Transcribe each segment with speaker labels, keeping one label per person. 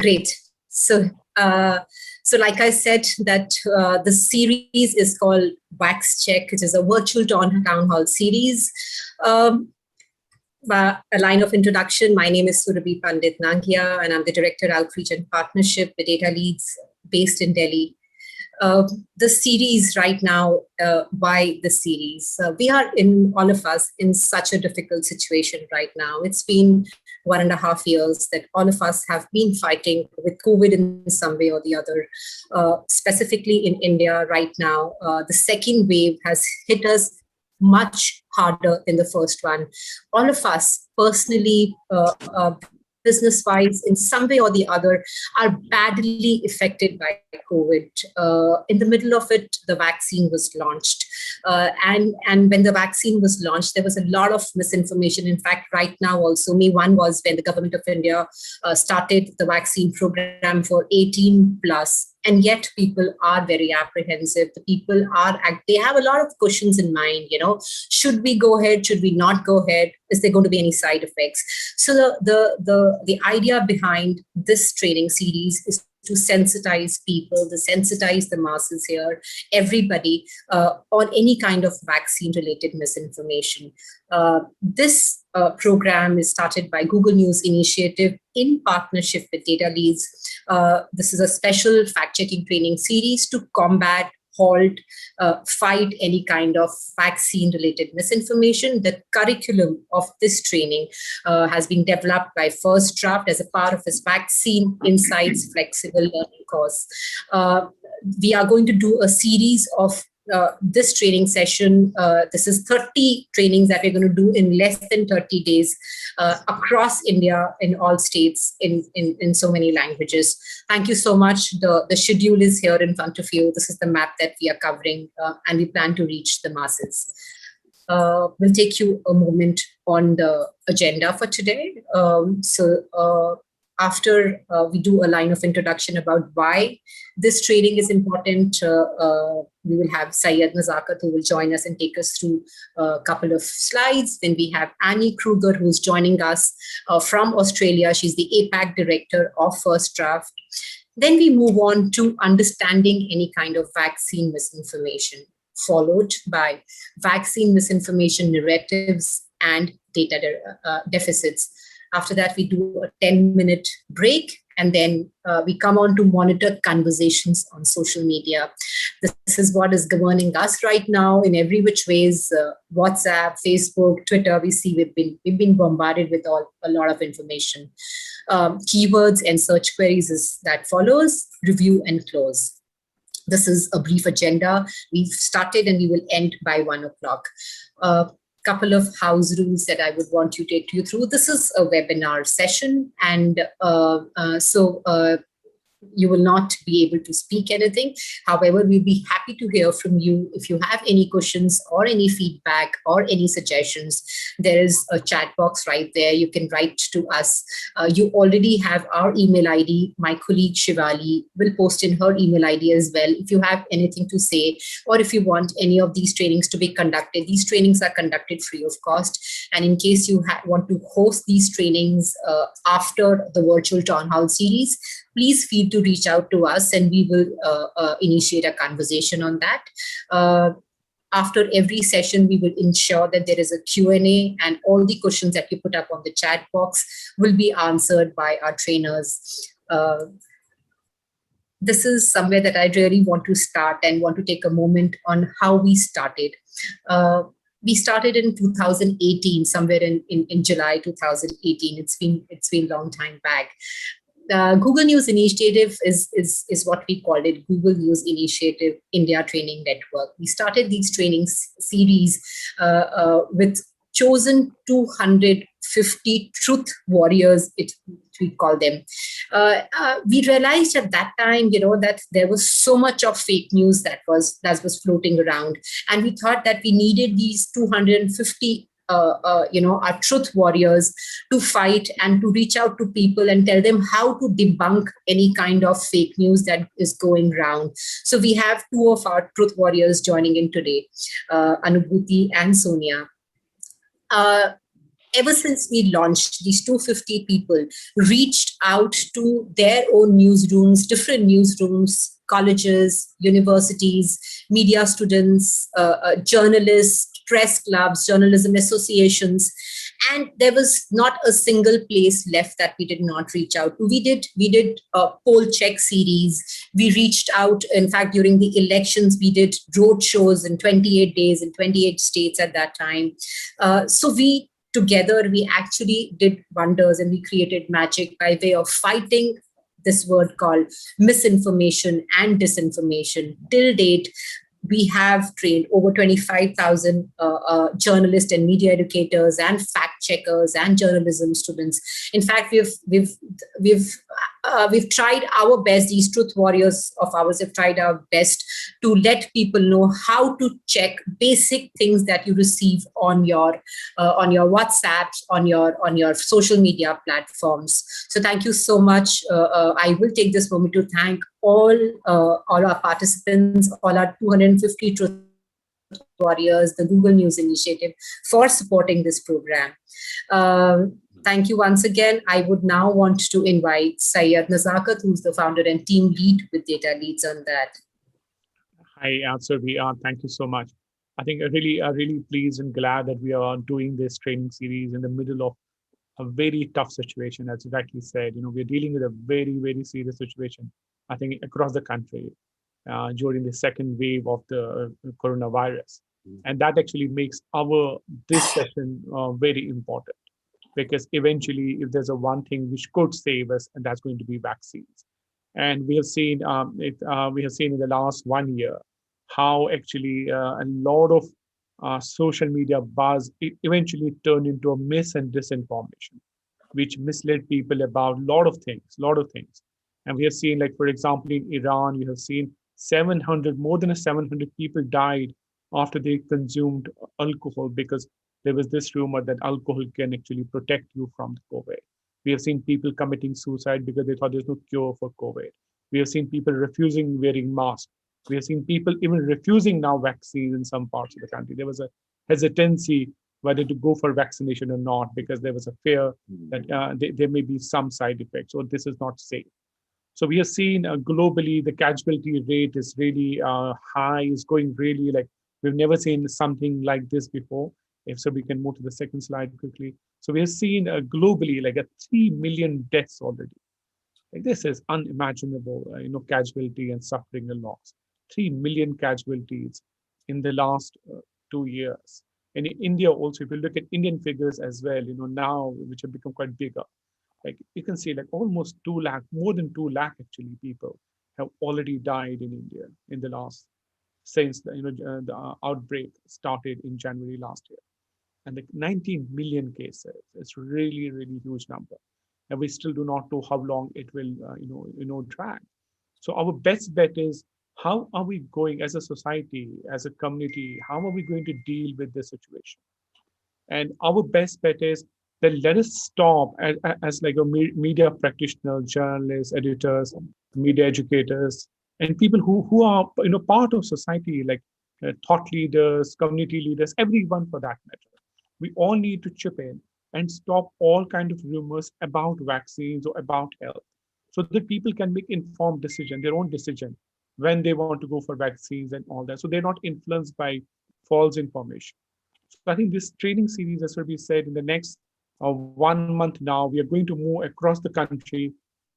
Speaker 1: Great. So like I said, that the series is called VaxCheck, which is a virtual town hall series. A line of introduction. My name is Surabhi Pandit Nangia, and I'm the Director, Outreach and Partnership with Data Leads based in Delhi. The series right now, why the series? We are all of us in such a difficult situation right now. It's been 1.5 years that all of us have been fighting with COVID in some way or the other. Specifically in India right now, the second wave has hit us much harder than the first one. All of us personally, business-wise, in some way or the other, are badly affected by COVID. In the middle of it, the vaccine was launched. And when the vaccine was launched, there was a lot of misinformation. In fact, right now also, May 1 was when the government of India started the vaccine program for 18 plus. And yet people are very apprehensive. The people they have a lot of questions in mind, should we go ahead? Should we not go ahead? Is there going to be any side effects? So the idea behind this training series is to sensitize people, to sensitize the masses here, everybody, on any kind of vaccine-related misinformation. This program is started by Google News Initiative in partnership with Data Leads. This is a special fact-checking training series to combat, halt, fight any kind of vaccine-related misinformation. The curriculum of this training has been developed by First Draft as a part of this Vaccine Insights Flexible Learning course. We are going to do a series of this training session. This is 30 trainings that we're going to do in less than 30 days across India, in all states, in so many languages. Thank you so much. The schedule is here in front of you. This is the map that we are covering, and we plan to reach the masses. We'll take you a moment on the agenda for today. After we do a line of introduction about why this training is important, we will have Syed Nazakat, who will join us and take us through a couple of slides. Then we have Annie Kruger, who's joining us from Australia. She's the APAC director of First Draft. Then we move on to understanding any kind of vaccine misinformation, followed by vaccine misinformation narratives and data deficits. After that, we do a 10-minute break, and then we come on to monitor conversations on social media. This is what is governing us right now in every which ways. WhatsApp, Facebook, Twitter. We see we've been bombarded with a lot of information. Keywords and search queries is that follows. Review and close. This is a brief agenda. We've started and we will end by 1 o'clock. Couple of house rules that I would want to take you through. This is a webinar session, and so you will not be able to speak anything. However, we'll be happy to hear from you. If you have any questions or any feedback or any suggestions, there is a chat box right there. You can write to us. You already have our email ID. My colleague Shivali will post in her email ID as well. If you have anything to say, or if you want any of these trainings to be conducted, these trainings are conducted free of cost. And in case you want to host these trainings after the virtual town hall series, please feel to reach out to us, and we will initiate a conversation on that. After every session, we will ensure that there is a Q&A, and all the questions that you put up on the chat box will be answered by our trainers. This is somewhere that I really want to start and want to take a moment on how we started. We started in 2018, somewhere in July 2018. It's been a long time back. Google News Initiative is what we called it, Google News Initiative India Training Network. We started these training series with chosen 250 truth warriors, we call them. We realized at that time, that there was so much of fake news that was floating around, and we thought that we needed these 250 our truth warriors to fight and to reach out to people and tell them how to debunk any kind of fake news that is going around. So we have two of our truth warriors joining in today, Anubhuti and Sonia. ever since we launched, these 250 people reached out to their own newsrooms, different newsrooms, colleges, universities, media students, journalists, press clubs, journalism associations, and there was not a single place left that we did not reach out to. We did a poll check series. We reached out. In fact, during the elections, we did road shows in 28 days in 28 states at that time. So we together we actually did wonders, and we created magic by way of fighting this word called misinformation and disinformation. Till date, we have trained over 25,000 journalists and media educators and fact checkers and journalism students. In fact, we've tried our best. These truth warriors of ours have tried our best to let people know how to check basic things that you receive on your WhatsApps, on your social media platforms. So thank you so much. I will take this moment to thank all our participants, all our 250 truth warriors, the Google News Initiative, for supporting this program. Thank you once again. I would now want to invite Syed Nazakat, who's the founder and team lead with Data Leads, on that.
Speaker 2: Hi, Surabhi. Thank you so much. I think I'm really pleased and glad that we are doing this training series in the middle of a very tough situation. As you rightly said, we're dealing with a very, very serious situation, I think, across the country during the second wave of the coronavirus. And that actually makes this session very important, because eventually, if there's a one thing which could save us, and that's going to be vaccines. And we have seen in the last 1 year how actually a lot of social media buzz eventually turned into a mis and disinformation, which misled people about a lot of things. And we have seen, like, for example, in Iran, you have seen more than 700 people died after they consumed alcohol, because there was this rumor that alcohol can actually protect you from COVID. We have seen people committing suicide because they thought there's no cure for COVID. We have seen people refusing wearing masks. We have seen people even refusing now vaccines in some parts of the country. There was a hesitancy whether to go for vaccination or not, because there was a fear that there may be some side effects, or this is not safe. So we have seen globally the casualty rate is really high, is going really, like, we've never seen something like this before. If so, we can move to the second slide quickly. So we have seen globally like a 3 million deaths already. Like, this is unimaginable, casualty and suffering and loss. 3 million casualties in the last 2 years. And in India also, if you look at Indian figures as well, now, which have become quite bigger, like you can see, like almost 2 lakh, more than 2 lakh actually people have already died in India in the last, since the outbreak started in January last year. And the 19 million cases, it's really, really huge number. And we still do not know how long it will, drag. So our best bet is, how are we going as a society, as a community, how are we going to deal with this situation? And our best bet is that let us stop as like a media practitioner, journalists, editors, media educators, and people who are part of society, like thought leaders, community leaders, everyone for that matter. We all need to chip in and stop all kind of rumors about vaccines or about health, so that people can make informed decision, their own decision, when they want to go for vaccines and all that. So they're not influenced by false information. So I think this training series, as we said, in the next 1 month now, we are going to move across the country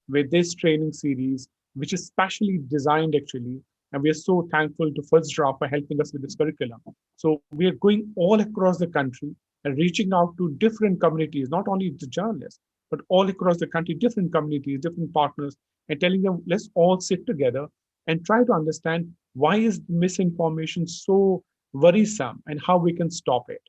Speaker 2: with this training series, which is specially designed actually. And we are so thankful to First Draft for helping us with this curriculum. So we are going all across the country and reaching out to different communities, not only the journalists, but all across the country, different communities, different partners, and telling them, let's all sit together and try to understand why is misinformation so worrisome and how we can stop it.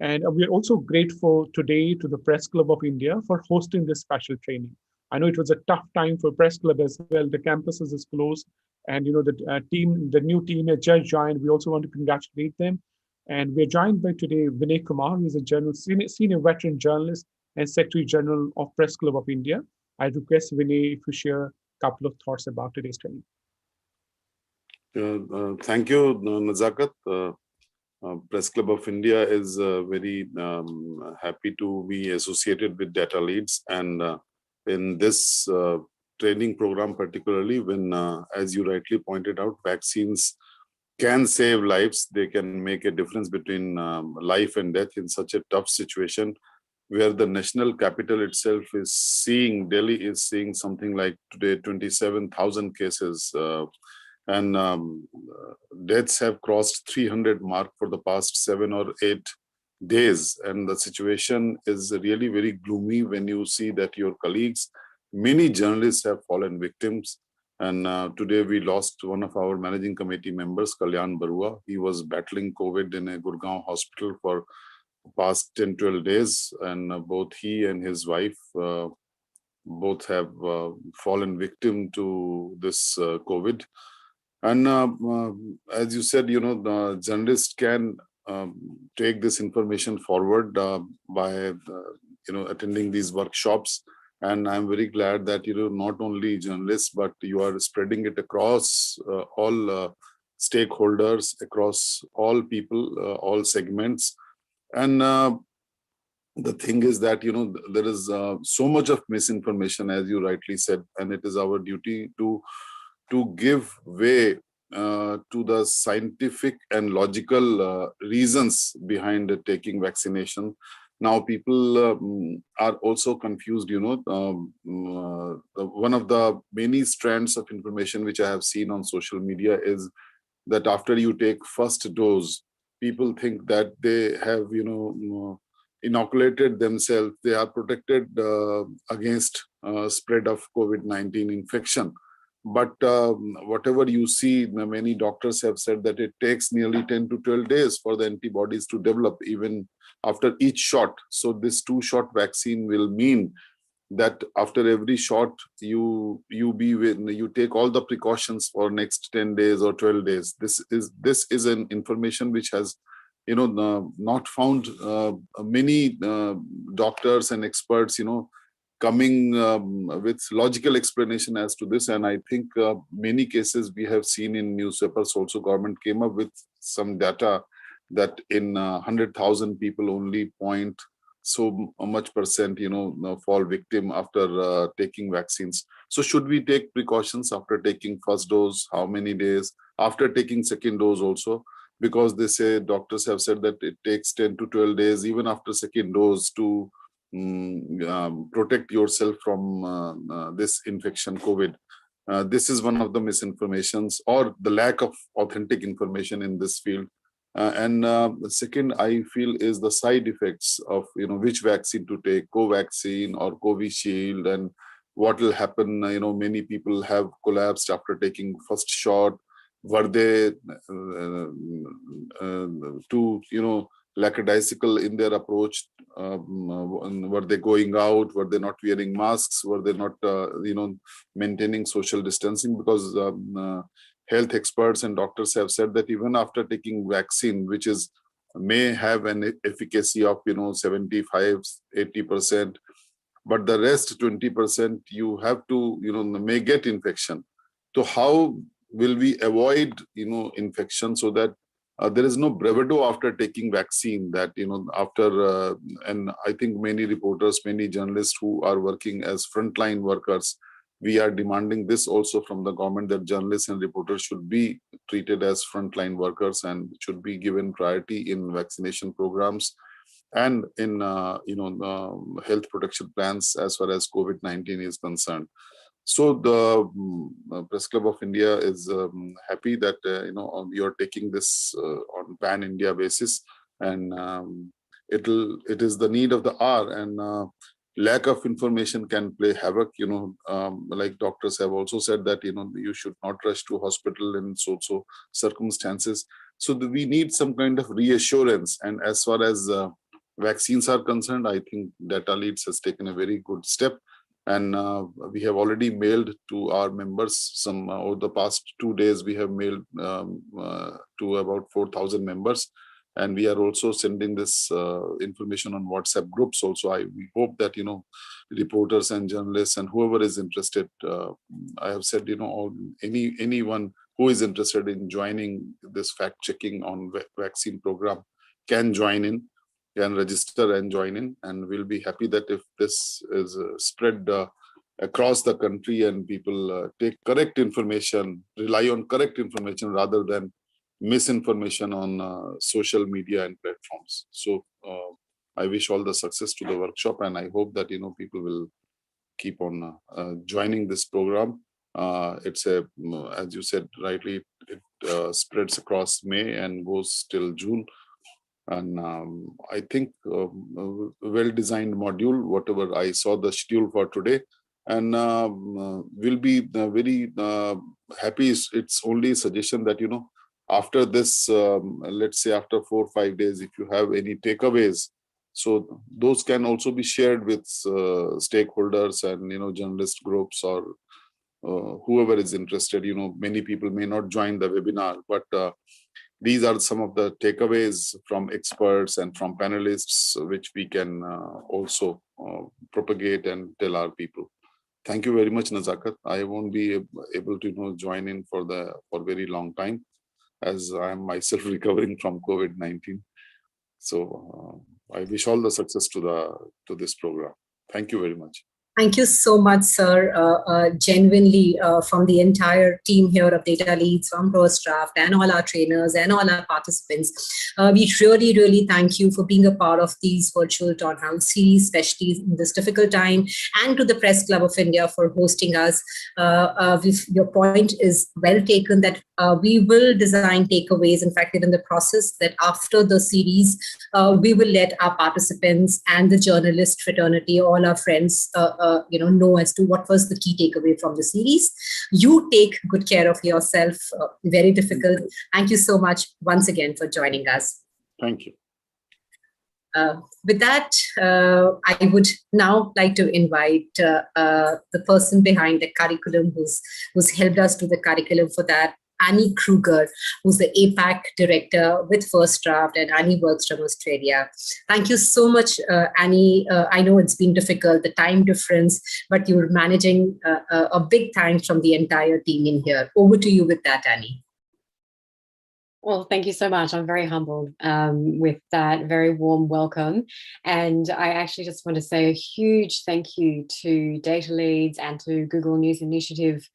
Speaker 2: And we are also grateful today to the Press Club of India for hosting this special training. I know it was a tough time for Press Club as well. The campuses is closed, and the new team has just joined. We also want to congratulate them. And we're joined by today Vinay Kumar, who is a senior veteran journalist and Secretary General of Press Club of India. I request Vinay to share a couple of thoughts about today's training.
Speaker 3: Thank you, Nazakat. Press Club of India is very happy to be associated with Data Leads, and in this training program, particularly when, as you rightly pointed out, vaccines can save lives. They can make a difference between life and death in such a tough situation, where the national capital itself is seeing, Delhi is seeing something like today 27,000 cases. And deaths have crossed 300 mark for the past 7 or 8 days, and the situation is really very gloomy when you see that your colleagues, many journalists have fallen victims. And today we lost one of our managing committee members, Kalyan Barua. He was battling COVID in a Gurgaon hospital for past 10-12 days, and both he and his wife both have fallen victim to this COVID. And as you said, the journalist can take this information forward by, attending these workshops. And I'm very glad that, not only journalists, but you are spreading it across all stakeholders, across all people, all segments. And the thing is that, there is so much of misinformation, as you rightly said, and it is our duty to give way to the scientific and logical reasons behind taking vaccination. Now people are also confused. One of the many strands of information which I have seen on social media is that after you take first dose, people think that they have, inoculated themselves, they are protected against spread of COVID-19 infection. But whatever you see, many doctors have said that it takes nearly 10 to 12 days for the antibodies to develop even after each shot. So this 2-shot vaccine will mean that after every shot, you take all the precautions for next 10 days or 12 days. This is an information which has, not found many doctors and experts, coming with logical explanation as to this. And I think many cases we have seen in newspapers also, government came up with some data that in 100,000 people, only point so much percent, fall victim after taking vaccines. So should we take precautions after taking first dose? How many days? After taking second dose also? Because they say, doctors have said that it takes 10 to 12 days, even after second dose, to protect yourself from this infection, COVID. This is one of the misinformations or the lack of authentic information in this field. And the second, I feel, is the side effects of, which vaccine to take, Covaxin or Covishield, and what will happen. Many people have collapsed after taking first shot. Were they too, lackadaisical in their approach? Were they going out? Were they not wearing masks? Were they not, maintaining social distancing? Because health experts and doctors have said that even after taking vaccine, which may have an efficacy of 75-80%, but the rest 20% you have to may get infection. So how will we avoid infection, so that there is no bravado after taking vaccine, that after and I think many reporters, many journalists who are working as frontline workers, we are demanding this also from the government, that journalists and reporters should be treated as frontline workers and should be given priority in vaccination programs and in health protection plans as far as COVID-19 is concerned. So the Press Club of India is happy that you're taking this on pan-India basis, and it is the need of the hour, and lack of information can play havoc. Like doctors have also said that you should not rush to hospital in so circumstances. So we need some kind of reassurance, and as far as vaccines are concerned, I think Data Leads has taken a very good step. And we have already mailed to our members some over the past 2 days. We have mailed to about 4,000 members, and we are also sending this information on WhatsApp groups. Also, we hope that reporters and journalists and whoever is interested. I have said anyone who is interested in joining this fact-checking on vaccine program can join in, can register and join in. And we'll be happy that if this is spread across the country and people take correct information, rely on correct information rather than misinformation on social media and platforms. So I wish all the success to the workshop, and I hope that people will keep on joining this program. It's as you said rightly, it spreads across May and goes till June. And I think a well-designed module, whatever I saw the schedule for today, and we'll be very happy. It's only a suggestion that, after this, let's say after 4 or 5 days, if you have any takeaways, so those can also be shared with stakeholders and, journalist groups or whoever is interested. Many people may not join the webinar, but these are some of the takeaways from experts and from panelists, which we can also propagate and tell our people. Thank you very much, Nazakat. I won't be able to join in for very long time, as I am myself recovering from COVID-19. So I wish all the success to this program. Thank you very much.
Speaker 1: Thank you so much, sir. Genuinely, from the entire team here of Data Leads, from First Draft, and all our trainers and all our participants, we really, really thank you for being a part of these virtual town hall series, especially in this difficult time, and to the Press Club of India for hosting us. Your point is well taken that we will design takeaways. In fact, in the process that after the series, we will let our participants and the journalist fraternity, all our friends, know as to what was the key takeaway from the series. You take good care of yourself. Very difficult. Thank you so much once again for joining us.
Speaker 3: Thank you.
Speaker 1: With that, I would now like to invite the person behind the curriculum who's helped us do the curriculum for that, Annie Kruger, who's the APAC director with First Draft, and Annie works from Australia. Thank you so much, Annie. I know it's been difficult, the time difference, but you're managing a big thanks from the entire team in here. Over to you with that, Annie.
Speaker 4: Well, thank you so much. I'm very humbled with that very warm welcome. And I actually just want to say a huge thank you to Data Leads and to Google News Initiative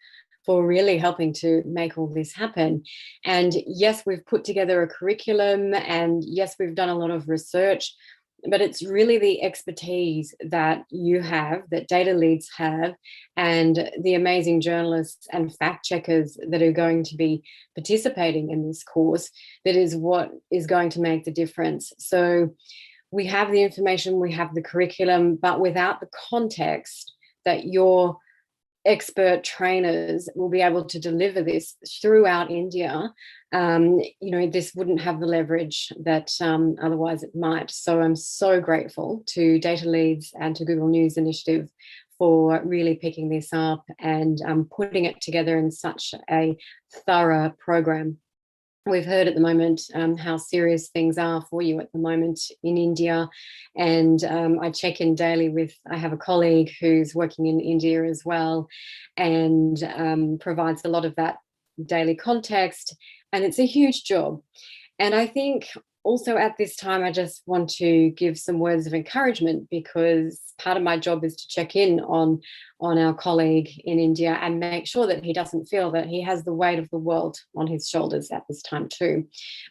Speaker 4: for really helping to make all this happen. And yes, we've put together a curriculum, and yes, we've done a lot of research, but it's really the expertise that you have, that Data Leads have, and the amazing journalists and fact checkers that are going to be participating in this course that is what is going to make the difference. So we have the information, we have the curriculum, but without the context that your expert trainers will be able to deliver this throughout India, this wouldn't have the leverage that otherwise it might. So I'm so grateful to Data Leads and to Google News Initiative for really picking this up and putting it together in such a thorough program. We've heard at the moment how serious things are for you at the moment in India, and I check in daily with, I have a colleague who's working in India as well, and provides a lot of that daily context, and it's a huge job. And I think also at this time, I just want to give some words of encouragement, because part of my job is to check in on our colleague in India and make sure that he doesn't feel that he has the weight of the world on his shoulders at this time too,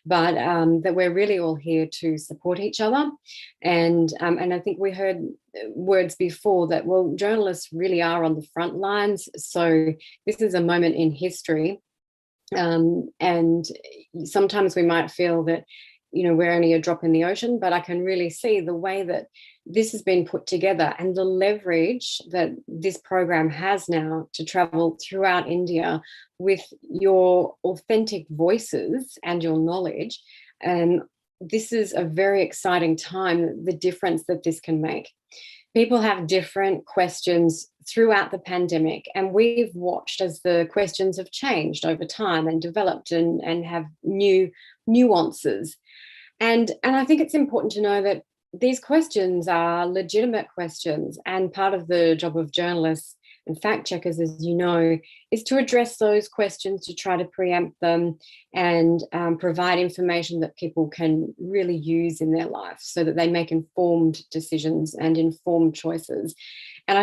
Speaker 4: but that we're really all here to support each other. And I think we heard words before that, well, journalists really are on the front lines. So this is a moment in history. And sometimes we might feel that, we're only a drop in the ocean, but I can really see the way that this has been put together and the leverage that this program has now to travel throughout India with your authentic voices and your knowledge. And this is a very exciting time, the difference that this can make. People have different questions throughout the pandemic, and we've watched as the questions have changed over time and developed and have new nuances. And I think it's important to know that these questions are legitimate questions, and part of the job of journalists and fact checkers, as you know, is to address those questions, to try to preempt them and provide information that people can really use in their life so that they make informed decisions and informed choices. And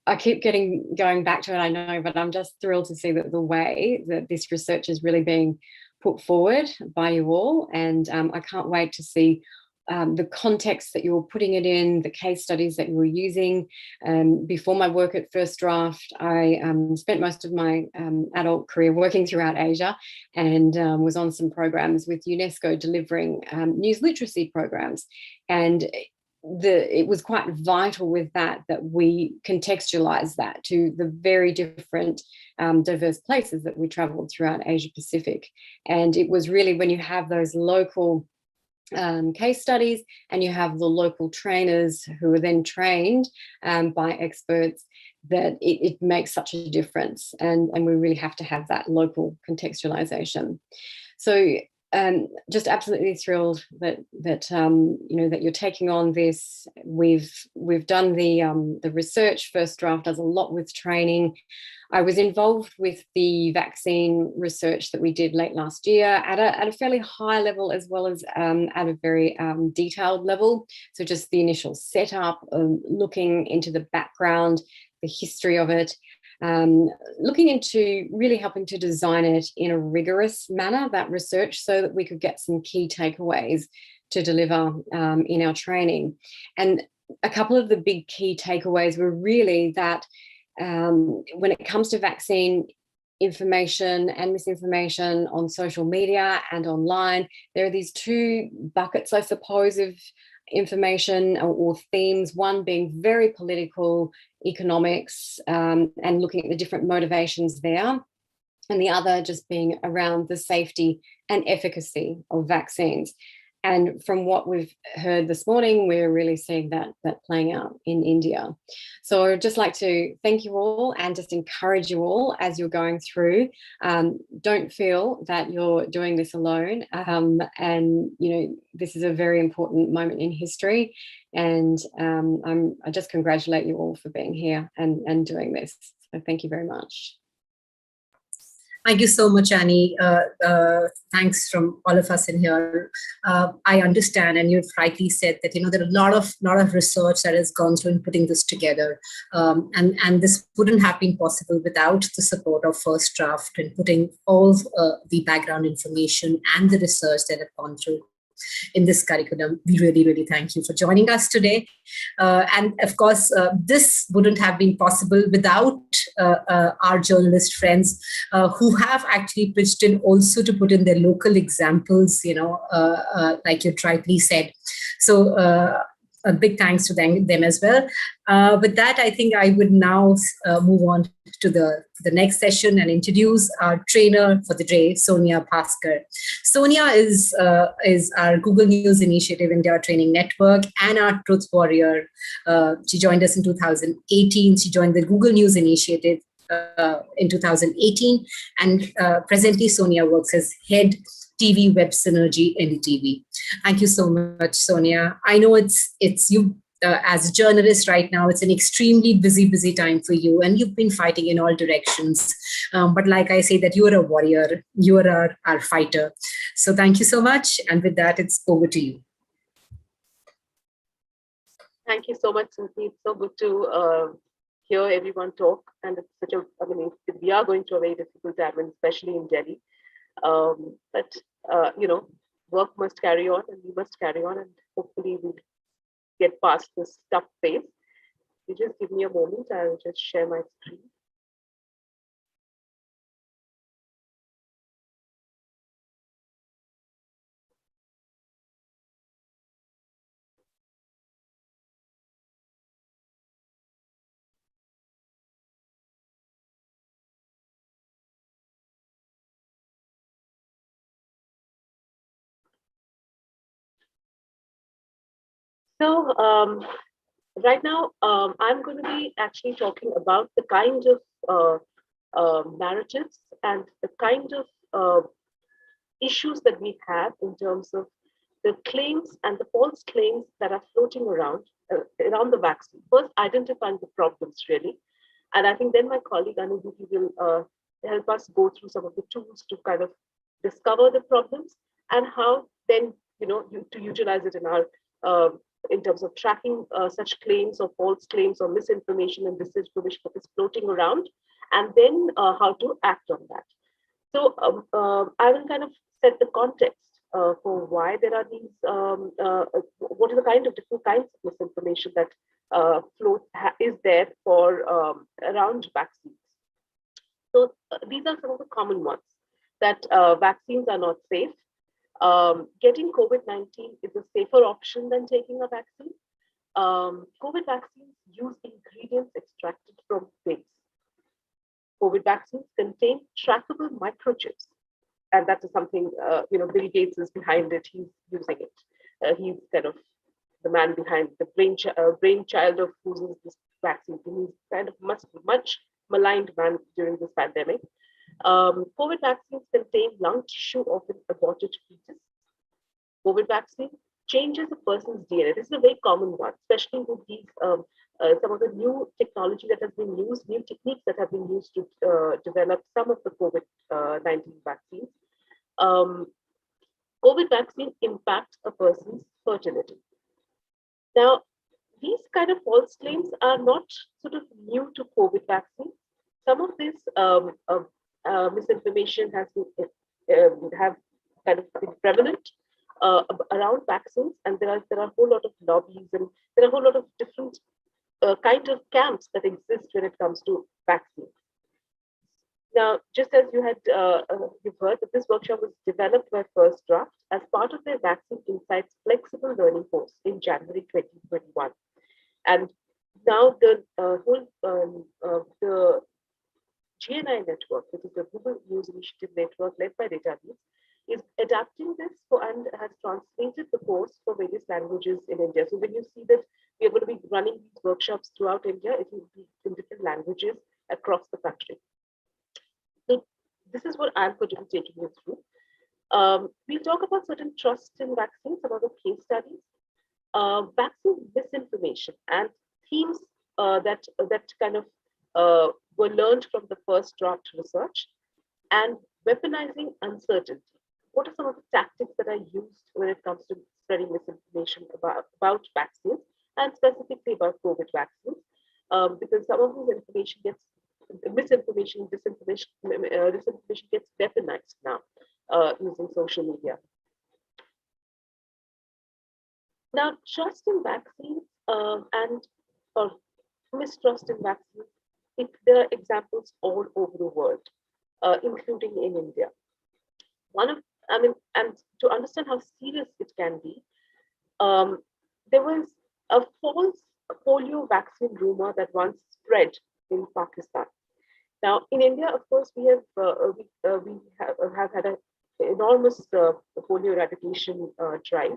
Speaker 4: I keep going back to it, I know, but I'm just thrilled to see that the way that this research is really being put forward by you all. And I can't wait to see the context that you're putting it in, the case studies that you were using. Before my work at First Draft, I spent most of my adult career working throughout Asia and was on some programs with UNESCO delivering news literacy programs. And it was quite vital with that we contextualize that to the very different diverse places that we traveled throughout Asia Pacific. And it was really when you have those local case studies and you have the local trainers who are then trained by experts that it makes such a difference, and we really have to have that local contextualization. So just absolutely thrilled that you know, that you're taking on this. We've done the research. First Draft does a lot with training. I was involved with the vaccine research that we did late last year at a fairly high level, as well as at a very detailed level. So just the initial setup, looking into the background, the history of it, looking into really helping to design it in a rigorous manner, that research, so that we could get some key takeaways to deliver in our training. And a couple of the big key takeaways were really that when it comes to vaccine information and misinformation on social media and online, there are these two buckets, I suppose, of information or themes, one being very political, economics, and looking at the different motivations there, and the other just being around the safety and efficacy of vaccines. And from what we've heard this morning, we're really seeing that playing out in India. So I'd just like to thank you all and just encourage you all as you're going through. Don't feel that you're doing this alone. And, you know, this is a very important moment in history. And I just congratulate you all for being here and doing this. So thank you very much.
Speaker 1: Thank you so much, Annie. Thanks from all of us in here. I understand, and you've rightly said that, you know, there are a lot of research that has gone through in putting this together, and this wouldn't have been possible without the support of First Draft and putting all the background information and the research that have gone through in this curriculum. We really, really thank you for joining us today. And of course, this wouldn't have been possible without our journalist friends who have actually pitched in also to put in their local examples, you know, like you rightly said. So a big thanks to them as well. With that, I think I would now move on to the next session and introduce our trainer for the day, Sonia Bhaskar. Sonia is our Google News Initiative India Training Network and our Truth Warrior. She joined us in 2018. She joined the Google News Initiative in 2018, and presently Sonia works as head TV Web Synergy NDTV. Thank you so much, Sonia. I know it's you as a journalist right now. It's an extremely busy time for you, and you've been fighting in all directions. But like I say, that you are a warrior, you are our fighter. So thank you so much. And with that, it's over to you.
Speaker 5: Thank you so much, Cynthia. It's so good to hear everyone talk. And it's such a, I mean, we are going through a very difficult time, and especially in Delhi. But you know, work must carry on, and we must carry on, and hopefully we'll get past this tough phase. You just give me a moment. I'll just share my screen. So right now, I'm going to be actually talking about the kind of narratives and the kind of issues that we have in terms of the claims and the false claims that are floating around the vaccine. First, identifying the problems really, And I think then my colleague Anubhuti will help us go through some of the tools to kind of discover the problems and how then, to utilize it in our, in terms of tracking such claims or false claims or misinformation and disinformation that is floating around, and then how to act on that. So I will kind of set the context for why there are these, what are the kind of different kinds of misinformation that is there for around vaccines. So these are some of the common ones, that vaccines are not safe. Getting COVID-19 is a safer option than taking a vaccine. COVID vaccines use ingredients extracted from pigs. COVID vaccines contain trackable microchips. And that is something, Bill Gates is behind it. He's using it. He's kind of the man behind the brainchild of using this vaccine. He's kind of much maligned man during this pandemic. COVID vaccines contain lung tissue of an aborted fetus. COVID vaccine changes a person's DNA. This is a very common one, especially with these some of the new technology that has been used, new techniques that have been used to develop some of the COVID-19 vaccines. COVID vaccine impacts a person's fertility. Now, these kind of false claims are not sort of new to COVID vaccine. Some of this misinformation has been have kind of been prevalent around vaccines, and there are a whole lot of lobbies, and there are a whole lot of different kind of camps that exist when it comes to vaccines. Now, just as you had you've heard that this workshop was developed by First Draft as part of their Vaccine Insights Flexible Learning course in January 2021. And now the whole the GNI network, which is the Google News Initiative network led by Data Leads, is adapting this and has translated the course for various languages in India. So when you see that we are going to be running these workshops throughout India, it will be in different languages across the country. So this is what I'm going to be taking you through. We'll talk about certain trust in vaccines, some of the case studies, vaccine misinformation, and themes that kind of were learned from the First Draft research, and weaponizing uncertainty. What are some of the tactics that are used when it comes to spreading misinformation about vaccines, and specifically about COVID vaccines? Because some of this information gets disinformation gets weaponized now using social media. Now, trust in vaccines and or mistrust in vaccines, there are examples all over the world, including in India. And to understand how serious it can be, there was a false polio vaccine rumor that once spread in Pakistan. Now, in India, of course, we have had an enormous polio eradication drive.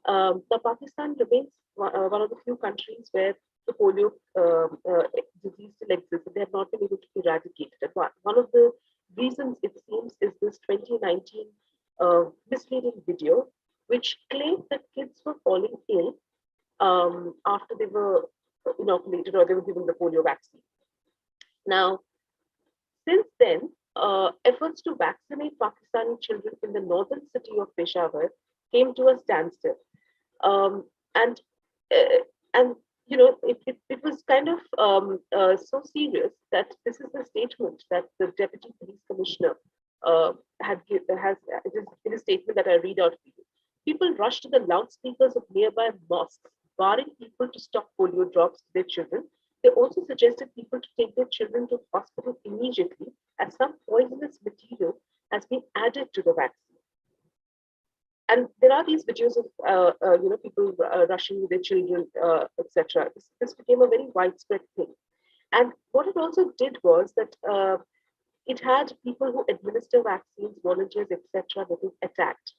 Speaker 5: But Pakistan remains one of the few countries where the polio disease still exists, and they have not been able to eradicate it. One of the reasons, it seems, is this 2019 misleading video, which claimed that kids were falling ill after they were inoculated or they were given the polio vaccine. Now, since then, efforts to vaccinate Pakistani children in the northern city of Peshawar came to a standstill. And it was kind of so serious that this is a statement that the Deputy Police Commissioner has in a statement that I read out for you. People rushed to the loudspeakers of nearby mosques, barring people to stop polio drops to their children. They also suggested people to take their children to hospital immediately, as some poisonous material has been added to the vaccine. And there are these videos of people rushing with their children, etc. This became a very widespread thing. And what it also did was that it had people who administer vaccines, volunteers, etc., getting attacked.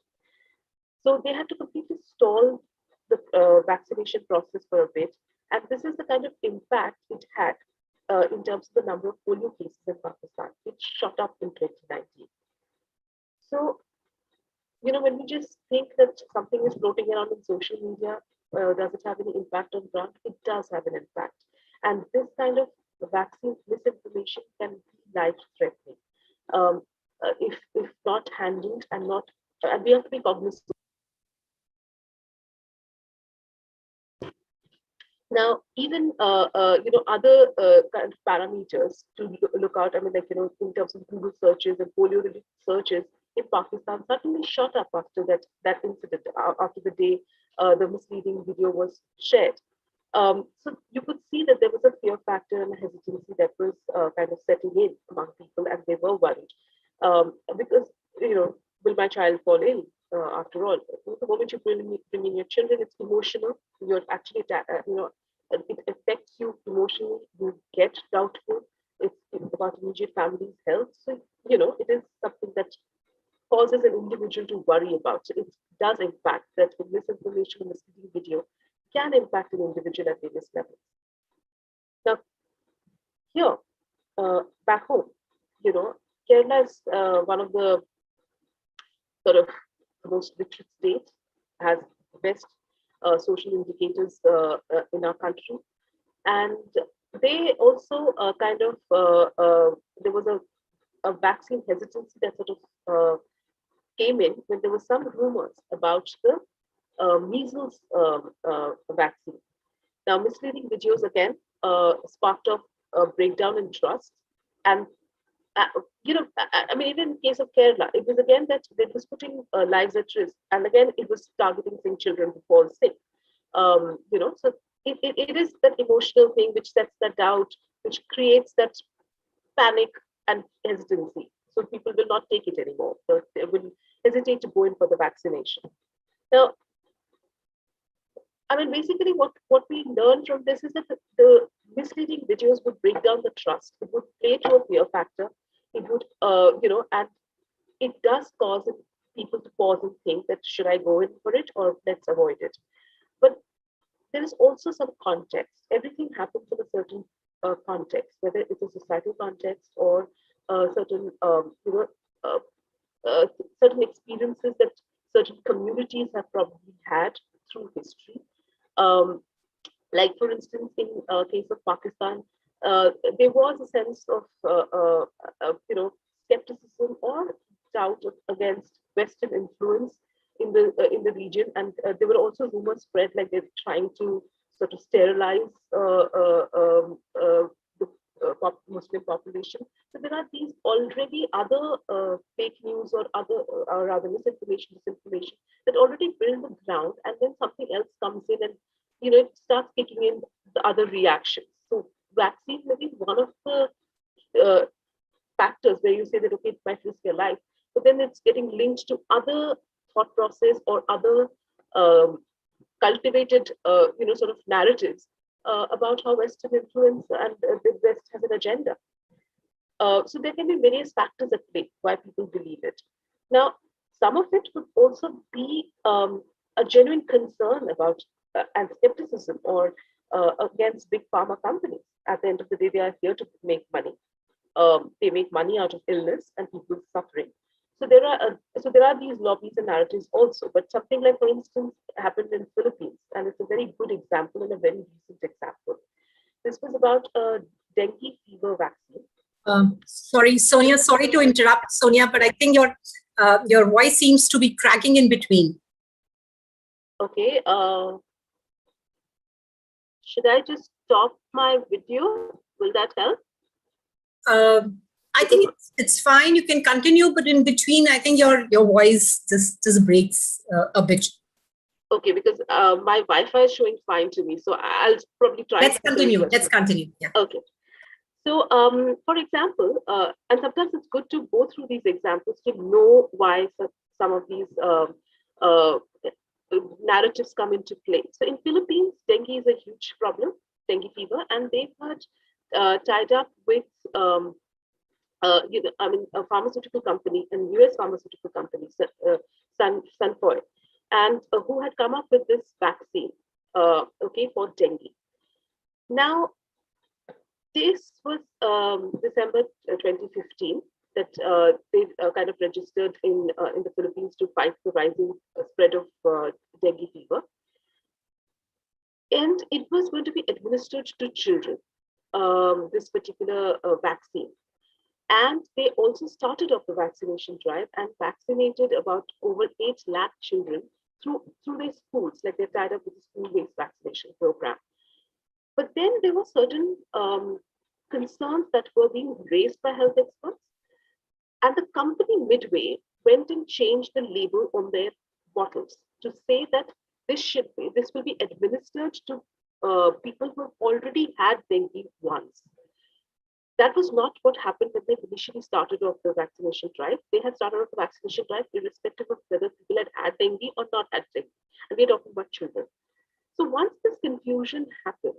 Speaker 5: So they had to completely stall the vaccination process for a bit. And this is the kind of impact it had in terms of the number of polio cases in Pakistan. It shot up in 2019. So, when we just think that something is floating around in social media, does it have any impact on ground? It does have an impact. And this kind of the vaccine misinformation can be life-threatening if not handled and not, and we have to be cognizant. Now, even other kind of parameters to look out. I mean, like in terms of Google searches and polio-related searches in Pakistan, suddenly shot up after that incident, after the day the misleading video was shared. So you could see that there was a fear factor and a hesitancy that was kind of setting in among people, and they were worried because will my child fall ill? After all, the moment you bring in your children, it's emotional. You're actually, it affects you emotionally. You get doubtful. It's about immediate family's health. So, it is something that causes an individual to worry about. So it does impact that misinformation or misleading video can impact an individual at various levels. Now, here, back home, Kerala is one of the sort of most literate states, has the best social indicators in our country. And they also there was a vaccine hesitancy that sort of came in when there were some rumors about the measles vaccine. Now, misleading videos again sparked off a breakdown in trust. And, I mean, even in the case of Kerala, it was again that it was putting lives at risk. And again, it was targeting sick children who fall sick. So it is that emotional thing which sets that doubt, which creates that panic and hesitancy. So people will not take it anymore. So they will hesitate to go in for the vaccination. Now, I mean, basically what we learned from this is that the misleading videos would break down the trust. It would play to a fear factor. It would, and it does cause people to pause and think that should I go in for it or let's avoid it. But there is also some context. Everything happens in a certain context, whether it's a societal context or certain, certain experiences that certain communities have probably had through history. Like, for instance, in case of Pakistan, there was a sense of, skepticism or doubt against Western influence in the region, and there were also rumors spread like they're trying to sort of sterilize the Muslim population. So there are these already other fake news or other, rather misinformation, disinformation that already build the ground, and then something else comes in and it starts kicking in the other reactions. So vaccine may be one of the factors where you say that, okay, it might risk your life, but then it's getting linked to other thought process or other cultivated, sort of narratives about how Western influence and the West has an agenda. So there can be various factors at play why people believe it. Now, some of it would also be a genuine concern about and skepticism or against big pharma companies. At the end of the day, they are here to make money. They make money out of illness and people's suffering. So there are these lobbies and narratives also. But something like, for instance, happened in Philippines, and it's a very good example and a very recent example. This was about a dengue fever vaccine.
Speaker 1: Sorry, Sonia. Sorry to interrupt, Sonia, but I think your voice seems to be cracking in between.
Speaker 5: Okay. Should I just stop my video? Will that help?
Speaker 1: I think it's fine. You can continue, but in between, I think your voice just breaks a bit.
Speaker 5: Okay, because my Wi-Fi is showing fine to me, so I'll probably try.
Speaker 1: Let's continue. Let's continue. Yeah.
Speaker 5: Okay. So, for example, and sometimes it's good to go through these examples to know why some of these narratives come into play. So, in Philippines, dengue is a huge problem, dengue fever, and they've had tied up with a pharmaceutical company, and US pharmaceutical company, Sunfoy, and who had come up with this vaccine, for dengue. Now, this was December 2015 that they kind of registered in the Philippines to fight the rising spread of dengue fever. And it was going to be administered to children. this particular vaccine. And they also started off the vaccination drive and vaccinated about over 8 lakh children through their schools, like they're tied up with the school-based vaccination program. But then there were certain concerns that were being raised by health experts. And the company Midway went and changed the label on their bottles to say that this will be administered to people who have already had dengue once. That was not what happened when they initially started off the vaccination drive. They had started off the vaccination drive irrespective of whether people had dengue or not had dengue. And we're talking about children. So once this confusion happened,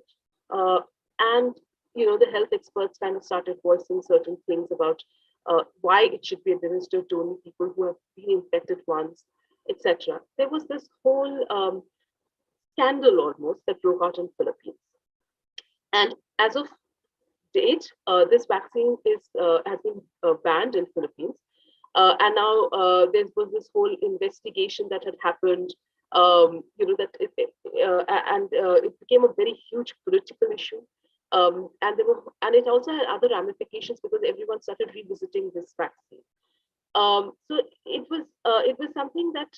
Speaker 5: and the health experts kind of started voicing certain things about why it should be administered to only people who have been infected once, etc. There was this whole scandal almost that broke out in Philippines. And as of date, this vaccine has been banned in Philippines. And now there was this whole investigation that had happened, that it became a very huge political issue. And it also had other ramifications because everyone started revisiting this vaccine. So it was something that,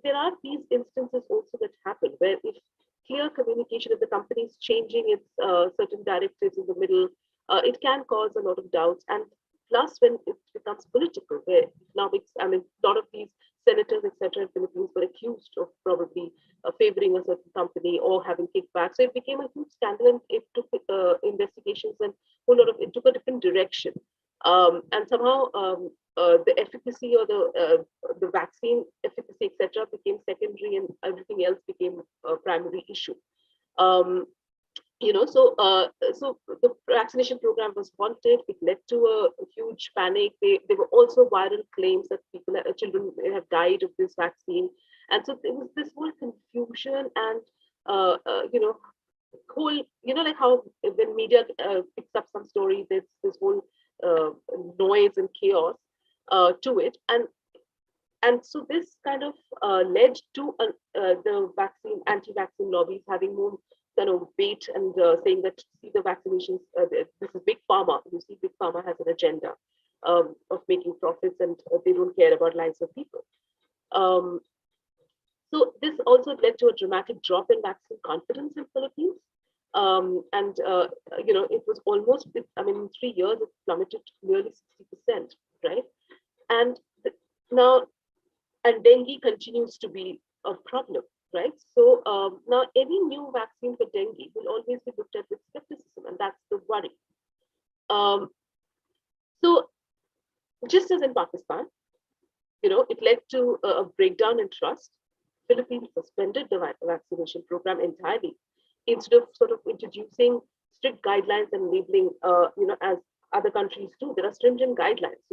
Speaker 5: there are these instances also that happen where if clear communication, if the company is changing its certain directives in the middle, it can cause a lot of doubts. And plus when it becomes political, where economics, a lot of these senators, etc. in Philippines were accused of probably favoring a certain company or having kickbacks. So it became a huge scandal, and it took investigations and it took a different direction. And somehow the efficacy or the vaccine efficacy, etc., became secondary, and everything else became a primary issue. So the vaccination program was halted. It led to a huge panic. There were also viral claims that children have died of this vaccine, and so there was this whole confusion and whole, like how when media picks up some story, there's this whole noise and chaos to it, and so this kind of led to the anti-vaccine lobbies having more kind of weight and saying that, see, the vaccinations, this is big pharma. You see, big pharma has an agenda of making profits, and they don't care about lives of people. So this also led to a dramatic drop in vaccine confidence in Philippines. It was almost, in 3 years, it plummeted to nearly 60%, right? And dengue continues to be a problem, right? So now any new vaccine for dengue will always be looked at with skepticism, and that's the worry. So just as in Pakistan, it led to a breakdown in trust. Philippines suspended the vaccination program entirely instead of sort of introducing strict guidelines and labeling, as other countries do. There are stringent guidelines.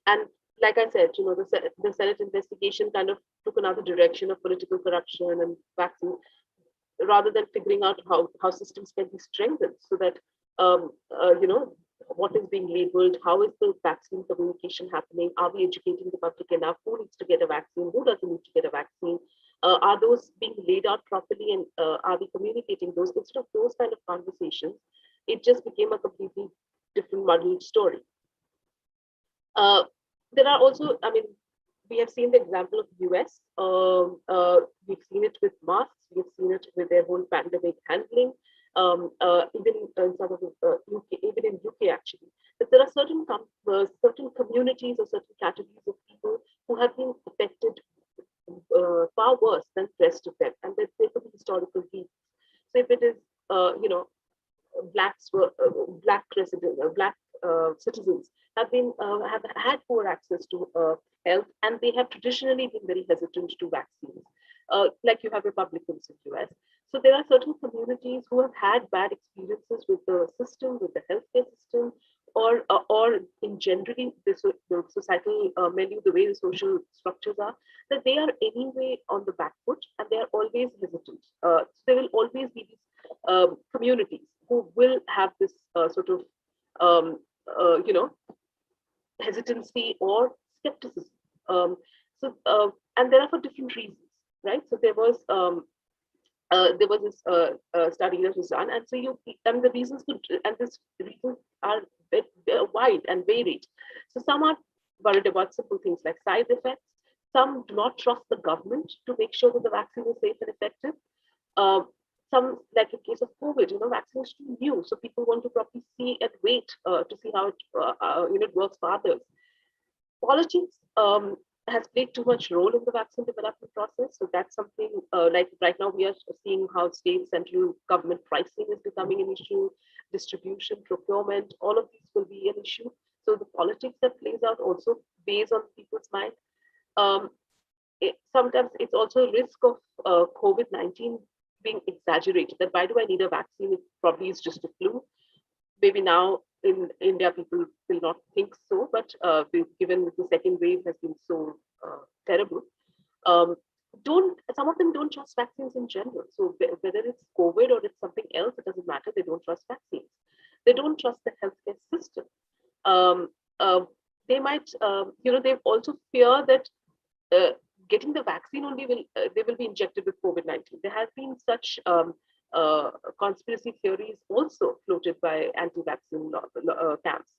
Speaker 5: And like I said, the Senate investigation kind of took another direction of political corruption and vaccine, rather than figuring out how systems can be strengthened so that, what is being labeled, how is the vaccine communication happening, are we educating the public enough, who needs to get a vaccine, who doesn't need to get a vaccine, are those being laid out properly, and are we communicating those? Instead of those kind of conversations, it just became a completely different muddled story. There are also, we have seen the example of US. We've seen it with masks. We've seen it with their whole pandemic handling. Even in some of the UK, even in UK actually, that there are certain communities or certain categories of people who have been affected far worse than the rest of them, and that there could be historical reasons. So if it is, black residents, black citizens have had poor access to health, and they have traditionally been very hesitant to vaccines. Like you have Republicans in US. So there are certain communities who have had bad experiences with the system, with the healthcare system, or in generally the societal menu, the way the social structures are, that they are anyway on the back foot, and they are always hesitant. So there will always be these communities who will have this sort of hesitancy or skepticism. And there are for different reasons, right? So there was there was this study that was done, and so the reasons could, and these reasons are wide and varied. So some are worried about simple things like side effects. Some do not trust the government to make sure that the vaccine is safe and effective. Some, like in case of COVID, vaccine is too new, so people want to probably see and wait to see how it works for others. Politics has played too much role in the vaccine development process. So that's something like right now we are seeing how state, central government pricing is becoming an issue, distribution, procurement, all of these will be an issue. So the politics that plays out also weighs on people's mind. Sometimes it's also a risk of COVID-19 being exaggerated, that why do I need a vaccine? It probably is just a flu. Maybe now in India, people will not think so, but given the second wave has been so terrible, some of them don't trust vaccines in general. So whether it's COVID or it's something else, it doesn't matter. They don't trust vaccines. They don't trust the healthcare system. They might, they also fear that getting the vaccine only they will be injected with COVID-19. There have been such conspiracy theories also floated by anti-vaccine camps,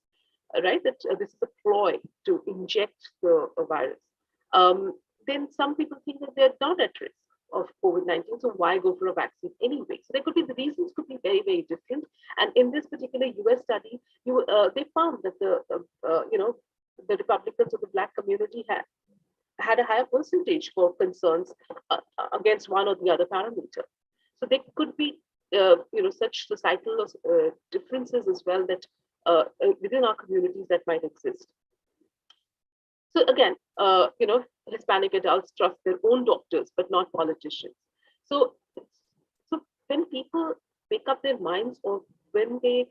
Speaker 5: right? That this is a ploy to inject the virus. Then some people think that they're not at risk of COVID-19, so why go for a vaccine anyway? So there could be, the reasons could be very, very different. And in this particular US study, they found that the Republicans of the Black community had a higher percentage for concerns against one or the other parameter. So there could be, such societal differences as well that within our communities that might exist. So again, Hispanic adults trust their own doctors, but not politicians. So when people make up their minds, or when they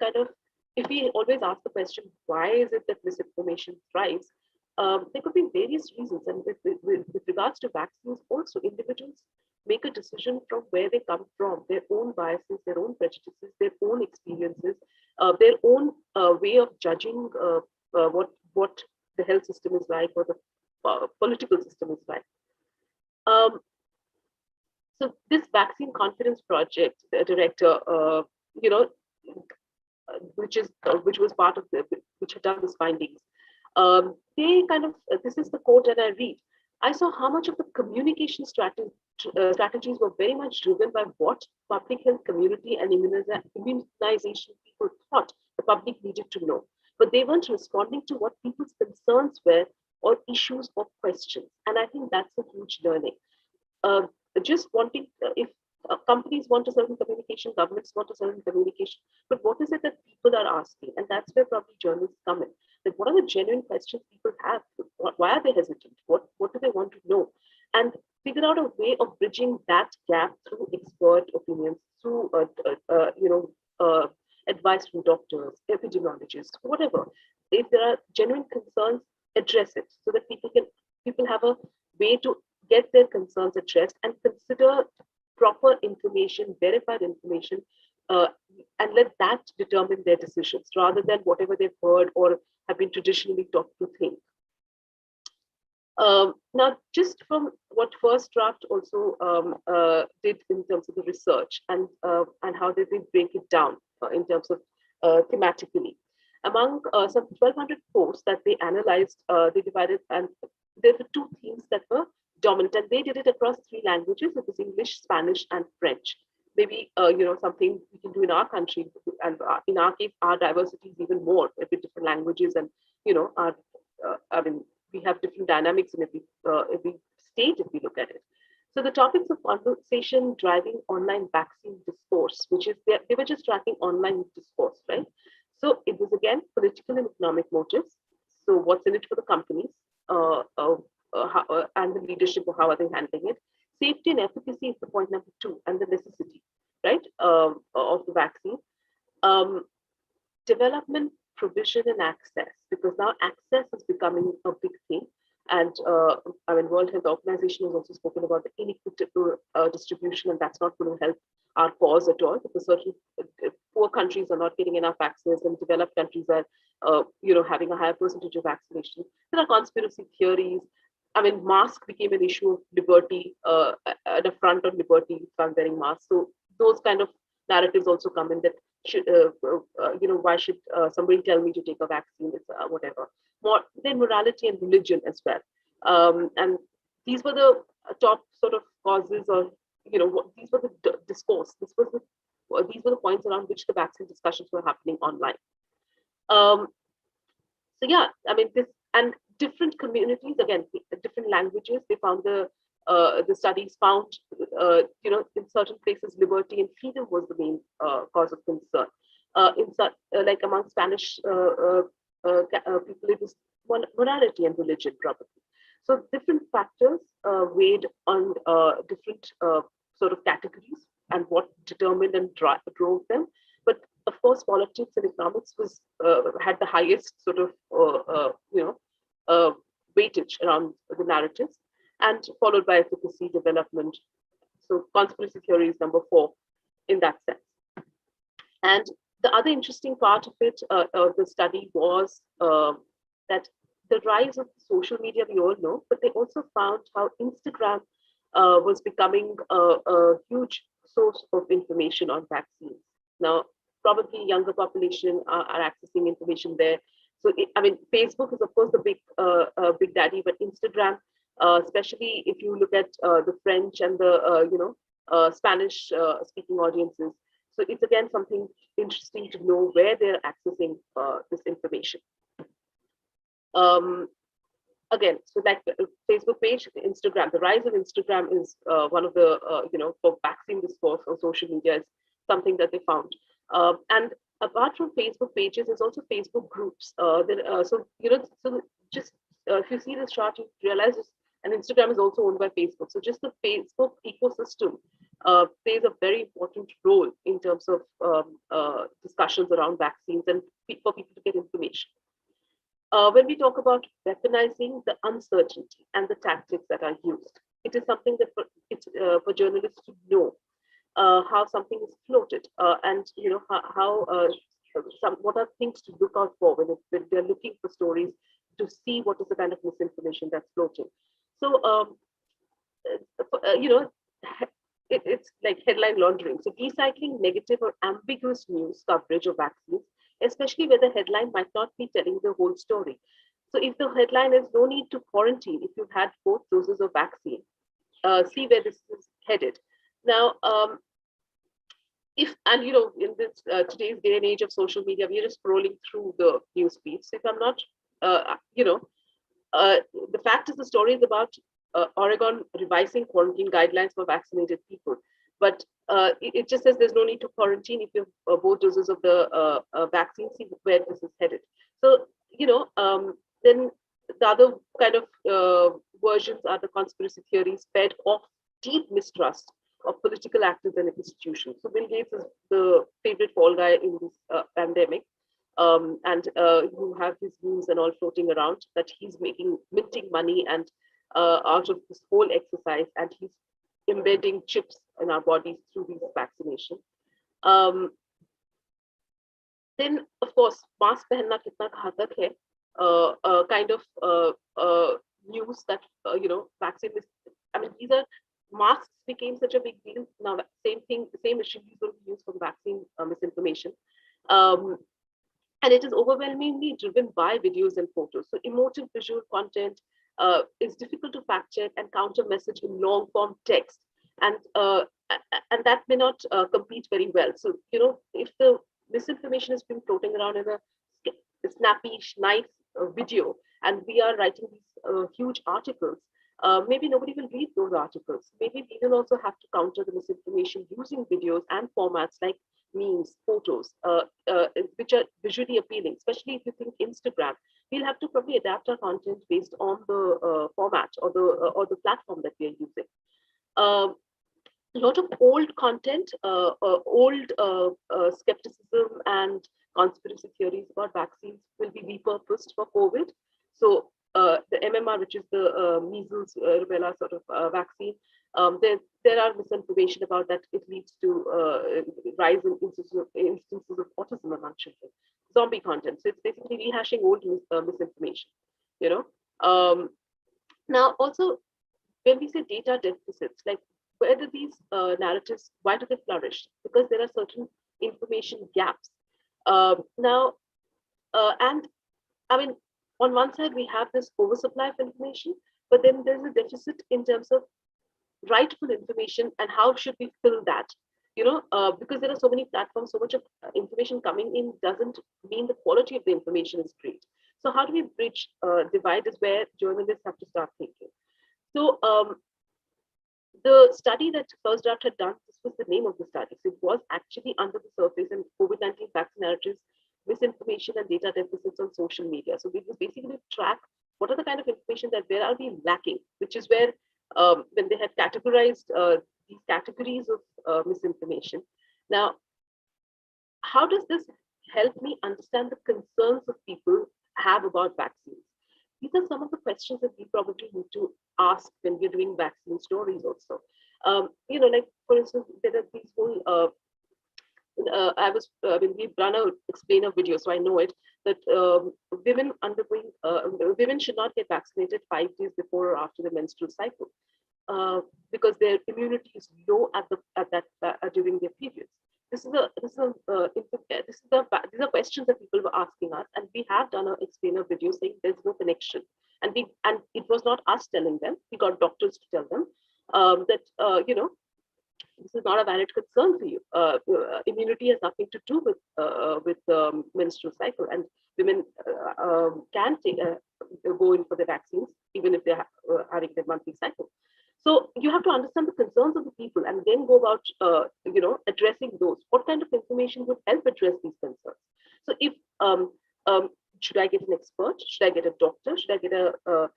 Speaker 5: if we always ask the question, why is it that misinformation thrives? There could be various reasons. And with regards to vaccines, also individuals make a decision from where they come from, their own biases, their own prejudices, their own experiences, their own way of judging what the health system is like, or the political system is like. So this vaccine confidence project director, which was part of which had done these findings, they this is the quote that I read. I saw how much of the communication strategies were very much driven by what public health community and immunization people thought the public needed to know. But they weren't responding to what people's concerns were, or issues or questions. And I think that's a huge learning. Just wanting, if companies want a certain communication, governments want a certain communication, but what is it that people are asking? And that's where probably journalists come in. Like, what are the genuine questions people have? Why are they hesitant? What do they want to know? And figure out a way of bridging that gap through expert opinions, through advice from doctors, epidemiologists, whatever. If there are genuine concerns, address it so that people have a way to get their concerns addressed and consider proper information, verified information, and let that determine their decisions rather than whatever they've heard or have been traditionally taught to think. Now, just from what First Draft also did in terms of the research, and how did they break it down in terms of thematically. Among some 1,200 posts that they analyzed, they divided, and there were two themes that were dominant, and they did it across 3 languages. It was English, Spanish, and French. Maybe something we can do in our country, and in our case, our diversity is even more with different languages, and we have different dynamics in every state if we look at it. So the topics of conversation driving online vaccine discourse, which is they were just tracking online discourse, right? So it was again political and economic motives. So what's in it for the companies, and the leadership, or how are they handling it? Safety and efficacy is the point number 2, and the necessity, right, of the vaccine. Development, provision, and access, because now access is becoming a big thing. And World Health Organization has also spoken about the inequitable distribution, and that's not going to help our cause at all, because certain poor countries are not getting enough access, and developed countries are having a higher percentage of vaccination. There are conspiracy theories. I mean, mask became an issue of liberty, an affront on liberty if I'm wearing masks. So those kind of narratives also come in that should, why should somebody tell me to take a vaccine? It's whatever. More then morality and religion as well. And these were the top sort of causes, or these were the discourse. These were the points around which the vaccine discussions were happening online. So yeah, I mean this, and different communities, again, different languages. They found the studies found in certain places liberty and freedom was the main cause of concern. Like among Spanish people, it was morality and religion probably. So different factors weighed on different sort of categories and what determined and drove them. But of course, politics and economics was had the highest sort of weightage around the narratives, and followed by efficacy, development. So conspiracy theory is number 4 in that sense. And the other interesting part of it, of the study, was that the rise of social media, we all know, but they also found how Instagram was becoming a huge source of information on vaccines. Now, probably younger population are accessing information there. So, I mean, Facebook is of course the big daddy, but Instagram, especially if you look at the French and the Spanish speaking audiences. So it's again something interesting to know where they're accessing this information. Again, so like Facebook page, Instagram, the rise of Instagram is one of the, for vaccine discourse on social media is something that they found. And apart from Facebook pages, there's also Facebook groups. So just if you see this chart, you realize this, and Instagram is also owned by Facebook. So just the Facebook ecosystem plays a very important role in terms of discussions around vaccines and for people to get information. When we talk about weaponizing the uncertainty and the tactics that are used, it is something that for journalists to know how something is floated, and what are things to look out for when they're looking for stories to see what is the kind of misinformation that's floating. So it's like headline laundering. So recycling negative or ambiguous news coverage of vaccines, especially where the headline might not be telling the whole story. So if the headline is "No need to quarantine if you've had both doses of vaccine," see where this is headed. Now, in this today's day and age of social media, we're just scrolling through the news feeds. If I'm not, the fact is the story is about Oregon revising quarantine guidelines for vaccinated people. But it just says there's no need to quarantine if you have both doses of the vaccine. See where this is headed. So, then the other kind of versions are the conspiracy theories fed off deep mistrust of political actors and institutions. So Bill Gates is the favorite fall guy in this pandemic. And you have his news and all floating around that he's minting money and out of this whole exercise, and he's embedding chips in our bodies through these vaccinations. Then, of course, mask pehenna kitna ghatak hai, kind of news that vaccine is. I mean, these are masks became such a big deal. Now, same thing, the same issue is going to be used for vaccine misinformation. And it is overwhelmingly driven by videos and photos. So emotive visual content is difficult to fact check and counter message in long form text. And that may not compete very well. So, if the misinformation has been floating around in a snappy, nice video, and we are writing these huge articles, maybe nobody will read those articles. Maybe we will also have to counter the misinformation using videos and formats like memes, photos, which are visually appealing, especially if you think Instagram. We'll have to probably adapt our content based on the format or the platform that we are using. A lot of old content, old skepticism and conspiracy theories about vaccines will be repurposed for COVID. So the MMR, which is the measles, rubella sort of vaccine, there are misinformation about that. It leads to rise in instances of autism among children. Zombie content. So it's basically rehashing old misinformation. Now, also, when we say data deficits, like where do these narratives, why do they flourish? Because there are certain information gaps. Now, and I mean, on one side, we have this oversupply of information, but then there's a deficit in terms of rightful information and how should we fill that? Because there are so many platforms, so much of information coming in doesn't mean the quality of the information is great. So how do we bridge divide is where journalists have to start thinking. So the study that First Draft had done, this was the name of the study. So it was actually under the surface and COVID-19 vaccine narratives, misinformation and data deficits on social media. So we was basically track what are the kind of information that where are we lacking, which is where when they had categorized these categories of misinformation. Now, how does this help me understand the concerns of people have about vaccines? These are some of the questions that we probably need to ask when we're doing vaccine stories also. Like for instance, there are these whole, we've done a explainer video, so I know it, that women should not get vaccinated 5 days before or after the menstrual cycle because their immunity is low during their periods. These are questions that people were asking us, and we have done an explainer video saying there's no connection, and it was not us telling them. We got doctors to tell them that this is not a valid concern for you. Immunity has nothing to do with menstrual cycle, and women can go in for the vaccines even if they're having their monthly cycle. So you have to understand the concerns of the people and then go about, addressing those. What kind of information would help address these concerns? So if, should I get an expert? Should I get a doctor? Should I get a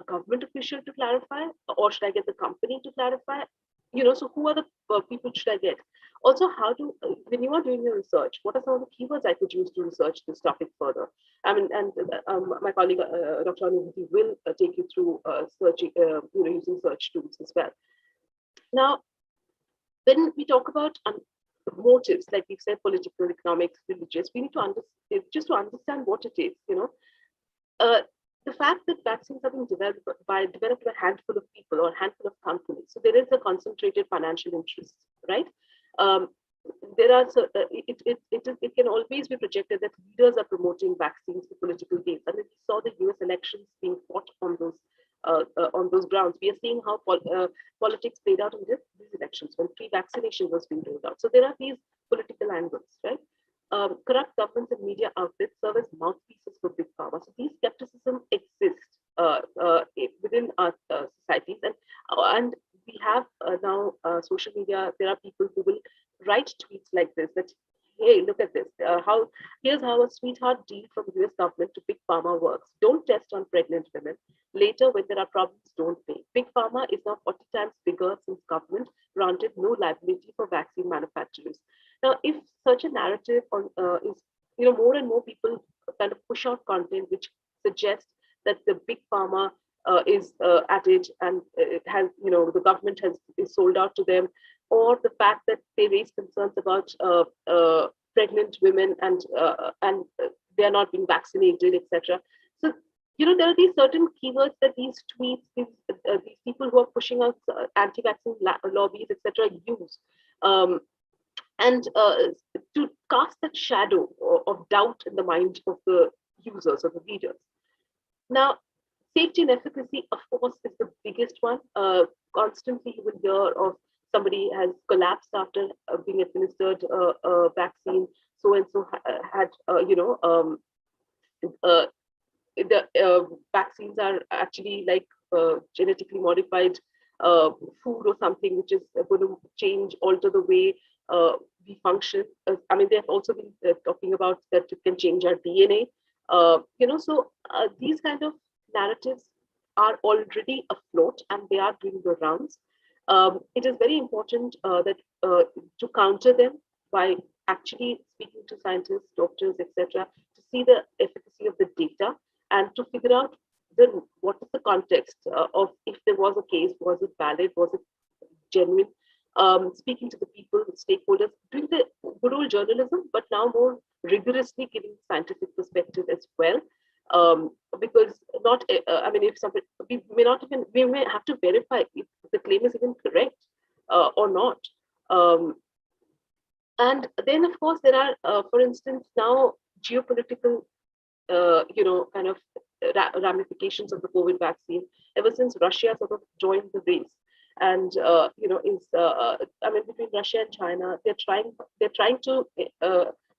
Speaker 5: government official to clarify? Or should I get the company to clarify? So who are the people should I get? Also, when you are doing your research, what are some of the keywords I could use to research this topic further? I mean, and my colleague, Dr. Anubhuti, will take you through searching, using search tools as well. Now, when we talk about motives, like we've said, political, economic, religious, we need to understand, just to understand what it is, the fact that vaccines are being developed by a handful of people or a handful of companies. So there is a concentrated financial interest, right? There are it can always be projected that leaders are promoting vaccines for political gains, and we saw the U.S. elections being fought on those grounds. We are seeing how politics played out in these elections when free vaccination was being rolled out. So there are these political angles, right? Corrupt governments and media outlets serve as mouthpieces for big pharma. So these skepticism exists within our societies, and we have now social media. There are people who will write tweets like this: that hey, look at this. Here's how a sweetheart deal from U.S. government to big pharma works. Don't test on pregnant women. Later, when there are problems, don't pay. Big pharma is now 40 times bigger since government granted no liability for vaccine manufacturers. Now, if such a narrative is, more and more people kind of push out content which suggests that the big pharma is at it and it has, the government is sold out to them, or the fact that they raise concerns about pregnant women and they are not being vaccinated, etc. So, there are these certain keywords that these tweets, these people who are pushing out anti-vaccine lobbies, etc., use. And to cast that shadow of doubt in the mind of the users or the readers. Now, safety and efficacy, of course, is the biggest one. Constantly, you will hear of somebody has collapsed after being administered a vaccine. So and so had, the vaccines are actually like genetically modified food or something, which is going to alter the way we function. I mean, they have also been talking about that it can change our DNA. So these kind of narratives are already afloat and they are doing the rounds. It is very important that to counter them by actually speaking to scientists, doctors, etc., to see the efficacy of the data and to figure out what is the context of if there was a case, was it valid, was it genuine? Speaking to the people, stakeholders, doing the good old journalism, but now more rigorously giving scientific perspective as well. Because not, I mean, if somebody, we may have to verify if the claim is even correct or not. And then, of course, there are, for instance, now geopolitical, kind of ramifications of the COVID vaccine. Ever since Russia sort of joined the race, and I mean, between Russia and China, they're trying to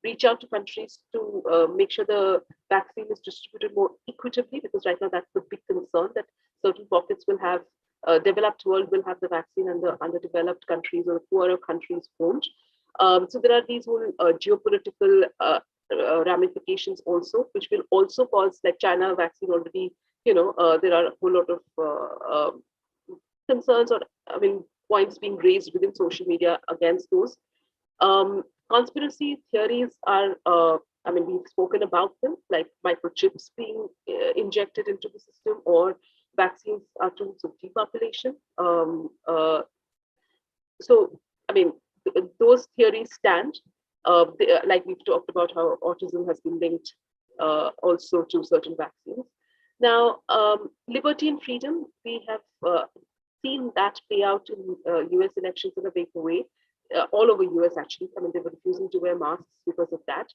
Speaker 5: reach out to countries to make sure the vaccine is distributed more equitably, because right now that's the big concern, that certain pockets will have developed world will have the vaccine and the underdeveloped countries or the poorer countries won't. So there are these whole geopolitical ramifications also, which will also cause, like China vaccine already, there are a whole lot of concerns, or I mean, points being raised within social media against those. Conspiracy theories are, I mean, we've spoken about them, like microchips being injected into the system, or vaccines are tools of depopulation. So, I mean, those theories stand. Like we've talked about how autism has been linked also to certain vaccines. Now, liberty and freedom, we have seen that play out in US elections in a big way, all over US actually. I mean, they were refusing to wear masks because of that.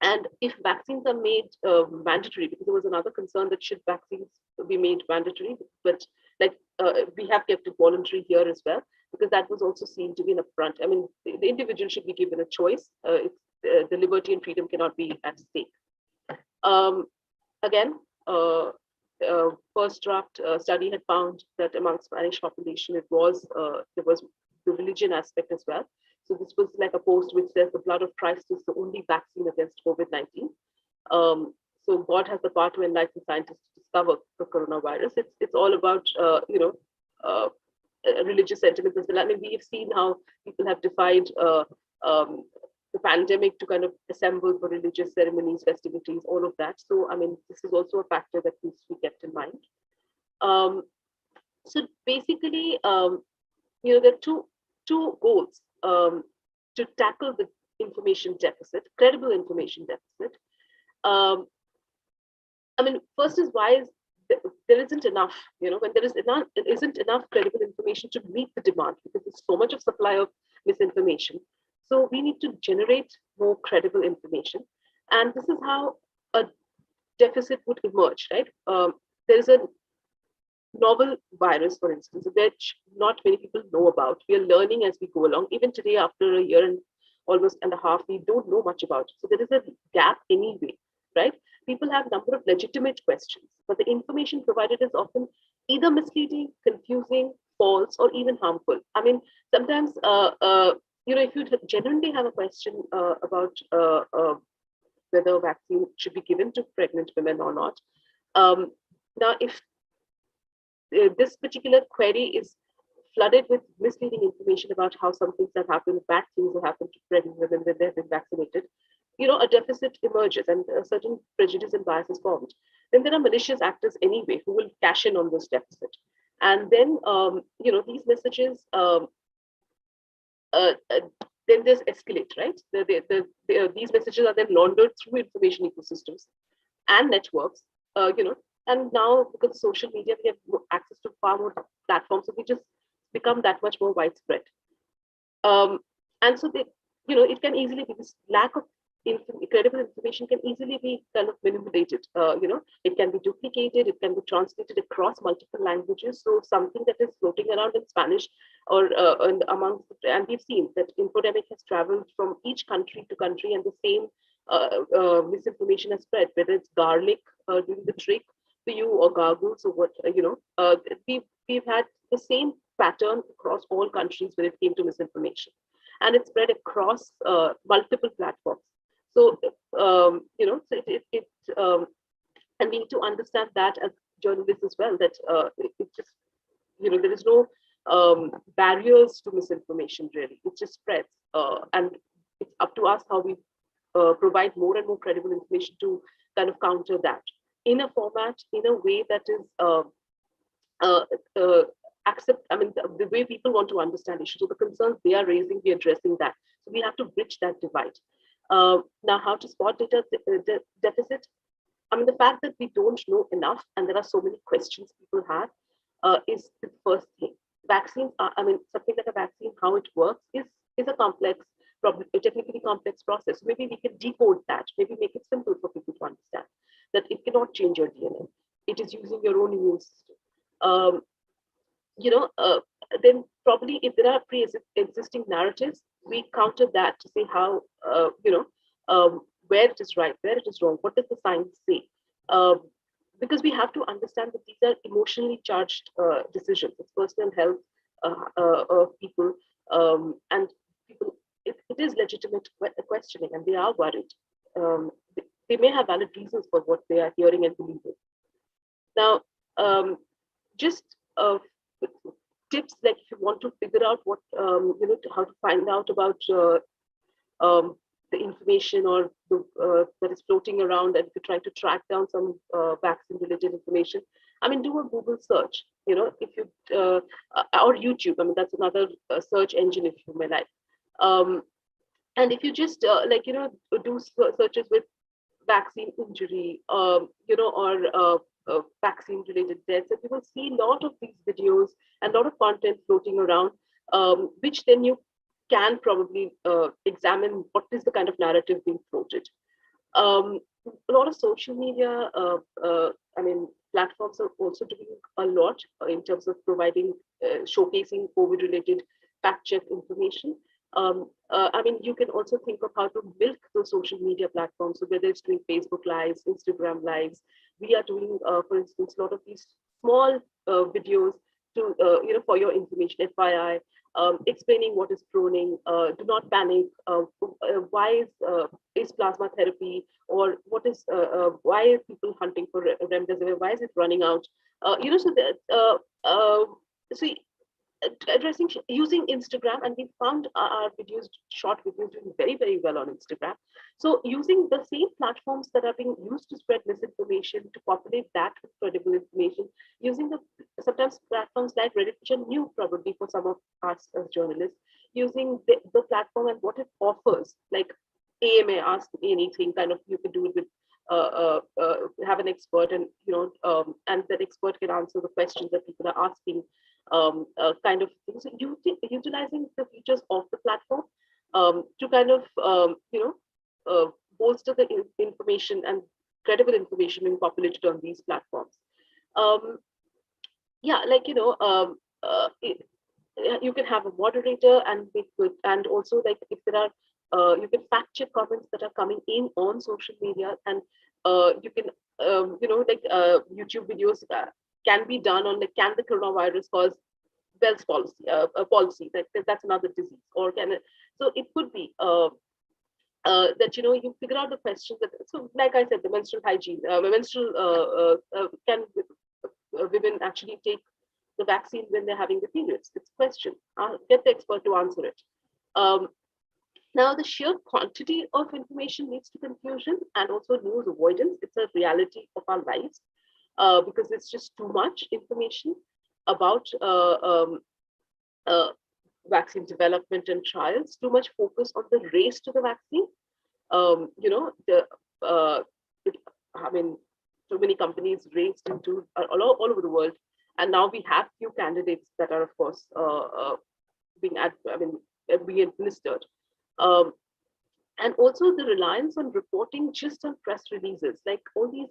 Speaker 5: And if vaccines are made mandatory, because there was another concern that should vaccines be made mandatory, but like we have kept it voluntary here as well, because that was also seen to be an upfront. I mean, the individual should be given a choice. The liberty and freedom cannot be at stake. Again, first draft study had found that among Spanish population, there was the religion aspect as well. So this was like a post which says the blood of Christ is the only vaccine against COVID-19. So God has the power to enlighten scientists to discover the coronavirus. It's all about religious sentiments as well. I mean, we have seen how people have defied the pandemic to kind of assemble for religious ceremonies, festivities, all of that. So, I mean, this is also a factor that needs to be kept in mind. So basically, there are two goals to tackle the information deficit, credible information deficit. I mean, first is why is there isn't enough, when there isn't enough credible information to meet the demand, because there's so much of supply of misinformation. So we need to generate more credible information. And this is how a deficit would emerge, right? There's a novel virus, for instance, which not many people know about. We are learning as we go along. Even today, after a year and almost and a half, we don't know much about it. So there is a gap anyway, right? People have a number of legitimate questions, but the information provided is often either misleading, confusing, false, or even harmful. I mean, sometimes, if you genuinely have a question about whether a vaccine should be given to pregnant women or not, now if this particular query is flooded with misleading information about how some things have happened, bad things have happened to pregnant women when they've been vaccinated, a deficit emerges and a certain prejudice and bias is formed. Then there are malicious actors anyway who will cash in on this deficit. And then, these messages, then this escalate, right? These messages are then laundered through information ecosystems and networks, and now because of social media, we have access to far more platforms, so we just become that much more widespread. And so it can easily be this lack of credible information can easily be kind of manipulated. It can be duplicated, it can be translated across multiple languages. So something that is floating around in Spanish or and we've seen that infodemic has traveled from each country to country, and the same misinformation has spread, whether it's garlic doing the trick for you or gargles or what, we've had the same pattern across all countries when it came to misinformation, and it's spread across multiple platforms. So, so and we need to understand that as journalists as well, that it just, there is no barriers to misinformation really. It just spreads, and it's up to us how we provide more and more credible information to kind of counter that in a format, in a way that is the way people want to understand issues. So the concerns they are raising, we're addressing that. So we have to bridge that divide. Now, how to spot data deficit? I mean, the fact that we don't know enough and there are so many questions people have is the first thing. Vaccines are, I mean, something like a vaccine, how it works is a complex, probably a technically complex process. Maybe we can decode that, maybe make it simple for people to understand that it cannot change your DNA. It is using your own immune system. You know, then probably if there are pre-existing narratives, we counter that to say how, where it is right, where it is wrong, what does the science say? Because we have to understand that these are emotionally charged decisions. It's personal health of people, and people. It is legitimate questioning, and they are worried. They may have valid reasons for what they are hearing and believing. Now, just tips, like if you want to figure out what how to find out about the information or that is floating around, and if you're trying to track down some vaccine related information, I mean, do a Google search, you know, if you or YouTube. I mean, that's another search engine, if you may like. And if you just do searches with vaccine injury, or vaccine related deaths, and you will see a lot of these videos and a lot of content floating around, which then you can probably examine what is the kind of narrative being floated. A lot of social media, platforms are also doing a lot in terms of providing, showcasing COVID-related fact-check information. You can also think of how to milk those social media platforms. So whether it's doing Facebook Lives, Instagram Lives, we are doing, for instance, a lot of these small videos to, for your information, FYI, explaining what is proning, do not panic, why is plasma therapy, or what is, why are people hunting for remdesivir, why is it running out? Addressing, using Instagram, and we found our videos, short videos, doing very, very well on Instagram. So using the same platforms that are being used to spread misinformation, to populate that with credible information, using the sometimes platforms like Reddit, which are new probably for some of us as journalists, using the platform and what it offers, like AMA, Ask Me Anything, kind of, you can do it with have an expert, and and that expert can answer the questions that people are asking, kind of things. So utilizing the features of the platform to kind of bolster the information and credible information being populated on these platforms. You can have a moderator, and and also, like, if there are, you can fact check comments that are coming in on social media, and you can YouTube videos can be done on, like, can the coronavirus cause Bell's policy, that's another disease, or can it? So it could be that you figure out the questions that, so like I said, the menstrual hygiene, can women actually take the vaccine when they're having the periods? It's a question. Get the expert to answer it. Now, the sheer quantity of information leads to confusion and also news avoidance. It's a reality of our lives because it's just too much information about vaccine development and trials, too much focus on the race to the vaccine. So many companies raced into all over the world, and now we have few candidates that are, of course, being administered. And also the reliance on reporting just on press releases, like all these,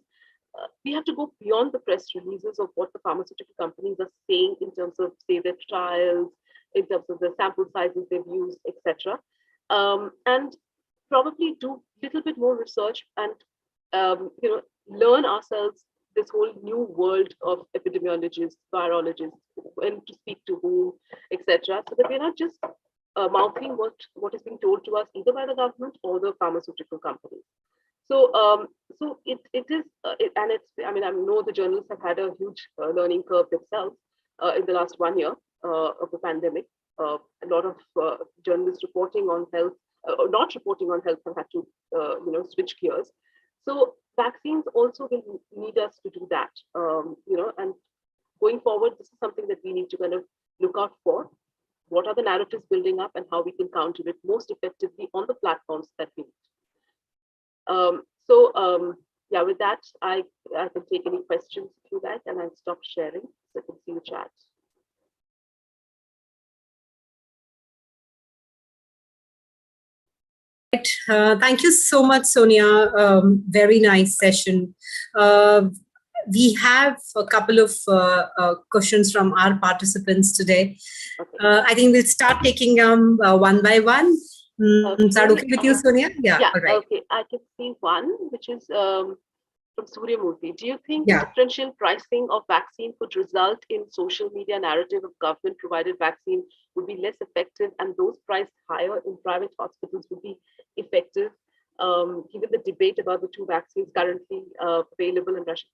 Speaker 5: we have to go beyond the press releases of what the pharmaceutical companies are saying in terms of, say, their trials, in terms of the sample sizes they've used, etc. And probably do a little bit more research and learn ourselves this whole new world of epidemiologists, virologists, when to speak to whom, etc. So that we're not just mouthing what is being told to us either by the government or the pharmaceutical companies. So, it is, and it's, I know the journalists have had a huge learning curve themselves in the last 1 year of the pandemic. A lot of journalists reporting on health, or not reporting on health, have had to, switch gears. So vaccines also will need us to do that, and going forward, this is something that we need to kind of look out for. What are the narratives building up, and how we can counter it most effectively on the platforms that we need. yeah, with that, I can take any questions if you like, and I'll stop sharing so I can see the chat.
Speaker 1: Thank you so much, Sonia. Very nice session. We have a couple of questions from our participants today.
Speaker 5: Okay.
Speaker 1: I think we'll start taking them one by one. Is that okay with you, Sonia?
Speaker 5: Yeah,
Speaker 1: all right.
Speaker 5: Okay. I can see one, which is from Suryamurthy. Do you think
Speaker 1: Yeah.
Speaker 5: differential pricing of vaccine could result in social media narrative of government provided vaccine would be less effective and those priced higher in private hospitals would be effective, given the debate about the two vaccines currently available in Russia?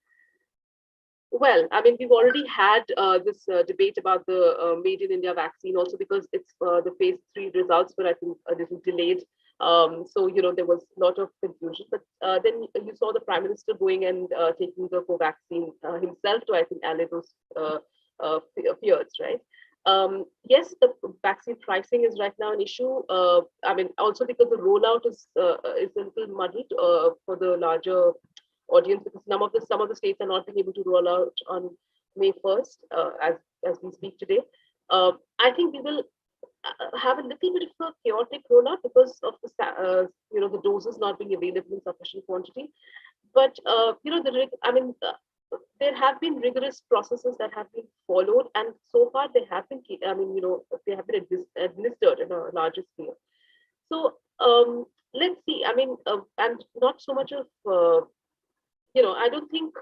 Speaker 5: Well, I mean, we've already had this debate about the Made in India vaccine, also because it's the phase 3 results were, I think, a little delayed. So, there was a lot of confusion. But then you saw the Prime Minister going and taking the co-vaccine himself to, I think, allay those fears, right? Yes, the vaccine pricing is right now an issue. I mean, also because the rollout is a little muddied for the larger audience, because some of the states are not being able to roll out on May 1st, as we speak today. I think we will have a little bit of a chaotic rollout because of the doses not being available in sufficient quantity. But there have been rigorous processes that have been followed, and so far they have been, they have been administered in a larger scale. So let's see. I mean, and not so much of I don't think,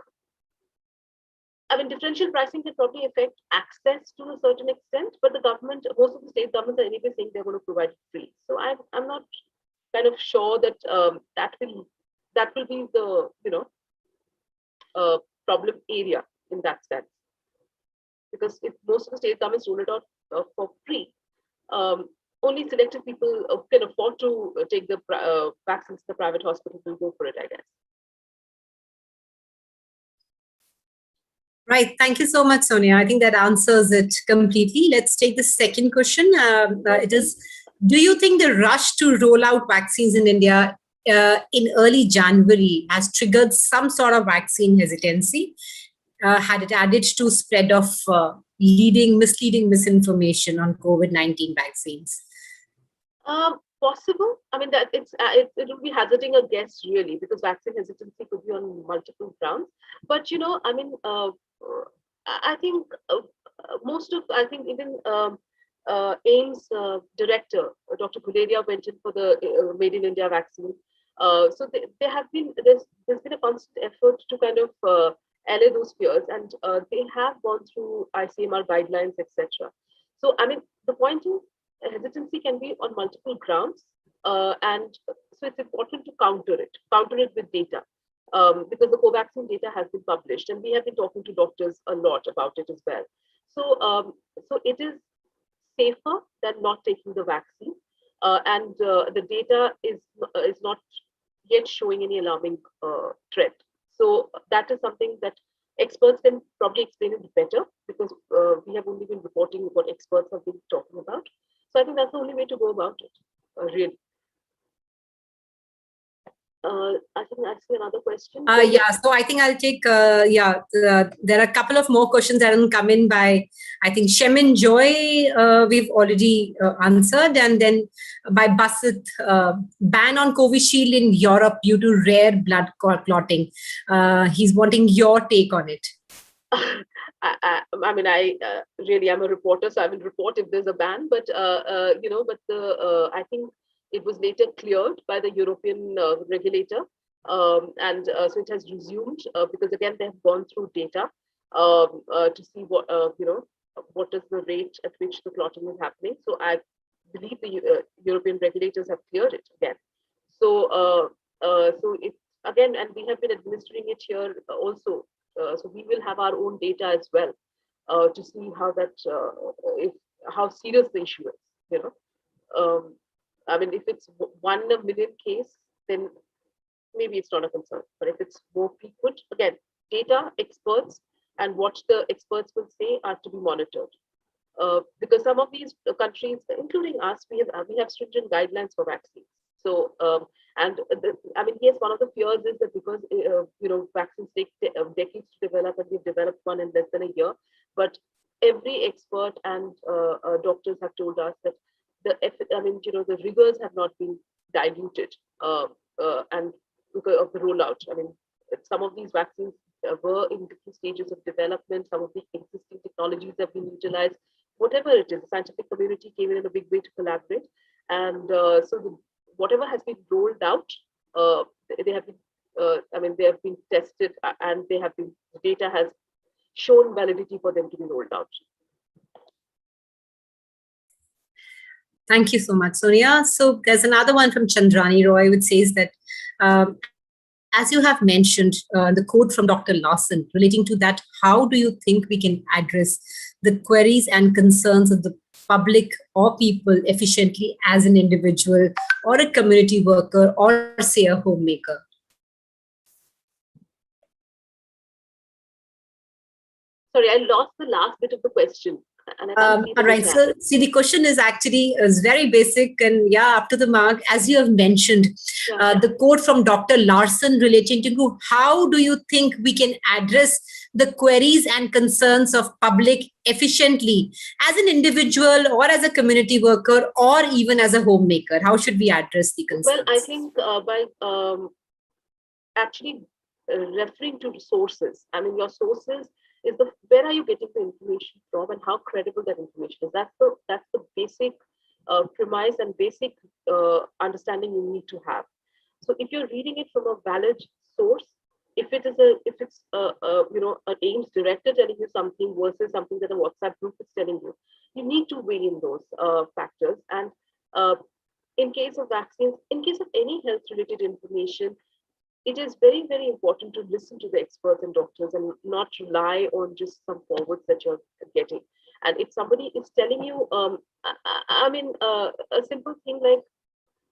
Speaker 5: I mean, differential pricing can probably affect access to a certain extent, but the government, most of the state governments are anyway saying they're going to provide it free. So I'm not kind of sure that that will be the problem area in that sense, because if most of the state governments roll it out for free, only selected people can afford to take the vaccines. The private hospitals will go for it, I guess.
Speaker 1: Right. Thank you so much, Sonia. I think that answers it completely. Let's take the second question. It is, do you think the rush to roll out vaccines in India in early January has triggered some sort of vaccine hesitancy? Had it added to spread of misleading misinformation on COVID-19 vaccines?
Speaker 5: Possible. I mean, that it will be hazarding a guess, really, because vaccine hesitancy could be on multiple grounds. But I mean, I think I think even AIMS director, Dr. Guleria, went in for the Made in India vaccine. So there's been a constant effort to kind of allay those fears, and they have gone through ICMR guidelines, etc. So I mean, the point is, hesitancy can be on multiple grounds, and so it's important to counter it with data, because the co-vaccine data has been published, and we have been talking to doctors a lot about it as well. So it is safer than not taking the vaccine, and the data is not yet showing any alarming trend. So that is something that experts can probably explain it better, because we have only been reporting what experts have been talking about. So I think that's the only way to go about it, really. I think I see another question.
Speaker 1: Yeah, so I think I'll take, there are a couple of more questions that will come in by, I think, Shemin Joy, we've already answered, and then by Basit, ban on Covishield in Europe due to rare blood clotting. He's wanting your take on it.
Speaker 5: I mean, really, I'm a reporter, so I will report if there's a ban, but, I think it was later cleared by the European regulator, and so it has resumed, because again, they have gone through data to see what is the rate at which the clotting is happening. So I believe the European regulators have cleared it again. So it's again, and we have been administering it here also. So we will have our own data as well to see how how serious the issue is. I mean, if it's 1 in a million case, then maybe it's not a concern. But if it's more frequent, again, data, experts, and what the experts will say are to be monitored. Because some of these countries, including us, we have stringent guidelines for vaccines. So, I mean, yes, one of the fears is that because, vaccines take decades to develop, and we've developed one in less than a year. But every expert and doctors have told us that the rigors have not been diluted, and because of the rollout. I mean, some of these vaccines were in different stages of development. Some of the existing technologies have been utilized. Whatever it is, the scientific community came in a big way to collaborate, and whatever has been rolled out, they have been, they have been tested, and the data has shown validity for them to be rolled out.
Speaker 1: Thank you so much, Sonia. So there's another one from Chandrani Roy, which says that, as you have mentioned, the quote from Dr. Lawson relating to that, how do you think we can address the queries and concerns of the public or people efficiently as an individual or a community worker or, say, a homemaker?
Speaker 5: Sorry, I lost the last bit of the question.
Speaker 1: All right. So, see, the question is very basic and up to the mark. As you have mentioned, the quote from Dr. Larson relating to how do you think we can address the queries and concerns of public efficiently as an individual or as a community worker or even as a homemaker? How should we address the concerns?
Speaker 5: Well, I think by actually referring to sources. I mean, your sources is where are you getting the information from and how credible that information is. That's the basic premise and basic understanding you need to have. So if you're reading it from a valid source, if it's an AIMS director telling you something versus something that a WhatsApp group is telling you, you need to weigh in those factors. And in case of vaccines, in case of any health related information, it is very, very important to listen to the experts and doctors and not rely on just some forwards that you're getting. And if somebody is telling you, a simple thing like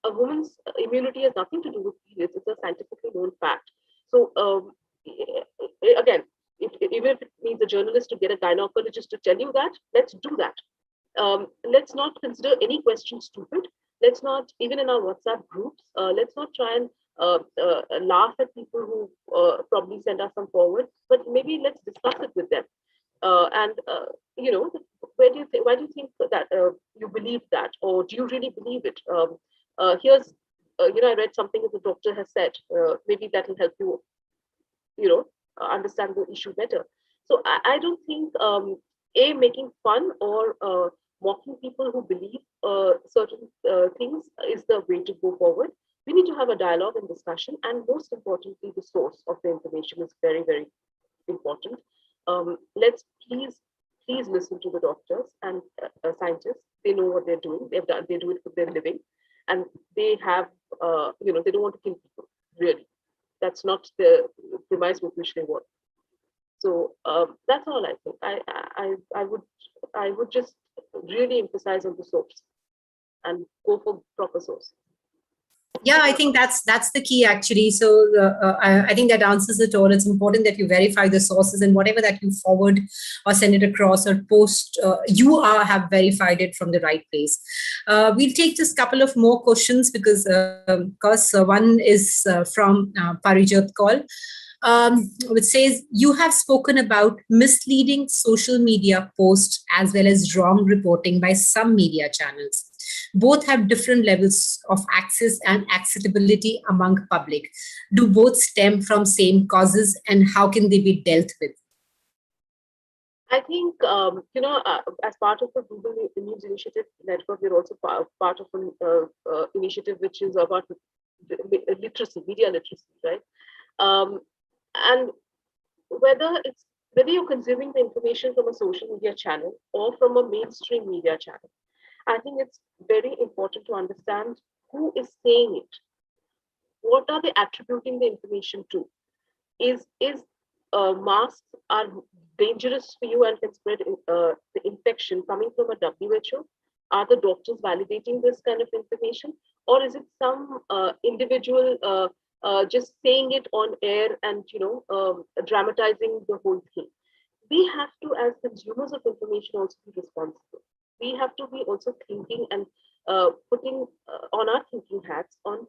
Speaker 5: a woman's immunity has nothing to do with periods, it's a scientifically known fact. So again, even if it means a journalist to get a gynecologist to tell you that, let's do that. Let's not consider any question stupid. Let's not, even in our WhatsApp groups, let's not try and laugh at people who probably send us some forward, but maybe let's discuss it with them. Why do you think that you believe that, or do you really believe it? I read something that the doctor has said. Maybe that will help you, understand the issue better. So I don't think making fun or mocking people who believe certain things is the way to go forward. We need to have a dialogue and discussion, and most importantly, the source of the information is very, very important. Let's please listen to the doctors and scientists. They know what they're doing. They do it for their living, and they have, they don't want to kill people. Really, that's not the premise with which they work. So that's all I think. I would just really emphasize on the source and go for proper source.
Speaker 1: Yeah, I think that's the key actually. So I think that answers it all. It's important that you verify the sources, and whatever that you forward or send it across or post, you have verified it from the right place. We'll take just a couple of more questions because one is from Parijat Kaul, which says, you have spoken about misleading social media posts as well as wrong reporting by some media channels. Both have different levels of access and acceptability among public. Do both stem from same causes, and how can they be dealt with?
Speaker 5: I think, as part of the Google News Initiative Network, we're also part of an initiative which is about literacy, media literacy, right? And whether you're consuming the information from a social media channel or from a mainstream media channel, I think it's very important to understand who is saying it. What are they attributing the information to? Is masks are dangerous for you and can spread the infection coming from a WHO? Are the doctors validating this kind of information? Or is it some individual just saying it on air and dramatizing the whole thing? We have to, as consumers of information, also be responsible. We have to be also thinking and putting on our thinking hats on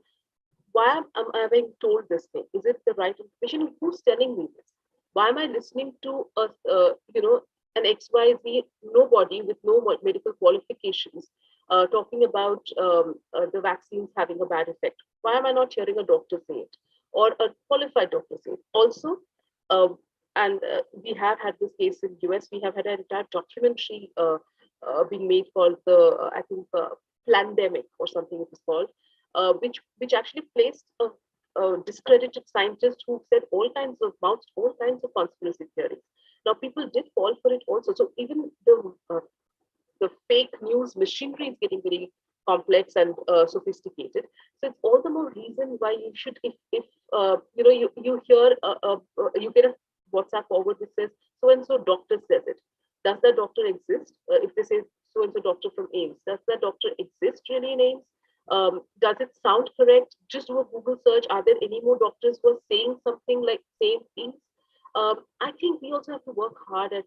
Speaker 5: why am I being told this thing? Is it the right information? Who's telling me this? Why am I listening to a an XYZ nobody with no medical qualifications talking about the vaccines having a bad effect? Why am I not hearing a doctor say it or a qualified doctor say it? Also, and we have had this case in US. We have had an entire documentary being made called the I think Plandemic or something it was called, which actually placed a discredited scientist who said all kinds of vouched all kinds of conspiracy theories. Now people did fall for it also. So even the fake news machinery is getting very complex and sophisticated. So it's all the more reason why you should, if you hear you get a WhatsApp forward which says so and so doctor says it. Does that doctor exist? If they say so and so doctor from AIMS, does that doctor exist really in AIMS? Does it sound correct? Just do a Google search. Are there any more doctors who are saying something like same things? I think we also have to work hard at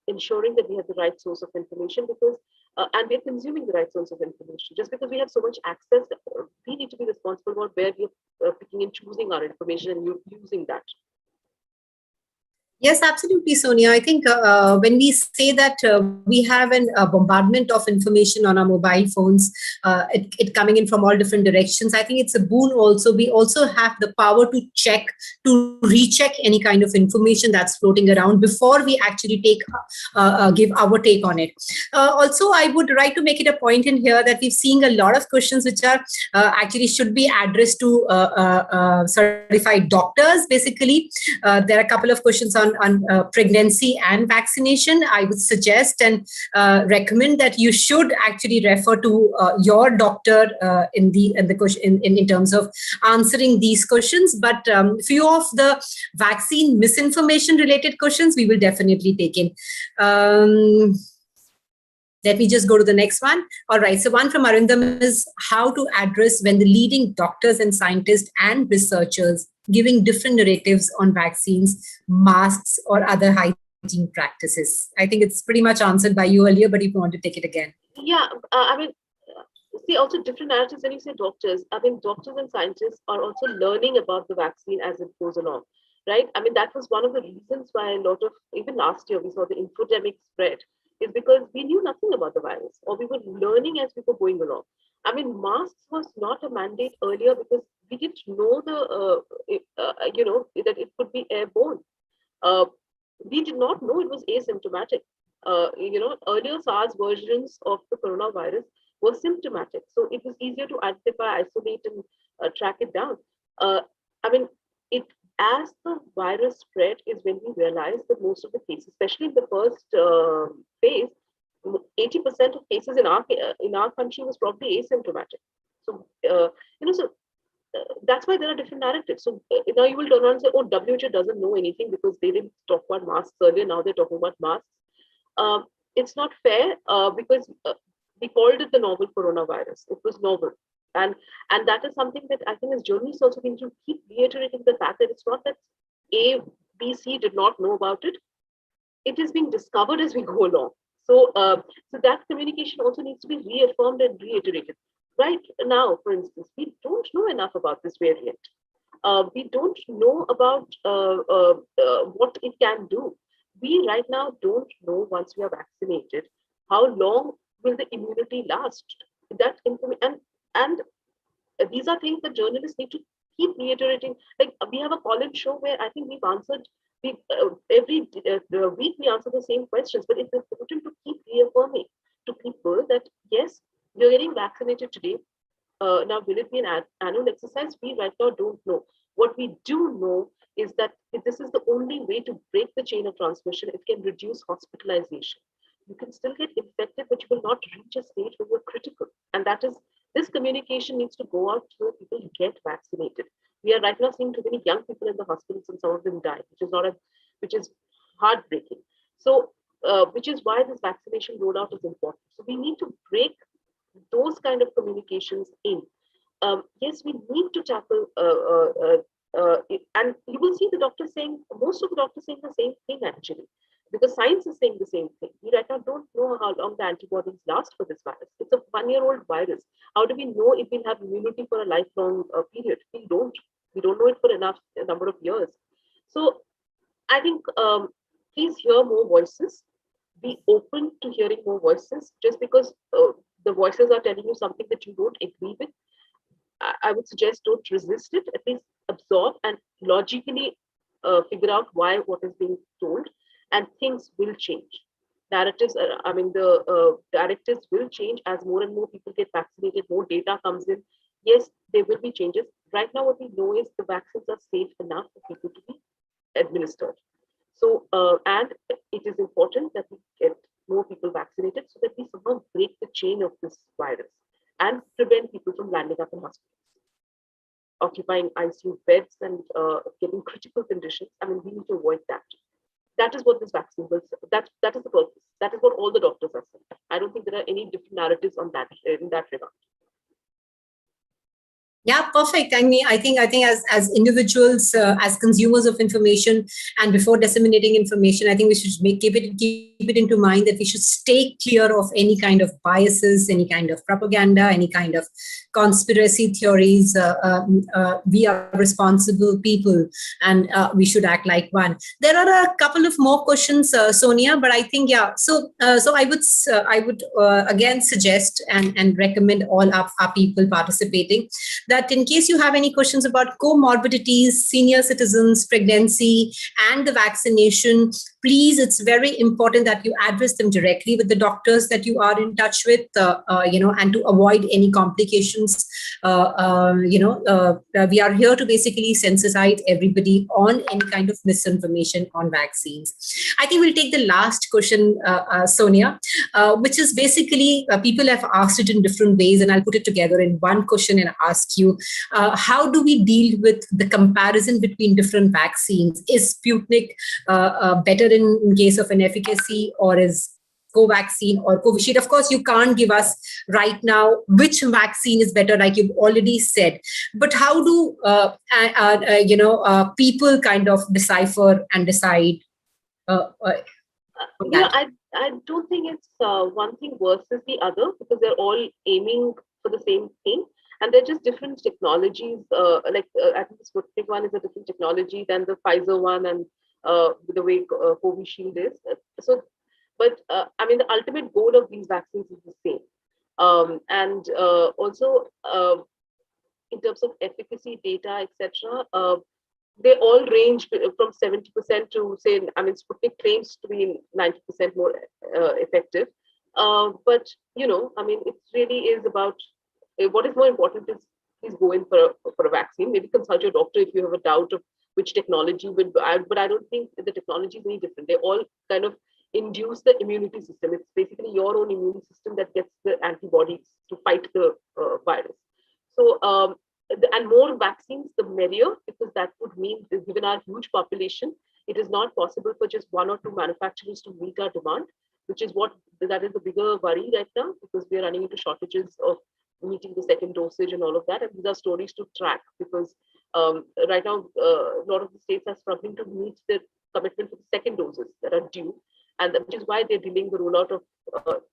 Speaker 5: ensuring that we have the right source of information because, and we're consuming the right source of information. Just because we have so much access, we need to be responsible about where we're picking and choosing our information and using that.
Speaker 1: Yes, absolutely, Sonia. I think when we say that we have a bombardment of information on our mobile phones, it coming in from all different directions, I think it's a boon also. We also have the power to recheck any kind of information that's floating around before we actually give our take on it. Also, I would like to make it a point in here that we've seen a lot of questions which are actually should be addressed to certified doctors, basically. There are a couple of questions on pregnancy and vaccination. I would suggest and recommend that you should actually refer to your doctor in terms of answering these questions. But few of the vaccine misinformation related questions we will definitely take in. Let me just go to the next one. All right. So one from Arindam is how to address when the leading doctors and scientists and researchers giving different narratives on vaccines, masks, or other hygiene practices. I think it's pretty much answered by you earlier, but if you want to take it again.
Speaker 5: Yeah, see, also different narratives when you say doctors. Doctors and scientists are also learning about the vaccine as it goes along, right? That was one of the reasons why a lot of, even last year, we saw the infodemic spread, is because we knew nothing about the virus or we were learning as we were going along. Masks was not a mandate earlier because we didn't know that it could be airborne. We did not know it was asymptomatic. Earlier SARS versions of the coronavirus were symptomatic. So it was easier to identify, isolate, and track it down. As the virus spread is when we realized that most of the cases, especially in the first phase, 80% of cases in our country was probably asymptomatic. So that's why there are different narratives. So now you will turn around and say, "Oh, WHO doesn't know anything because they didn't talk about masks earlier. Now they're talking about masks." It's not fair because we called it the novel coronavirus. It was novel, and that is something that I think as journalists also need to keep reiterating the fact that it's not that A, B, C did not know about it. It is being discovered as we go along. So that communication also needs to be reaffirmed and reiterated. Right now, for instance, we don't know enough about this variant. We don't know about what it can do. We right now don't know, once we are vaccinated, how long will the immunity last. That information and these are things that journalists need to keep reiterating. Like we have a call-in show where I think we've answered every week we answer the same questions, but it's important to keep reaffirming to people that yes, you're getting vaccinated today. Now, will it be an annual exercise? We right now don't know. What we do know is that this is the only way to break the chain of transmission. It can reduce hospitalization. You can still get infected, but you will not reach a stage where you're critical. And that is, this communication needs to go out so that people get vaccinated. We are right now seeing too many young people in the hospitals and some of them die, which is heartbreaking. So, which is why this vaccination rollout is important. So we need to break those kind of communications in. Yes, we need to tackle, and you will see the doctors saying, most of the doctors saying the same thing actually. because science is saying the same thing. We right now don't know how long the antibodies last for this virus. It's a 1-year-old virus. How do we know if we'll have immunity for a lifelong period? We don't. We don't know it for a number of years. So I think please hear more voices. Be open to hearing more voices. Just because the voices are telling you something that you don't agree with, I would suggest don't resist it. At least absorb and logically figure out why what is being told, and things will change. Narratives, the directives will change as more and more people get vaccinated, more data comes in. Yes, there will be changes. Right now, what we know is the vaccines are safe enough for people to be administered. So, and it is important that we get more people vaccinated so that we somehow break the chain of this virus and prevent people from landing up in hospitals, occupying ICU beds and getting critical conditions. I mean, we need to avoid that. That is what this vaccine will. That is the purpose. That is what all the doctors are saying. I don't think there are any different narratives on that in that regard.
Speaker 1: Yeah, perfect. I mean, I think as individuals, as consumers of information, and before disseminating information, I think we should keep it into mind that we should stay clear of any kind of biases, any kind of propaganda, any kind of conspiracy theories. We are responsible people, and we should act like one. There are a couple of more questions, Sonia, but I think So I would again suggest and recommend all our people participating that in case you have any questions about comorbidities, senior citizens, pregnancy, and the vaccination, please, it's very important that you address them directly with the doctors that you are in touch with, and to avoid any complications. We are here to basically sensitize everybody on any kind of misinformation on vaccines. I think we'll take the last question, Sonia, which is basically people have asked it in different ways, and I'll put it together in one question and ask you, how do we deal with the comparison between different vaccines? Is Sputnik better in case of an efficacy, or is Covaxin or Covishield? Of course, you can't give us right now which vaccine is better, like you've already said. But how do people kind of decipher and decide?
Speaker 5: I don't think it's one thing versus the other, because they're all aiming for the same thing, and they're just different technologies. I think the Sputnik one is a different technology than the Pfizer one, and the way Covishield is. But the ultimate goal of these vaccines is the same. Also, in terms of efficacy data, etc., they all range from 70% to say, Sputnik claims to be 90% more effective. But it really is about what is more important is please go in for a vaccine. Maybe consult your doctor if you have a doubt of which technology would. But I don't think the technology is any different. They all kind of induce the immunity system. It's basically your own immune system that gets the antibodies to fight the virus. So, and more vaccines, the merrier, because that would mean, given our huge population, it is not possible for just one or two manufacturers to meet our demand, which is that is the bigger worry right now, because we are running into shortages of meeting the second dosage and all of that. And these are stories to track, because right now, a lot of the states are struggling to meet their commitment for the second doses that are due, and which is why they're delaying the rollout of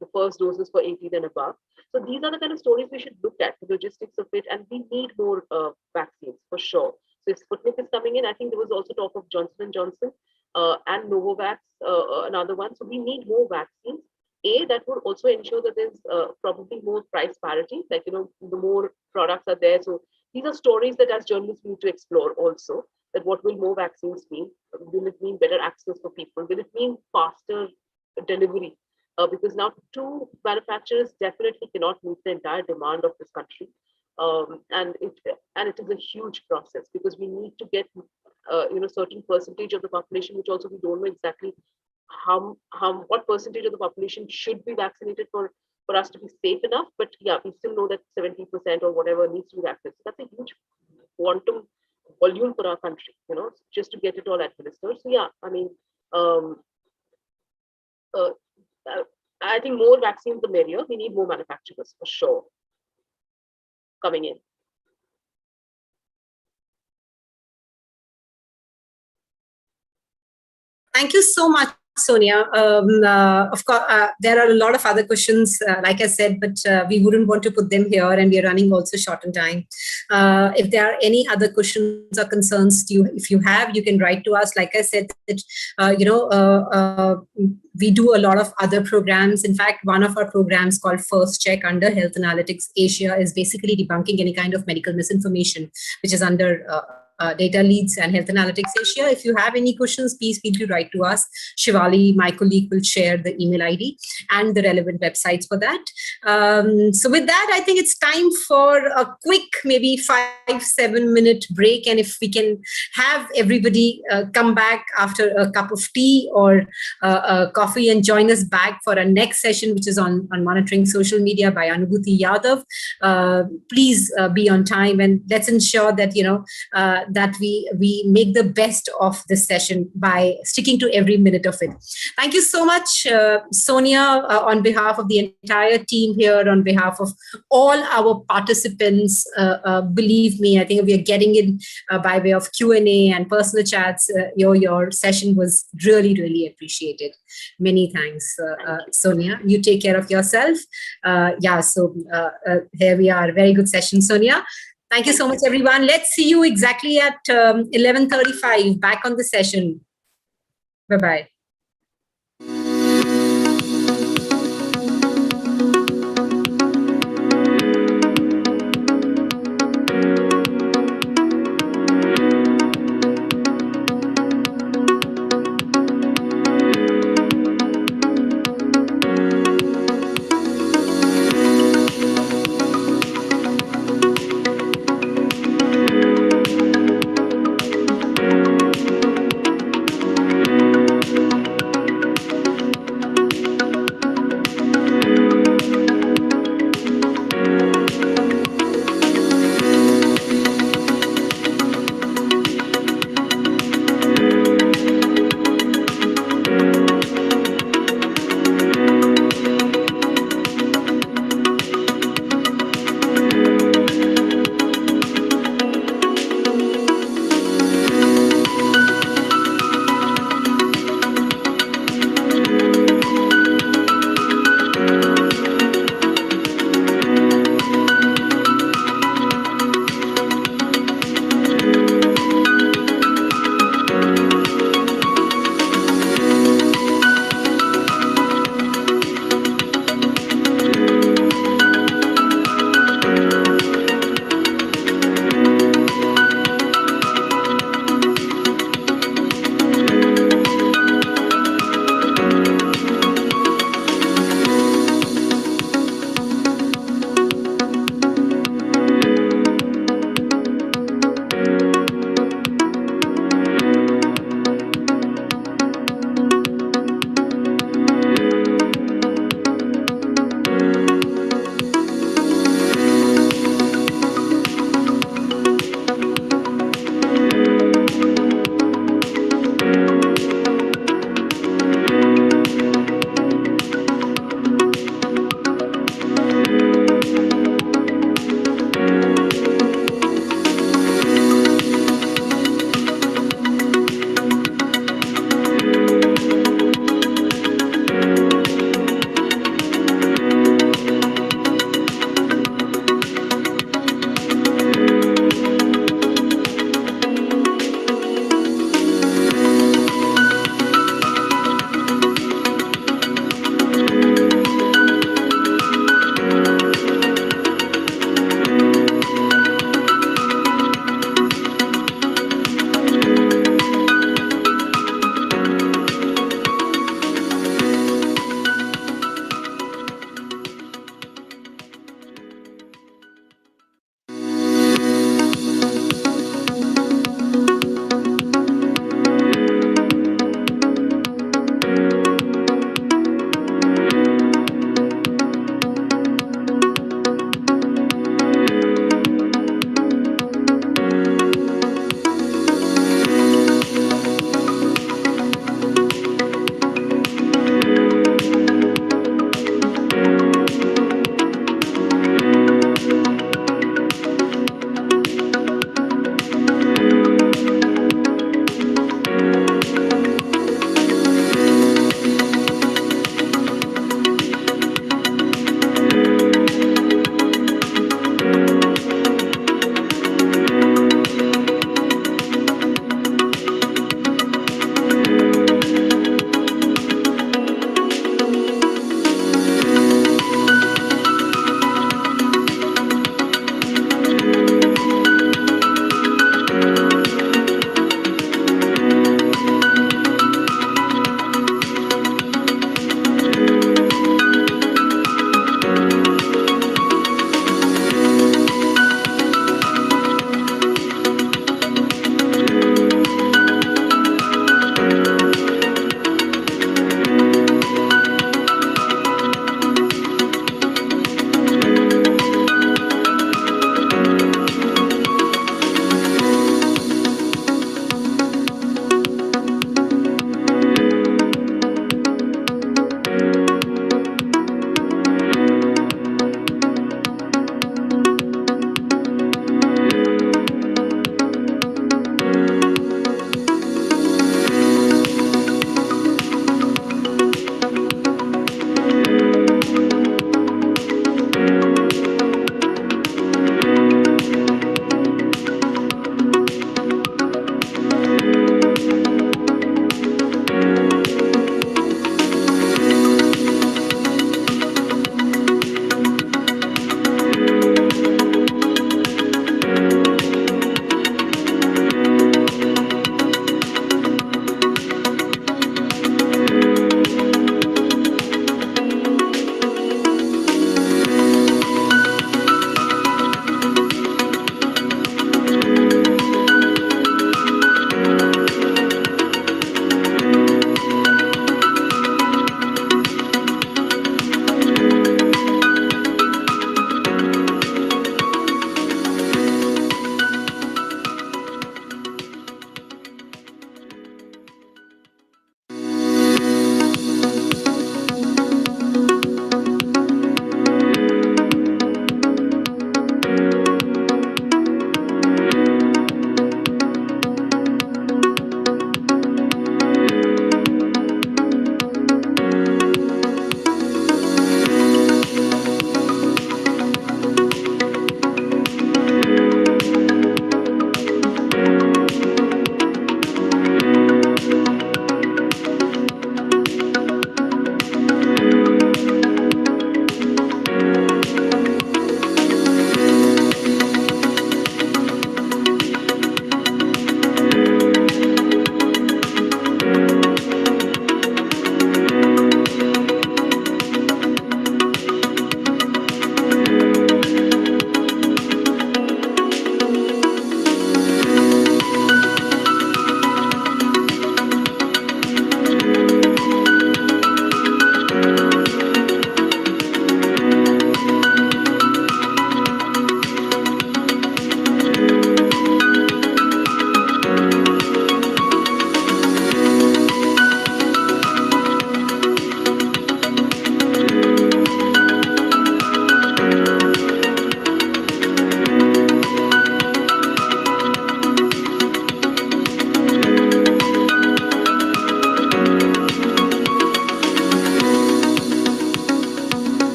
Speaker 5: the first doses for 18 and above. So these are the kind of stories we should look at, the logistics of it, and we need more vaccines for sure. So if Sputnik is coming in, I think there was also talk of Johnson & Johnson and Novavax, another one. So we need more vaccines. That would also ensure that there's probably more price parity, like, the more products are there. So these are stories that as journalists we need to explore also, that what will more vaccines mean? Will it mean better access for people? Will it mean faster delivery? Because now two manufacturers definitely cannot meet the entire demand of this country. And it is a huge process, because we need to get certain percentage of the population, which also we don't know exactly what percentage of the population should be vaccinated for us to be safe enough. But yeah, we still know that 70% or whatever needs to be vaccinated. So that's a huge quantum volume for our country, just to get it all administered. So yeah, I think more vaccines the merrier. We need more manufacturers for sure coming in.
Speaker 1: Thank you so much, Sonia. Of course, there are a lot of other questions, like I said, but we wouldn't want to put them here, and we are running also short on time. If there are any other questions or concerns, if you have, you can write to us. Like I said, that, we do a lot of other programs. In fact, one of our programs called VaxCheck under Health Analytics Asia is basically debunking any kind of medical misinformation, which is under Data Leads and Health Analytics Asia. If you have any questions, please feel free to write to us. Shivali, my colleague, will share the email ID and the relevant websites for that. So with that, I think it's time for a quick, maybe 5-7 minute break. And if we can have everybody come back after a cup of tea or coffee and join us back for our next session, which is on monitoring social media by Anubhuti Yadav. Please be on time, and let's ensure that, that we make the best of this session by sticking to every minute of it. Thank you so much, Sonia, on behalf of the entire team here, on behalf of all our participants. Believe me, I think we are getting in by way of Q&A and personal chats. Your session was really, really appreciated. Many thanks, Sonia. You take care of yourself. So here we are. Very good session, Sonia. Thank you so much, everyone. Let's see you exactly at 11:35 back on the session. Bye-bye.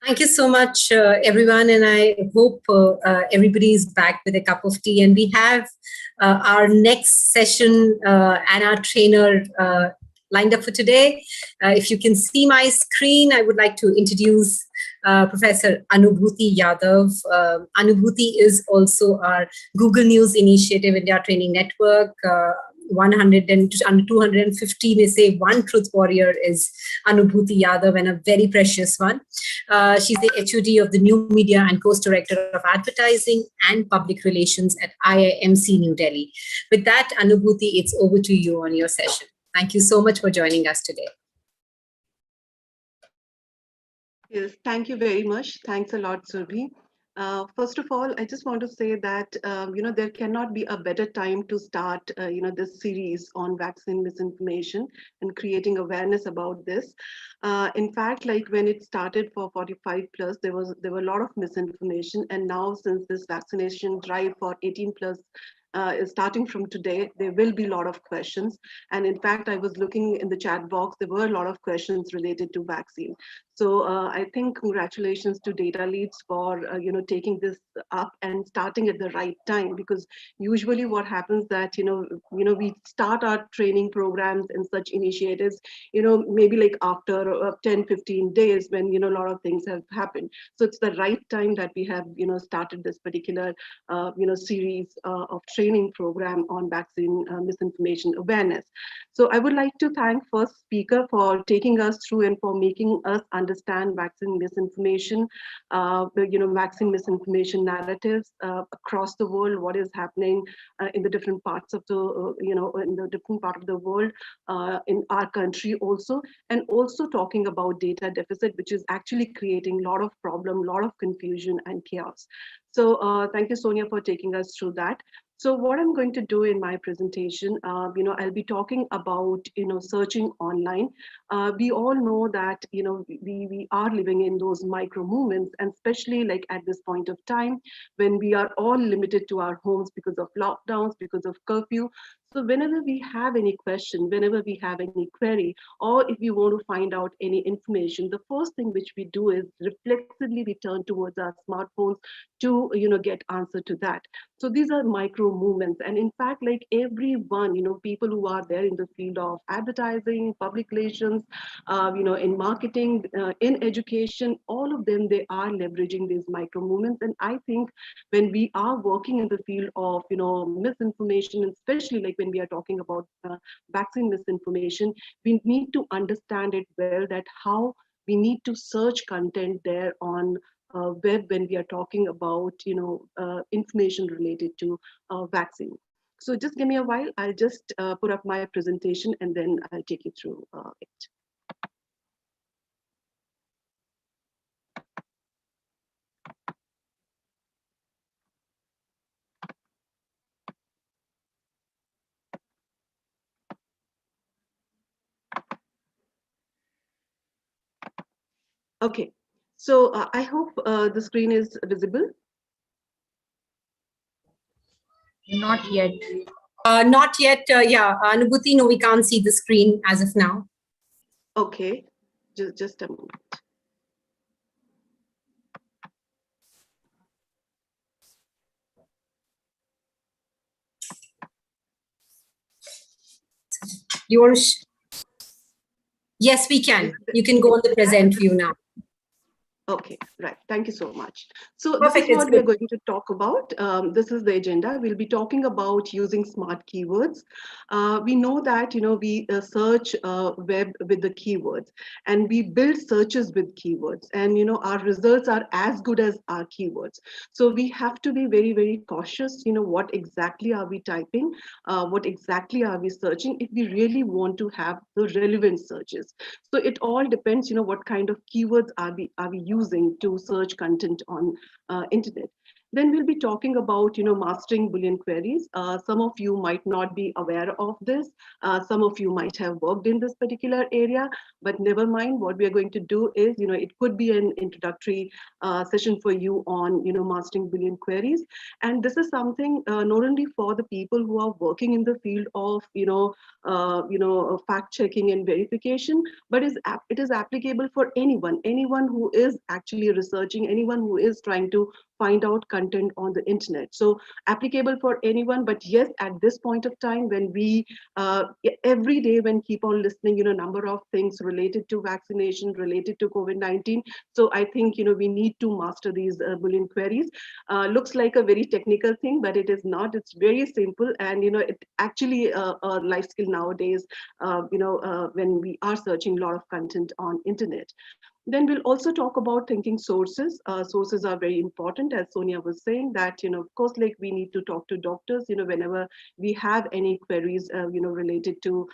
Speaker 1: Thank you so much, everyone. And I hope everybody is back with a cup of tea. And we have our next session and our trainer lined up for today. If you can see my screen, I would like to introduce Professor Anubhuti Yadav. Anubhuti is also our Google News Initiative India Training Network. 100 and 250 may say one truth warrior is Anubhuti Yadav, and a very precious one. She's the HOD of the New Media and Course Director of Advertising and Public Relations at IIMC New Delhi. With that, Anubhuti, it's over to you on your session. Thank you so much for joining us today.
Speaker 6: Yes, thank you very much. Thanks a lot, Surbhi. First of all, I just want to say that there cannot be a better time to start this series on vaccine misinformation and creating awareness about this. In fact, like when it started for 45 plus, there were a lot of misinformation, and now since this vaccination drive for 18 plus is starting from today, there will be a lot of questions. And in fact, I was looking in the chat box, there were a lot of questions related to vaccine. So I think congratulations to data leads for taking this up and starting at the right time, because usually what happens that we start our training programs and such initiatives maybe like after 10-15 days when a lot of things have happened. So it's the right time that we have started this particular series of training program on vaccine misinformation awareness. So I would like to thank first speaker for taking us through and for making us understand vaccine misinformation, vaccine misinformation narratives across the world, what is happening in the different parts of the, in the different part of the world, in our country also, and also talking about data deficit, which is actually creating a lot of problem, a lot of confusion and chaos. So thank you, Sonia, for taking us through that. So what I'm going to do in my presentation, I'll be talking about, searching online. We all know that, we are living in those micro movements, and especially like at this point of time when we are all limited to our homes because of lockdowns, because of curfew. So whenever we have any question, whenever we have any query, or if we want to find out any information, the first thing which we do is reflexively we turn towards our smartphones to, get answer to that. So these are micro movements. And in fact, like everyone, people who are there in the field of advertising, public relations, in marketing, in education, all of them, they are leveraging these micro movements. And I think when we are working in the field of, misinformation, and especially like when we are talking about vaccine misinformation, we need to understand it well, that how we need to search content there on web when we are talking about information related to vaccine. So just give me a while. I'll just put up my presentation and then I'll take you through it. Okay, so I hope the screen is visible.
Speaker 1: Not yet. Not yet. Yeah, Anubhuti, no, we can't see the screen as of now.
Speaker 6: Okay, just a moment.
Speaker 1: You want to? Yes, we can. You can go on the present view now.
Speaker 6: Okay, right. Thank you so much. So
Speaker 1: Perfect,
Speaker 6: this is what we're going to talk about. This is the agenda. We'll be talking about using smart keywords. We know that, we search web with the keywords, and we build searches with keywords, and, our results are as good as our keywords. So we have to be very, very cautious, what exactly are we typing? What exactly are we searching if we really want to have the relevant searches? So it all depends, what kind of keywords are we using to search content on internet. Then we'll be talking about, mastering Boolean queries. Some of you might not be aware of this. Some of you might have worked in this particular area, but never mind. What we are going to do is, it could be an introductory session for you on, mastering Boolean queries. And this is something not only for the people who are working in the field of, fact checking and verification, but it is applicable for anyone who is actually researching, anyone who is trying to find out content on the internet. So applicable for anyone, but yes, at this point of time, when we every day when keep on listening, number of things related to vaccination, related to COVID-19. So I think, we need to master these Boolean queries. Looks like a very technical thing, but it is not. It's very simple, and it actually a life skill nowadays. When we are searching a lot of content on internet. Then we'll also talk about thinking sources. Sources are very important, as Sonia was saying, that, of course, like we need to talk to doctors, whenever we have any queries, related to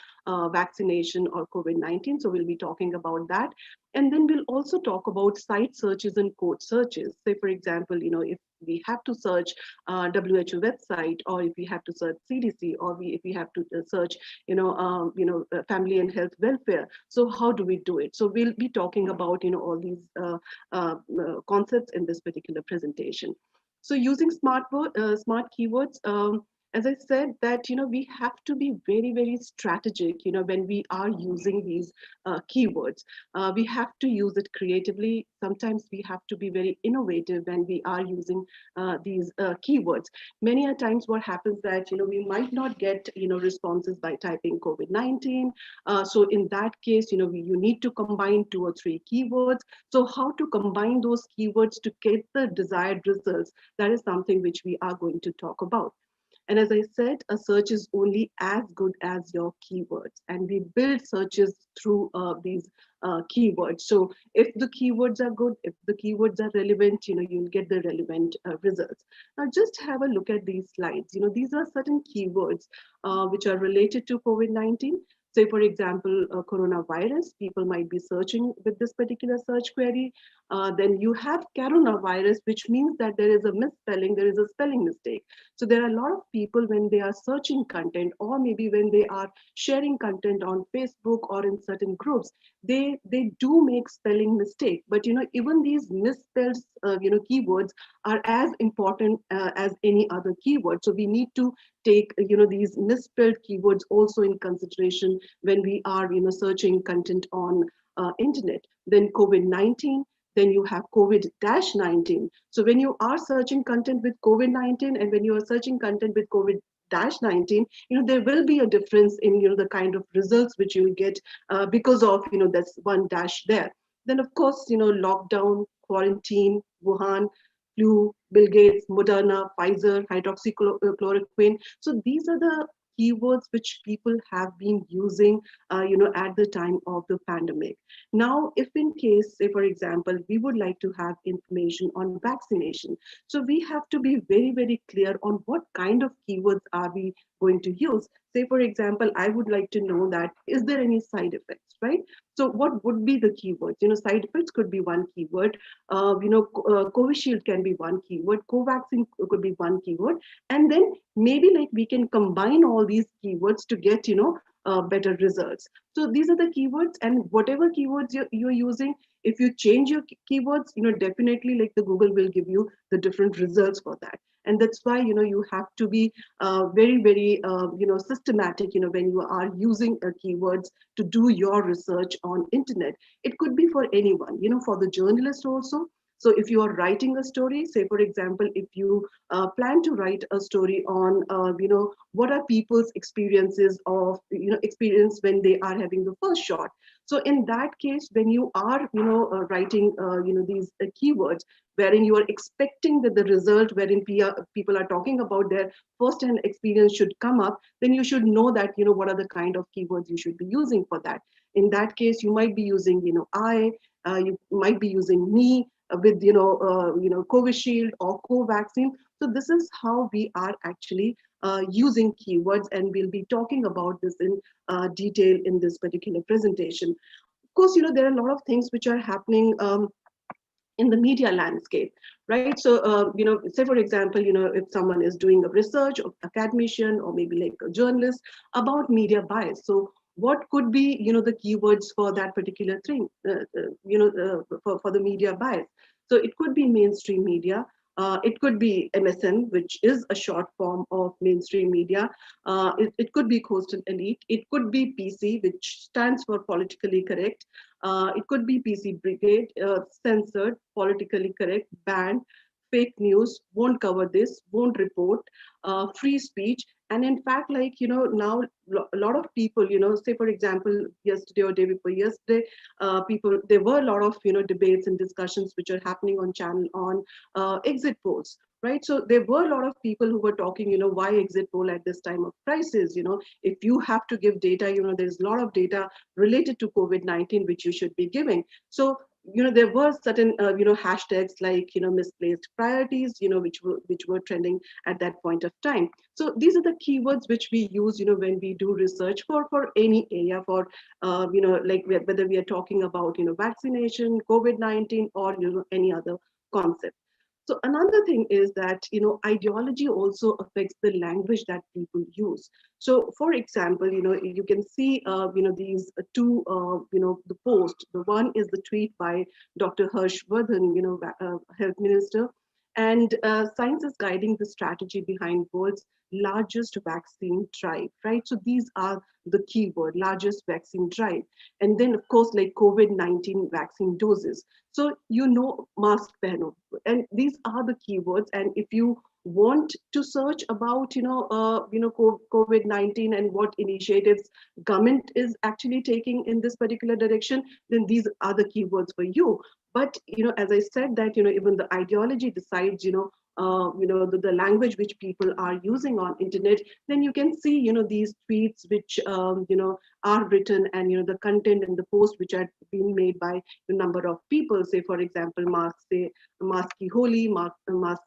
Speaker 6: vaccination or COVID-19. So we'll be talking about that. And then we'll also talk about site searches and code searches. Say, for example, if we have to search WHO website, or if we have to search CDC, or if we have to search, family and health welfare. So how do we do it? So we'll be talking about, all these concepts in this particular presentation. So using smart keywords, as I said, that we have to be very, very strategic. When we are using these keywords, we have to use it creatively. Sometimes we have to be very innovative when we are using these keywords. Many a times, what happens that we might not get responses by typing COVID-19. So in that case, you need to combine 2 or 3 keywords. So how to combine those keywords to get the desired results? That is something which we are going to talk about. And as I said, a search is only as good as your keywords. And we build searches through these keywords. So if the keywords are good, if the keywords are relevant, you'll get the relevant results. Now just have a look at these slides. These are certain keywords which are related to COVID-19. Say, for example, coronavirus, people might be searching with this particular search query. Then you have coronavirus, which means that there is a misspelling, there is a spelling mistake. So there are a lot of people when they are searching content, or maybe when they are sharing content on Facebook or in certain groups, they do make spelling mistake. But even these misspelled keywords are as important as any other keyword. So we need to take these misspelled keywords also in consideration when we are searching content on internet. Then COVID-19. Then you have COVID-19. So when you are searching content with COVID-19 and when you are searching content with COVID-19, there will be a difference in the kind of results which you will get because of that's one dash there. Then of course lockdown, quarantine, Wuhan, flu, Bill Gates, Moderna, Pfizer, hydroxychloroquine. So these are the keywords which people have been using, at the time of the pandemic. Now, if in case, say for example, we would like to have information on vaccination, so we have to be very, very clear on what kind of keywords are we going to use. Say for example, I would like to know that is there any side effects, right? So what would be the keywords? Side effects could be one keyword. Covishield can be one keyword. Covaxin could be one keyword, and then maybe like we can combine all these keywords to get better results. So these are the keywords, and whatever keywords you're using, if you change your keywords, definitely like the Google will give you the different results for that. And that's why you have to be very, very systematic when you are using keywords to do your research on internet. It could be for anyone, for the journalist also. So if you are writing a story, say for example, if you plan to write a story on, what are people's experiences of, experience when they are having the first shot. So in that case, when you are, writing, these keywords, wherein you are expecting that the result wherein people are talking about their first-hand experience should come up, then you should know that, what are the kind of keywords you should be using for that. In that case, you might be using, you might be using me, with Covishield or Covaxin. So this is how we are actually using keywords, and we'll be talking about this in detail in this particular presentation. Of course, there are a lot of things which are happening in the media landscape, right? So, say for example, if someone is doing a research or academician or maybe like a journalist about media bias, so what could be, the keywords for that particular thing, for the media bias? So it could be mainstream media. It could be MSM, which is a short form of mainstream media. It could be coastal elite. It could be PC, which stands for politically correct. It could be PC Brigade, censored, politically correct, banned, fake news, won't cover this, won't report, free speech. And in fact, like, now a lot of people, say for example, yesterday or day before yesterday, there were a lot of, debates and discussions which are happening on channel on exit polls. Right. So there were a lot of people who were talking, why exit poll at this time of crisis? If you have to give data, there's a lot of data related to COVID-19 which you should be giving. So there were certain hashtags like misplaced priorities, which were trending at that point of time. So these are the keywords which we use when we do research for any area, for like whether we are talking about vaccination, COVID-19, or any other concept. So another thing is that ideology also affects the language that people use. So for example, you can see these two the post. The one is the tweet by Dr. Harshvardhan, health minister, and science is guiding the strategy behind world's largest vaccine drive, right? So these are the keyword, largest vaccine drive. And then of course, like COVID-19 vaccine doses. So mask pehno, and these are the keywords. And if you want to search about COVID-19 and what initiatives government is actually taking in this particular direction, then these are the keywords for you. But as I said that even the ideology decides the language which people are using on internet, then you can see these tweets which are written, and the content and the post which are being made by a number of people. Say for example, mask ki holi, mask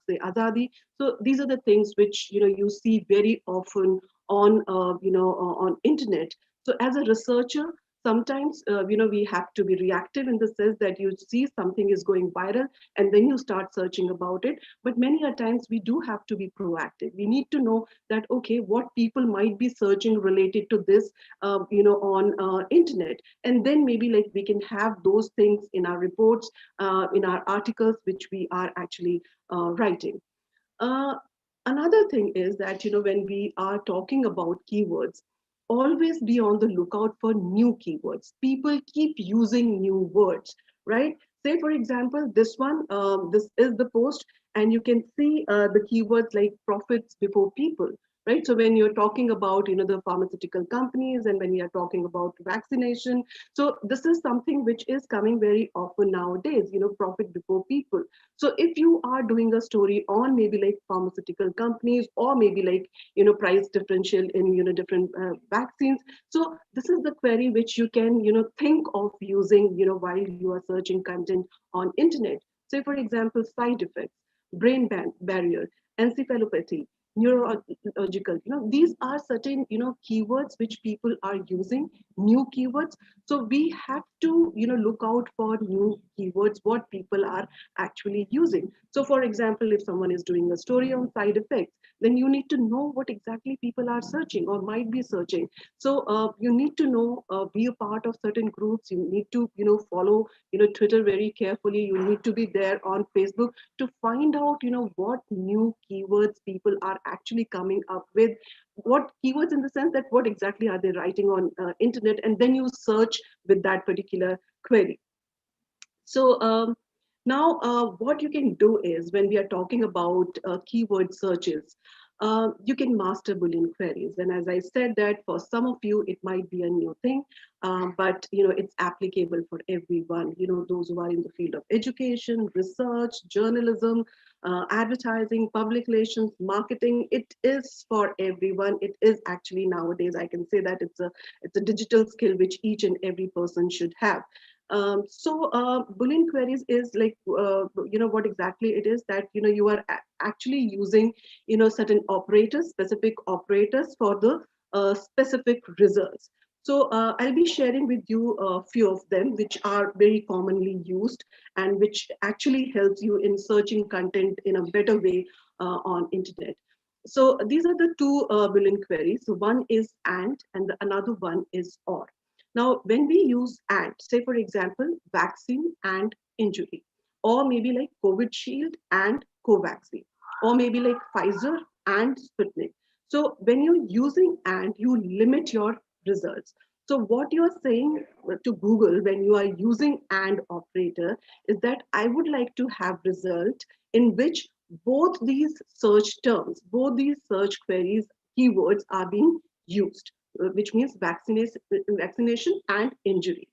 Speaker 6: se azadi. So these are the things which you see very often on on internet. So as a researcher, sometimes we have to be reactive in the sense that you see something is going viral and then you start searching about it. But many a times we do have to be proactive. We need to know that, okay, what people might be searching related to this on internet, and then maybe like we can have those things in our reports, in our articles which we are actually writing. uh, Another thing is that, when we are talking about keywords, always be on the lookout for new keywords. People keep using new words, right? Say, for example, this one, this is the post, and you can see the keywords like profits before people, right? So when you're talking about, the pharmaceutical companies, and when we are talking about vaccination, so this is something which is coming very often nowadays, profit before people. So if you are doing a story on maybe like pharmaceutical companies, or maybe like price differential in different vaccines, so this is the query which you can think of using while you are searching content on internet. Say for example, side effects, barrier, encephalopathy, neurological, these are certain keywords which people are using, new keywords. So we have to look out for new keywords what people are actually using. So for example, if someone is doing a story on side effects, then you need to know what exactly people are searching or might be searching. So you need to know, be a part of certain groups. You need to follow Twitter very carefully. You need to be there on Facebook to find out what new keywords people are actually coming up with, what keywords in the sense that what exactly are they writing on internet, and then you search with that particular query. So now what you can do is, when we are talking about keyword searches, you can master Boolean queries. And as I said that for some of you, it might be a new thing, but it's applicable for everyone. Those who are in the field of education, research, journalism, advertising, public relations, marketing, it is for everyone. It is actually nowadays, I can say that it's a digital skill which each and every person should have. Boolean queries is like, what exactly it is that, you are actually using, certain operators, specific operators for the specific results. So I'll be sharing with you a few of them, which are very commonly used and which actually helps you in searching content in a better way on internet. So these are the two Boolean queries. So one is and the another one is or. Now, when we use and, say for example, vaccine and injury, or maybe like COVID shield and Covaxin, or maybe like Pfizer and Sputnik. So when you're using and, you limit your results. So what you are saying to Google when you are using and operator is that I would like to have result in which both these search terms, both these search queries, keywords are being used, which means vaccination and injury.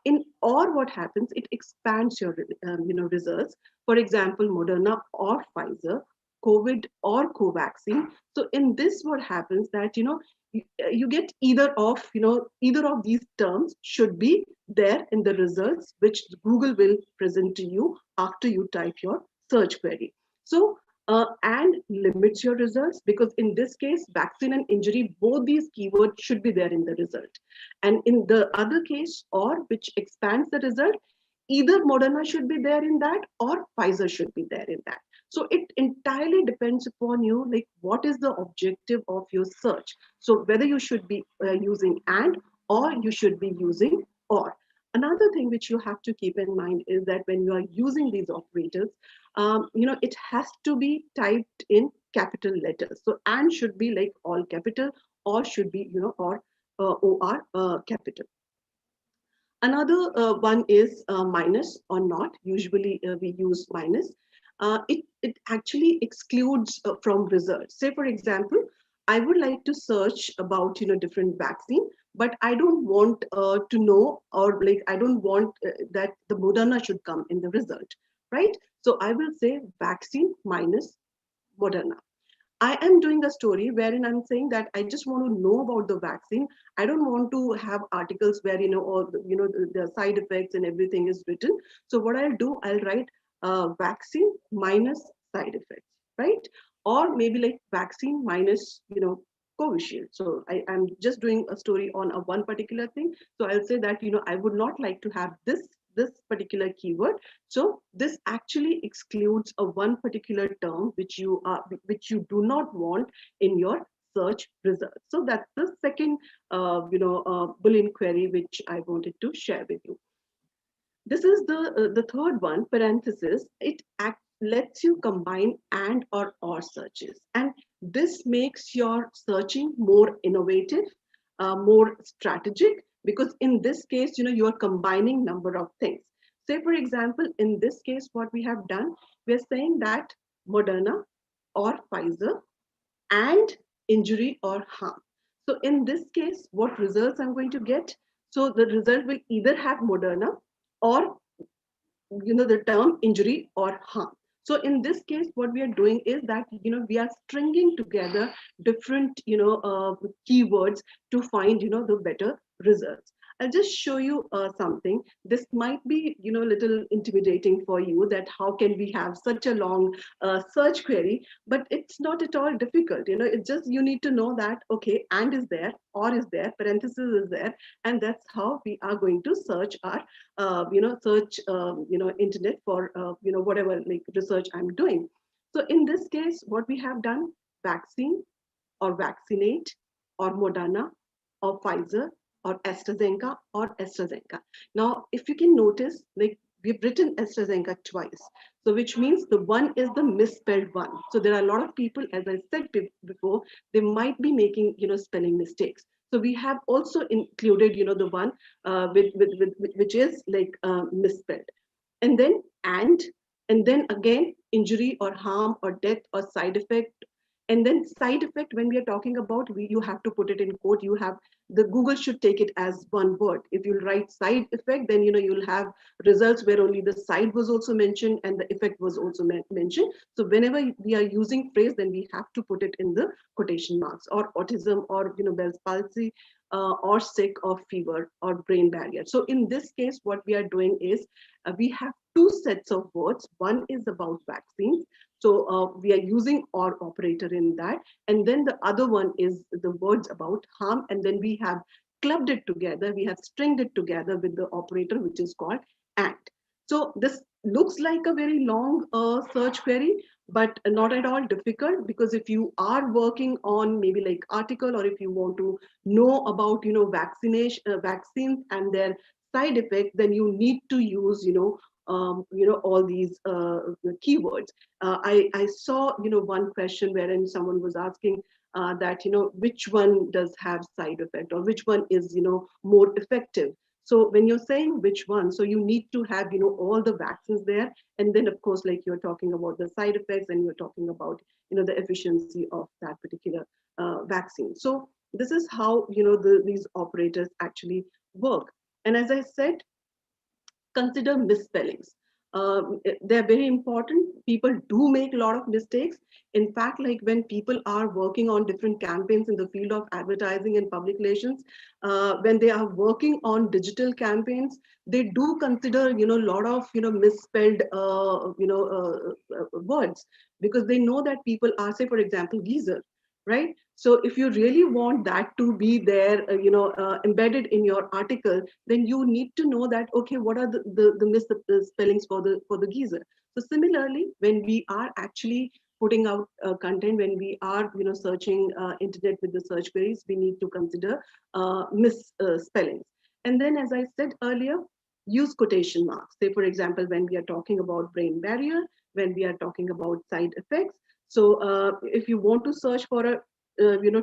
Speaker 6: In or what happens, it expands your results. For example, Moderna or Pfizer, COVID or Covaxin. So in this, what happens that you get either of these terms should be there in the results which Google will present to you after you type your search query. So and limits your results, because in this case, vaccine and injury, both these keywords should be there in the result. And in the other case, or which expands the result, either Moderna should be there in that or Pfizer should be there in that. So it entirely depends upon you, like what is the objective of your search. So whether you should be using and, or you should be using or. Another thing which you have to keep in mind is that when you are using these operators, it has to be typed in capital letters. So and should be like all capital, or should be, or capital. Another one is minus or not. Usually we use minus. It actually excludes from results. Say, for example, I would like to search about different vaccine, but I don't want to know, or like I don't want that the Moderna should come in the result, right? So I will say vaccine minus Moderna. I am doing a story wherein I'm saying that I just want to know about the vaccine. I don't want to have articles where all the side effects and everything is written. So what I'll do, I'll write vaccine minus side effects, right? Or maybe like vaccine minus Covishield. So I'm just doing a story on a one particular thing. So I'll say that I would not like to have this particular keyword. So this actually excludes a one particular term which you do not want in your search results. So that's the second Boolean query which I wanted to share with you. This is the third one, parenthesis. It lets you combine and or searches, and this makes your searching more innovative, more strategic, because in this case, you are combining number of things. Say, for example, in this case, what we have done, we are saying that Moderna or Pfizer and injury or harm. So in this case, what results I'm going to get? So the result will either have Moderna or the term injury or harm. So in this case, what we are doing is that we are stringing together different keywords to find the better results. I'll just show you something. This might be a little intimidating for you, that how can we have such a long search query, but it's not at all difficult. It's just you need to know that okay, and is there, or is there, parenthesis is there, and that's how we are going to search our search internet for whatever like research I'm doing. So in this case, what we have done, vaccine or vaccinate or Moderna or Pfizer or AstraZeneca. Now, if you can notice, like we've written AstraZeneca twice. So which means the one is the misspelled one. So there are a lot of people, as I said before, they might be making, spelling mistakes. So we have also included, the one which is like misspelled. And then and then again, injury or harm or death or side effect. And then side effect, when we are talking about, you have to put it in quote. You have the Google should take it as one word. If you write side effect, then you'll have results where only the side was also mentioned and the effect was also mentioned. So whenever we are using phrase, then we have to put it in the quotation marks, or autism, or Bell's palsy, or sick, or fever, or brain barrier. So in this case, what we are doing is we have two sets of words. One is about vaccines. So we are using or operator in that. And then the other one is the words about harm. And then we have clubbed it together, we have stringed it together with the operator, which is called AND. So this looks like a very long search query, but not at all difficult, because if you are working on maybe like article, or if you want to know about, vaccination, vaccines and their side effects, then you need to use, all these keywords. I saw, one question wherein someone was asking that, which one does have side effect, or which one is, more effective. So when you're saying which one, so you need to have, all the vaccines there. And then of course, like you're talking about the side effects, and you're talking about, the efficiency of that particular vaccine. So this is how, these operators actually work. And as I said, consider misspellings. They're very important. People do make a lot of mistakes. In fact, like when people are working on different campaigns in the field of advertising and public relations, when they are working on digital campaigns, they do consider, a lot of, misspelled, words, because they know that people are, say, for example, geezer, right? So if you really want that to be there, embedded in your article, then you need to know that, okay, what are the misspellings for the geezer. So similarly, when we are actually putting out content, when we are, searching internet with the search queries, we need to consider misspellings. And then, as I said earlier, use quotation marks. Say, for example, when we are talking about brain barrier, when we are talking about side effects. So if you want to search for a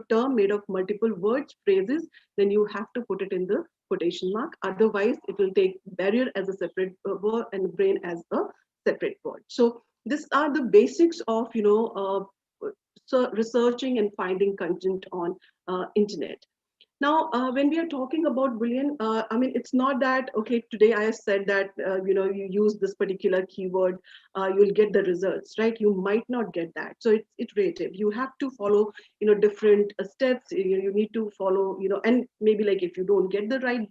Speaker 6: term made of multiple words, phrases, then you have to put it in the quotation mark. Otherwise, it will take barrier as a separate word and brain as a separate word. So these are the basics of so researching and finding content on internet. Now, when we are talking about Boolean, I mean, it's not that, okay, today I have said that, you use this particular keyword, you'll get the results, right? You might not get that. So it's iterative. You have to follow, different steps. You need to follow, and maybe like if you don't get the right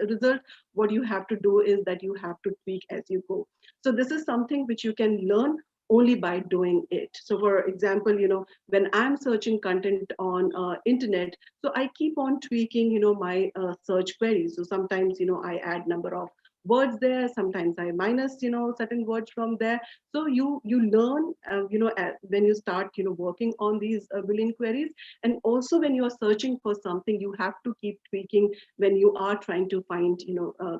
Speaker 6: result, what you have to do is that you have to tweak as you go. So this is something which you can learn only by doing it. So for example, when I'm searching content on internet, so I keep on tweaking, my search queries. So sometimes, I add number of words there. Sometimes I minus, certain words from there. So you learn, when you start, working on these Boolean queries. And also when you are searching for something, you have to keep tweaking when you are trying to find,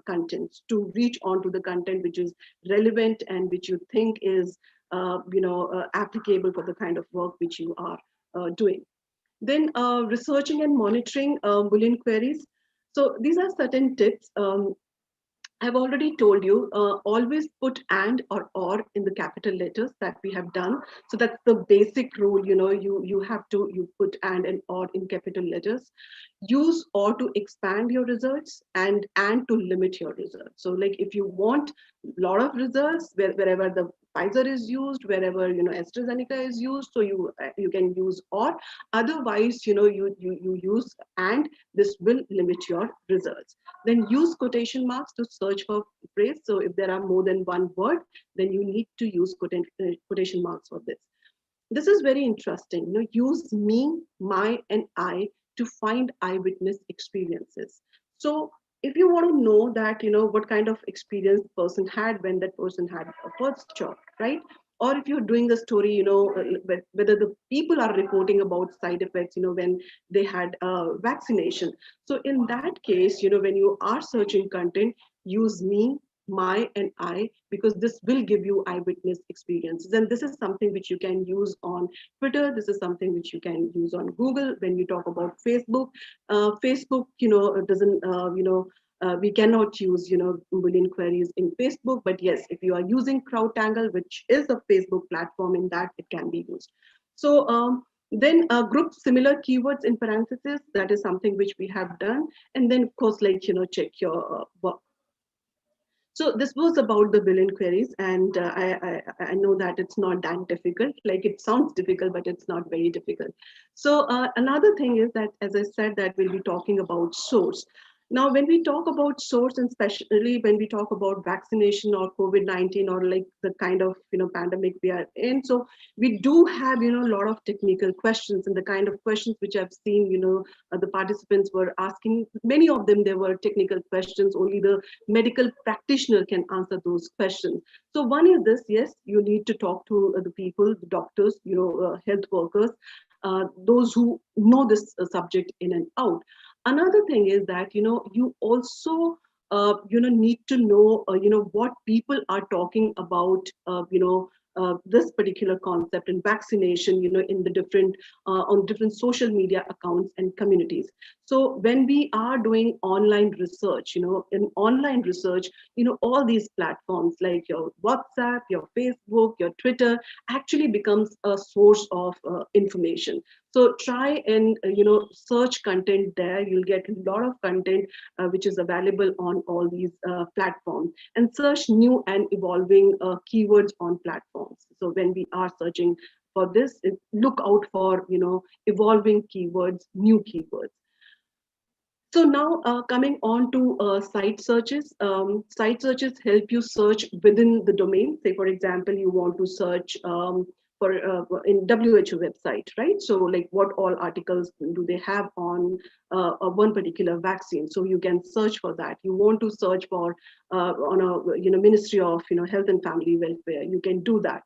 Speaker 6: contents to reach onto the content which is relevant and which you think is applicable for the kind of work which you are doing. Then researching and monitoring Boolean queries. So these are certain tips. I've already told you, always put and or in the capital letters that we have done. So that's the basic rule, you have to, you put and or in capital letters. Use or to expand your results and to limit your results. So like if you want a lot of results, wherever the Pfizer is used, wherever, AstraZeneca is used, so you can use or. Otherwise, you use and, this will limit your results. Then use quotation marks to search for phrase. So if there are more than one word, then you need to use quotation marks for this. This is very interesting. Use me, my, and I to find eyewitness experiences. So if you want to know that, what kind of experience the person had when that person had a first job, right? Or if you're doing a story, whether the people are reporting about side effects, when they had vaccination. So in that case, when you are searching content, use me, my, and I, because this will give you eyewitness experiences. And this is something which you can use on Twitter. This is something which you can use on Google. When you talk about Facebook, Facebook, doesn't, we cannot use, Boolean queries in Facebook, but yes, if you are using CrowdTangle, which is a Facebook platform, in that it can be used. So then group similar keywords in parentheses. That is something which we have done. And then of course, like, check your work. So this was about the Boolean queries, and I know that it's not that difficult. Like it sounds difficult, but it's not very difficult. So another thing is that, as I said, that we'll be talking about source. Now, when we talk about source, and especially when we talk about vaccination or COVID-19 or like the kind of pandemic we are in, so we do have a lot of technical questions, and the kind of questions which I've seen the participants were asking. Many of them, there were technical questions. Only the medical practitioner can answer those questions. So one is this: yes, you need to talk to the people, the doctors, health workers, those who know this subject in and out. Another thing is that you also need to know what people are talking about this particular concept and vaccination in the different on different social media accounts and communities. So when we are doing online research, in online research, all these platforms like your WhatsApp, your Facebook, your Twitter actually becomes a source of information. So try and search content there. You'll get a lot of content which is available on all these platforms, and search new and evolving keywords on platforms. So when we are searching for this, look out for evolving keywords, new keywords. So now coming on to site searches help you search within the domain. Say, for example, you want to search for in WHO website, right? So like what all articles do they have on one particular vaccine? So you can search for that. You want to search for on a Ministry of Health and Family Welfare, you can do that.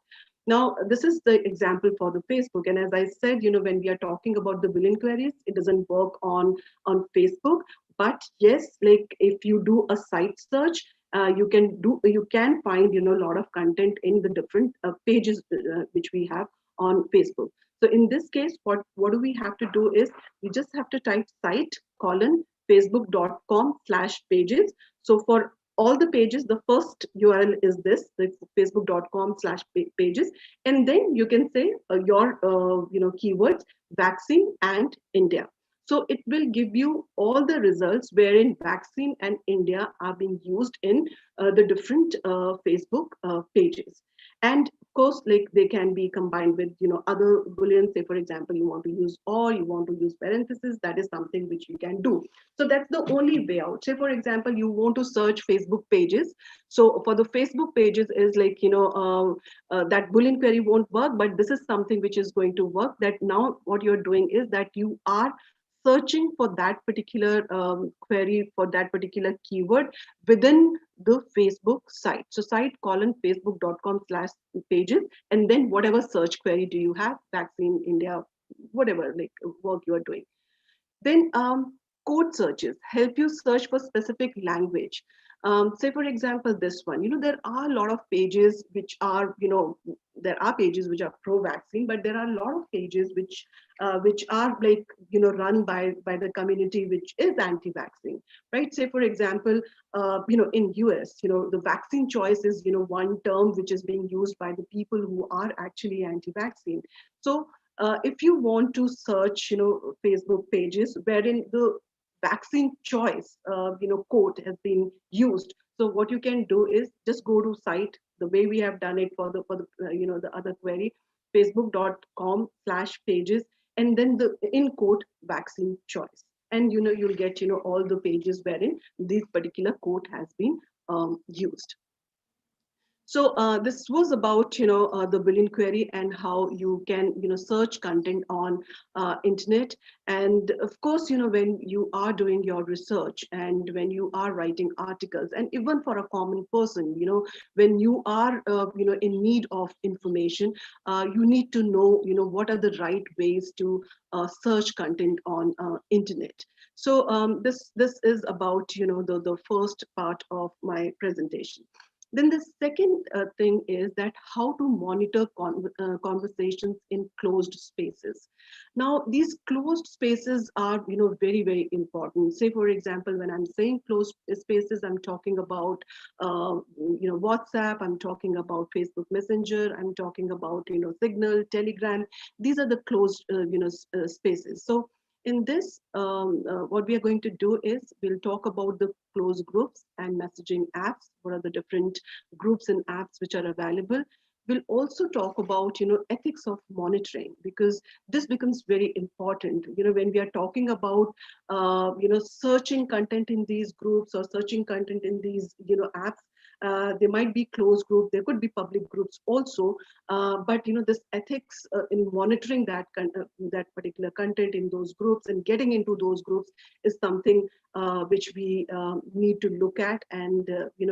Speaker 6: Now, this is the example for the Facebook. And as I said, when we are talking about the billion queries, it doesn't work on Facebook. But yes, like if you do a site search, you can find a lot of content in the different pages which we have on Facebook. So in this case, what do we have to do is we just have to type site colon facebook.com/pages. So for all the pages, the first URL is this, the facebook.com/pages, and then you can say your keywords vaccine and India. So it will give you all the results wherein vaccine and India are being used in the different Facebook pages. And of course, like they can be combined with other booleans. Say, for example, you want to use or, you want to use parentheses. That is something which you can do. So that's the only way out. Say, for example, you want to search Facebook pages. So for the Facebook pages is like that boolean query won't work, but this is something which is going to work. That now what you're doing is that you are searching for that particular query, for that particular keyword within the Facebook site. So site colon facebook.com/pages, and then whatever search query do you have, vaccine India, whatever like work you are doing. Then code searches help you search for specific language. Say, for example, this one, there are a lot of pages which are, there are pages which are pro-vaccine, but there are a lot of pages which are like, run by the community which is anti-vaccine, right? Say, for example, in US, the vaccine choice is, one term which is being used by the people who are actually anti-vaccine. So if you want to search, Facebook pages wherein the vaccine choice, quote has been used. So what you can do is just go to site the way we have done it for the the other query, facebook.com/pages, and then the in quote vaccine choice, and you'll get all the pages wherein this particular quote has been used. So this was about the billion query and how you can search content on internet. And of course, when you are doing your research and when you are writing articles, and even for a common person, when you are in need of information, you need to know what are the right ways to search content on internet. So this is about the first part of my presentation. Then the second thing is that how to monitor conversations in closed spaces. Now, these closed spaces are, very, very important. Say, for example, when I'm saying closed spaces, I'm talking about, WhatsApp, I'm talking about Facebook Messenger, I'm talking about, Signal, Telegram. These are the closed, spaces. So in this, what we are going to do is we'll talk about the closed groups and messaging apps. What are the different groups and apps which are available? We'll also talk about, ethics of monitoring, because this becomes very important, when we are talking about, searching content in these groups or searching content in these, apps. There might be closed group, there could be public groups also, but this ethics in monitoring that particular content in those groups and getting into those groups is something which we need to look at, and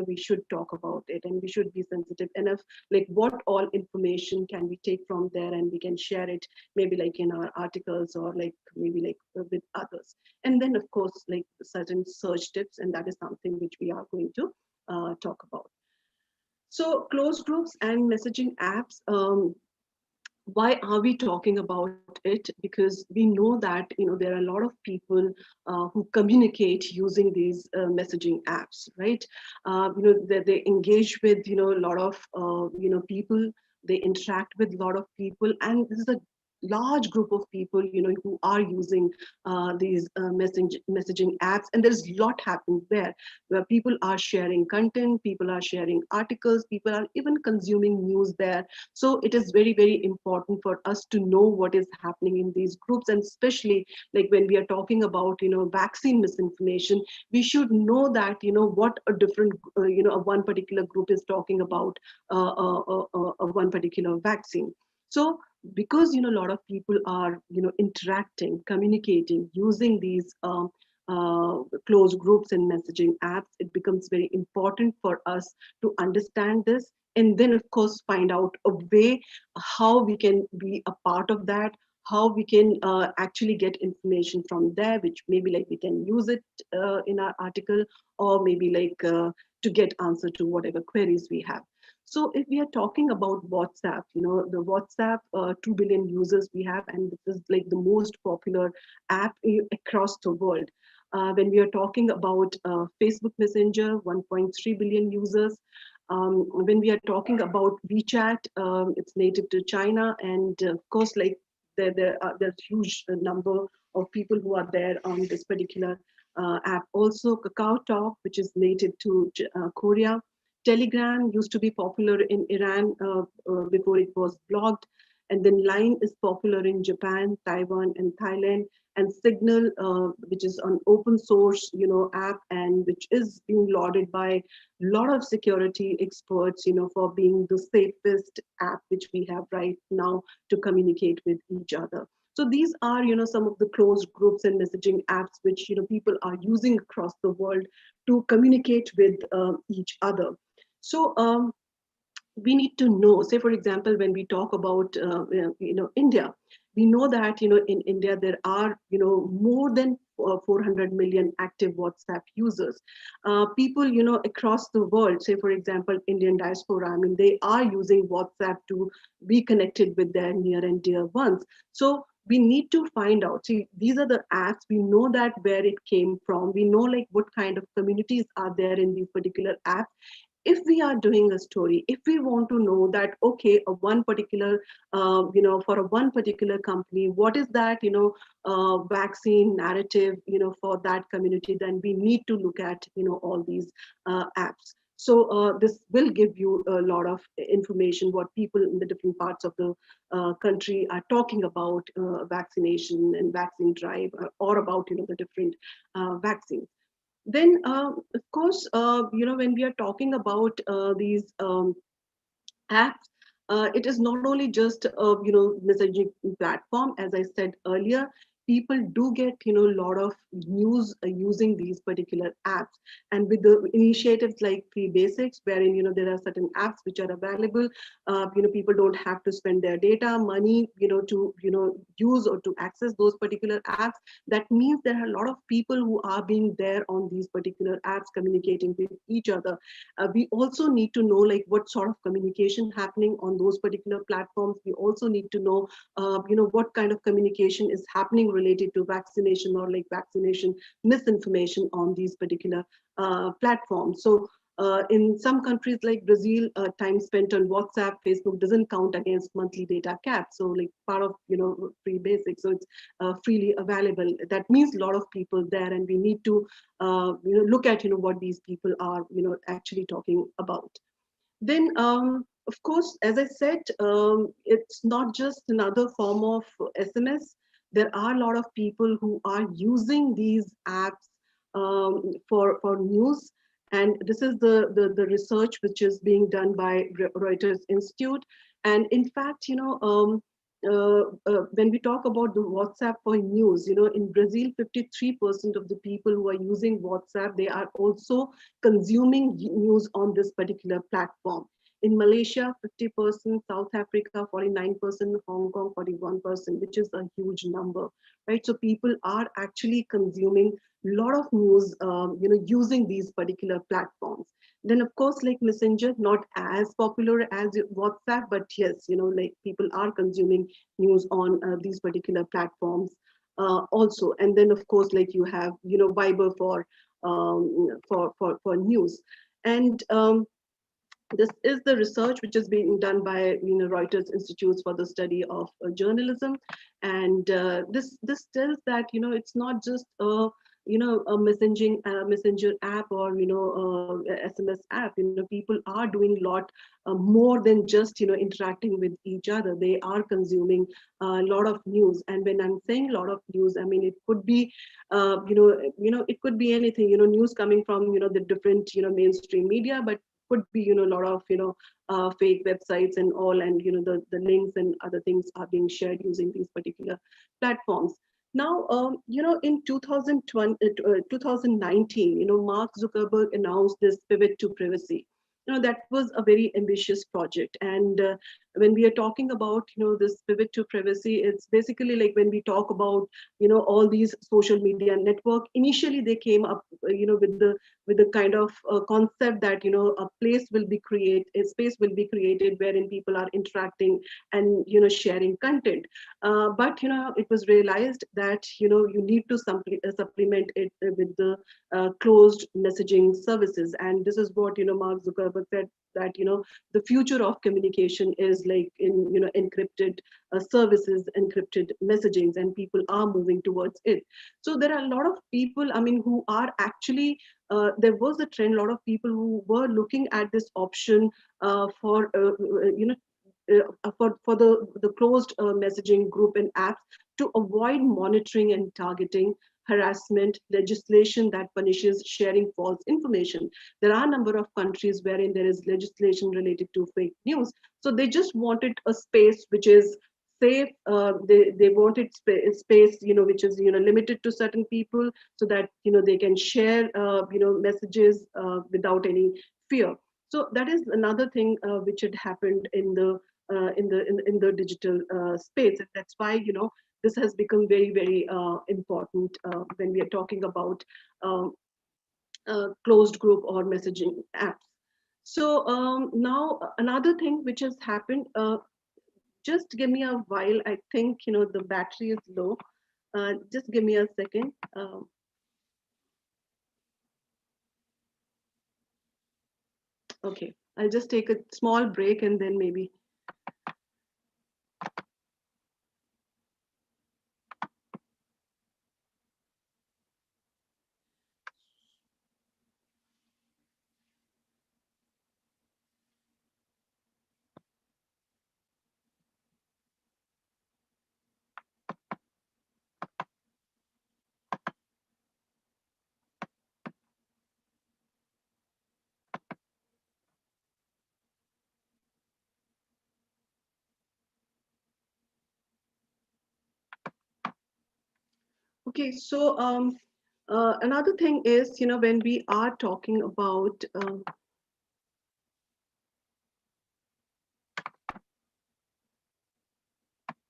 Speaker 6: we should talk about it, and we should be sensitive enough, like what all information can we take from there and we can share it, maybe like in our articles or like maybe like with others. And then of course like certain search tips, and that is something which we are going to talk about. So closed groups and messaging apps, why are we talking about it? Because we know that there are a lot of people who communicate using these messaging apps, right? They engage with a lot of people, they interact with a lot of people, and this is a large group of people who are using these messaging apps, and there's a lot happening there, where people are sharing content, people are sharing articles, people are even consuming news there. So it is very, very important for us to know what is happening in these groups, and especially like when we are talking about vaccine misinformation, we should know that what a different one particular group is talking about one particular vaccine. So because a lot of people are interacting, communicating using these closed groups and messaging apps, it becomes very important for us to understand this, and then of course find out a way how we can be a part of that, how we can actually get information from there, which maybe like we can use it in our article, or maybe like to get answer to whatever queries we have. So if we are talking about WhatsApp, the WhatsApp 2 billion users we have, and this is like the most popular app across the world. When we are talking about Facebook Messenger, 1.3 billion users. When we are talking about WeChat, it's native to China, and of course, like there's huge number of people who are there on this particular app. Also, Kakao Talk, which is native to Korea. Telegram used to be popular in Iran before it was blocked. And then Line is popular in Japan, Taiwan, and Thailand. And Signal, which is an open source, app, and which is being lauded by a lot of security experts, for being the safest app which we have right now to communicate with each other. So these are, some of the closed groups and messaging apps which, people are using across the world to communicate with each other. So we need to know, say for example, when we talk about India, we know that in India there are more than 400 million active WhatsApp users. People across the world, say for example Indian diaspora, I mean they are using WhatsApp to be connected with their near and dear ones. So we need to find out, see, these are the apps, we know that where it came from, we know like what kind of communities are there in these particular apps. If we are doing a story, if we want to know that, okay, a one particular, for a one particular company, what is that, vaccine narrative, for that community, then we need to look at, all these apps. So this will give you a lot of information, what people in the different parts of the country are talking about vaccination and vaccine drive, or about, the different vaccines. Then, of course, when we are talking about these apps, it is not only just a messaging platform. As I said earlier, people do get a lot of news using these particular apps, and with the initiatives like Free Basics, wherein there are certain apps which are available. People don't have to spend their data, money, to use or to access those particular apps. That means there are a lot of people who are being there on these particular apps, communicating with each other. We also need to know like what sort of communication happening on those particular platforms. We also need to know what kind of communication is happening related to vaccination or like vaccination misinformation on these particular platforms. So in some countries like Brazil, time spent on WhatsApp, Facebook doesn't count against monthly data cap. So like part of Free Basics, so it's freely available. That means a lot of people there, and we need to look at what these people are actually talking about. Then Of course, as I said, it's not just another form of SMS. There are a lot of people who are using these apps for news. And this is the research which is being done by Reuters Institute. And in fact, when we talk about the WhatsApp for news, in Brazil, 53% of the people who are using WhatsApp, they are also consuming news on this particular platform. In Malaysia, 50%, South Africa, 49%, Hong Kong, 41%, which is a huge number, right? So people are actually consuming a lot of news, using these particular platforms. Then, of course, like Messenger, not as popular as WhatsApp, but yes, like people are consuming news on these particular platforms also. And then, of course, like you have, Viber for news. And this is the research which is being done by Reuters Institutes for the Study of Journalism, and this tells that it's not just a messenger app or SMS app. People are doing a lot more than just interacting with each other. They are consuming a lot of news, and when I'm saying a lot of news, I mean it could be it could be anything. News coming from the different mainstream media, but could be a lot of fake websites and all, and the links and other things are being shared using these particular platforms. Now in 2019 Mark Zuckerberg announced this pivot to privacy. That was a very ambitious project. And when we are talking about this pivot to privacy, it's basically like when we talk about all these social media network. Initially they came up with the kind of concept that a space will be created wherein people are interacting and sharing content. But it was realized that you need to supplement it with the closed messaging services. And this is what Mark Zuckerberg said, that the future of communication is like in encrypted services, encrypted messagings, and people are moving towards it. So there are a lot of people, I mean, who are actually there was a trend, a lot of people who were looking at this option for the closed messaging group and apps to avoid monitoring and targeting, harassment, legislation that punishes sharing false information. There are a number of countries wherein there is legislation related to fake news. So they just wanted a space which is safe. They wanted space, which is limited to certain people, so that they can share messages without any fear. So that is another thing which had happened in the digital space, and that's why this has become very, very important when we are talking about closed group or messaging apps. So now another thing which has happened, just give me a while. I think the battery is low. Just give me a second. Okay, I'll just take a small break and then maybe. Okay, so another thing is, when we are talking about,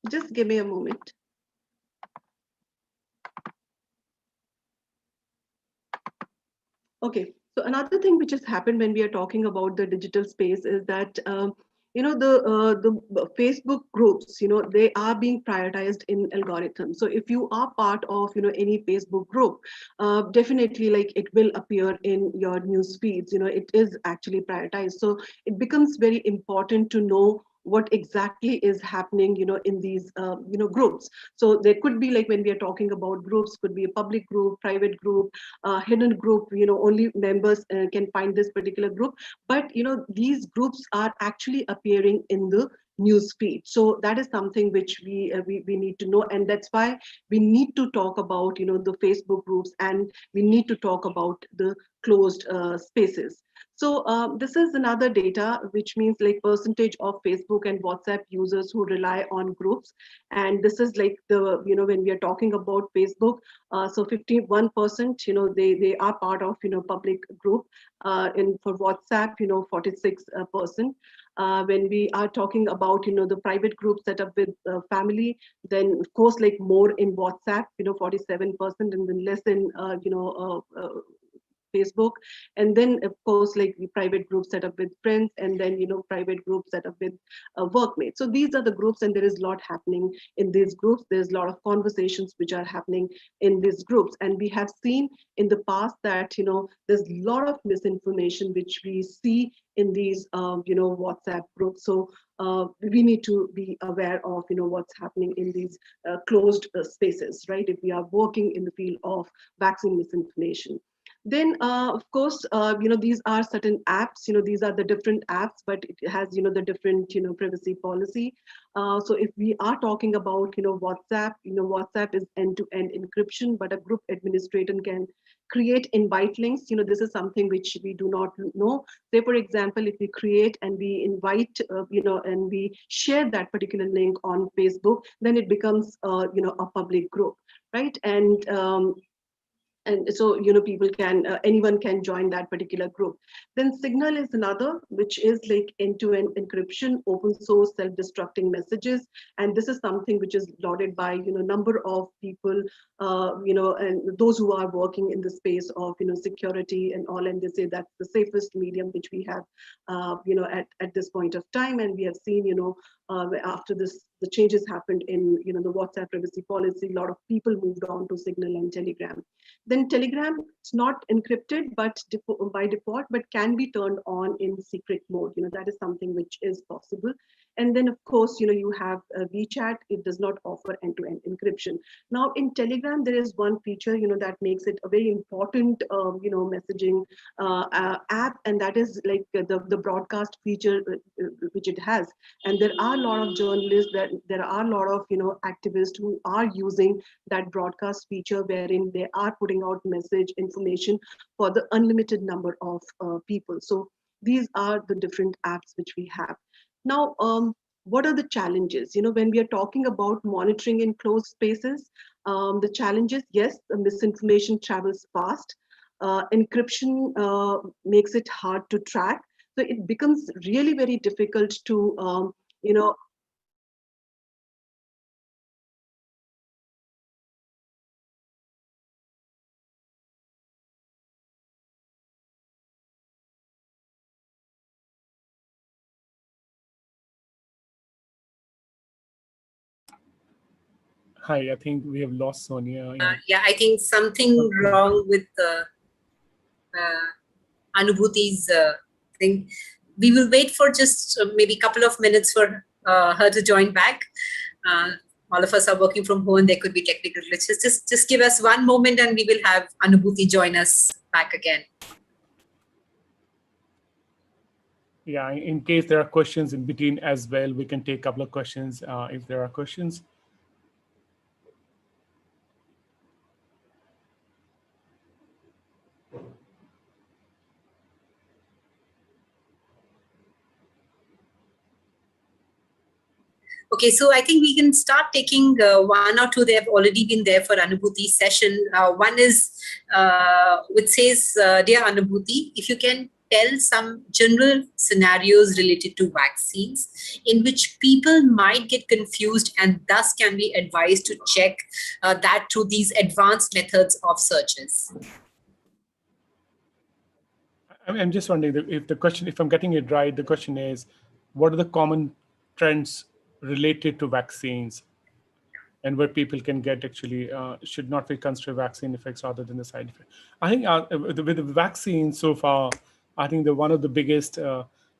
Speaker 6: just give me a moment. Okay, so another thing which has happened when we are talking about the digital space is that the Facebook groups, they are being prioritized in algorithms. So if you are part of any Facebook group, definitely like it will appear in your news feeds. It is actually prioritized. So it becomes very important to know what exactly is happening, in these, groups. So there could be, like when we are talking about groups, could be a public group, private group, hidden group, only members can find this particular group. But, these groups are actually appearing in the news feed. So that is something which we need to know. And that's why we need to talk about, the Facebook groups, and we need to talk about the closed spaces. So this is another data, which means like percentage of Facebook and WhatsApp users who rely on groups. And this is like the, when we are talking about Facebook, so 51%, they are part of, public group. In for WhatsApp, 46%. When we are talking about, the private group set up with family, then of course, like more in WhatsApp, 47%, and then less in, Facebook. And then of course, like the private group set up with friends, and then, private group set up with workmates. So these are the groups, and there is a lot happening in these groups. There's a lot of conversations which are happening in these groups. And we have seen in the past that, there's a lot of misinformation which we see in these, WhatsApp groups. So we need to be aware of, what's happening in these closed spaces, right? If we are working in the field of vaccine misinformation. Then, of course, these are certain apps, these are the different apps, but it has, the different, privacy policy. So if we are talking about, WhatsApp, WhatsApp is end-to-end encryption, but a group administrator can create invite links. This is something which we do not know. Say, for example, if we create and we invite, and we share that particular link on Facebook, then it becomes, a public group, right? And so, people can, anyone can join that particular group. Then Signal is another, which is like end-to-end encryption, open source, self-destructing messages. And this is something which is lauded by, number of people, and those who are working in the space of, security and all. And they say that's the safest medium which we have, at this point of time. And we have seen, after this, the changes happened in, the WhatsApp privacy policy, a lot of people moved on to Signal and Telegram. Then Telegram, it's not encrypted, but by default, but can be turned on in secret mode. That is something which is possible. And then, of course, you have WeChat. It does not offer end-to-end encryption. Now, in Telegram, there is one feature, that makes it a very important, messaging app, and that is like the broadcast feature which it has. And there are a lot of journalists, there are a lot of, activists who are using that broadcast feature, wherein they are putting out message information for the unlimited number of people. So these are the different apps which we have. Now, what are the challenges? When we are talking about monitoring in closed spaces, the challenges, yes, the misinformation travels fast. Encryption makes it hard to track. So it becomes really very difficult to,
Speaker 2: Hi, I think we have lost Sonia.
Speaker 1: Yeah, I think something wrong with Anubhuti's thing. We will wait for just maybe a couple of minutes for her to join back. All of us are working from home. There could be technical glitches. Just give us one moment and we will have Anubhuti join us back again.
Speaker 2: Yeah, in case there are questions in between as well, we can take a couple of questions if there are questions.
Speaker 1: Okay, so I think we can start taking one or two. They have already been there for Anubhuti's session. One is, which says, Dear Anubhuti, if you can tell some general scenarios related to vaccines in which people might get confused and thus can be advised to check that through these advanced methods of searches.
Speaker 2: I'm just wondering if the question, if I'm getting it right, the question is, what are the common trends related to vaccines and where people can get actually should not be considered vaccine effects rather than the side effect? I think with the vaccine so far, I think one of the biggest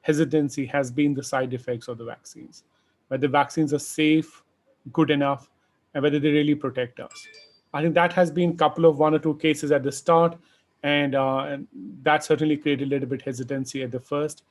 Speaker 2: hesitancy has been the side effects of the vaccines, whether vaccines are safe, good enough, and whether they really protect us. I think that has been a couple of one or two cases at the start, and that certainly created a little bit hesitancy at the first.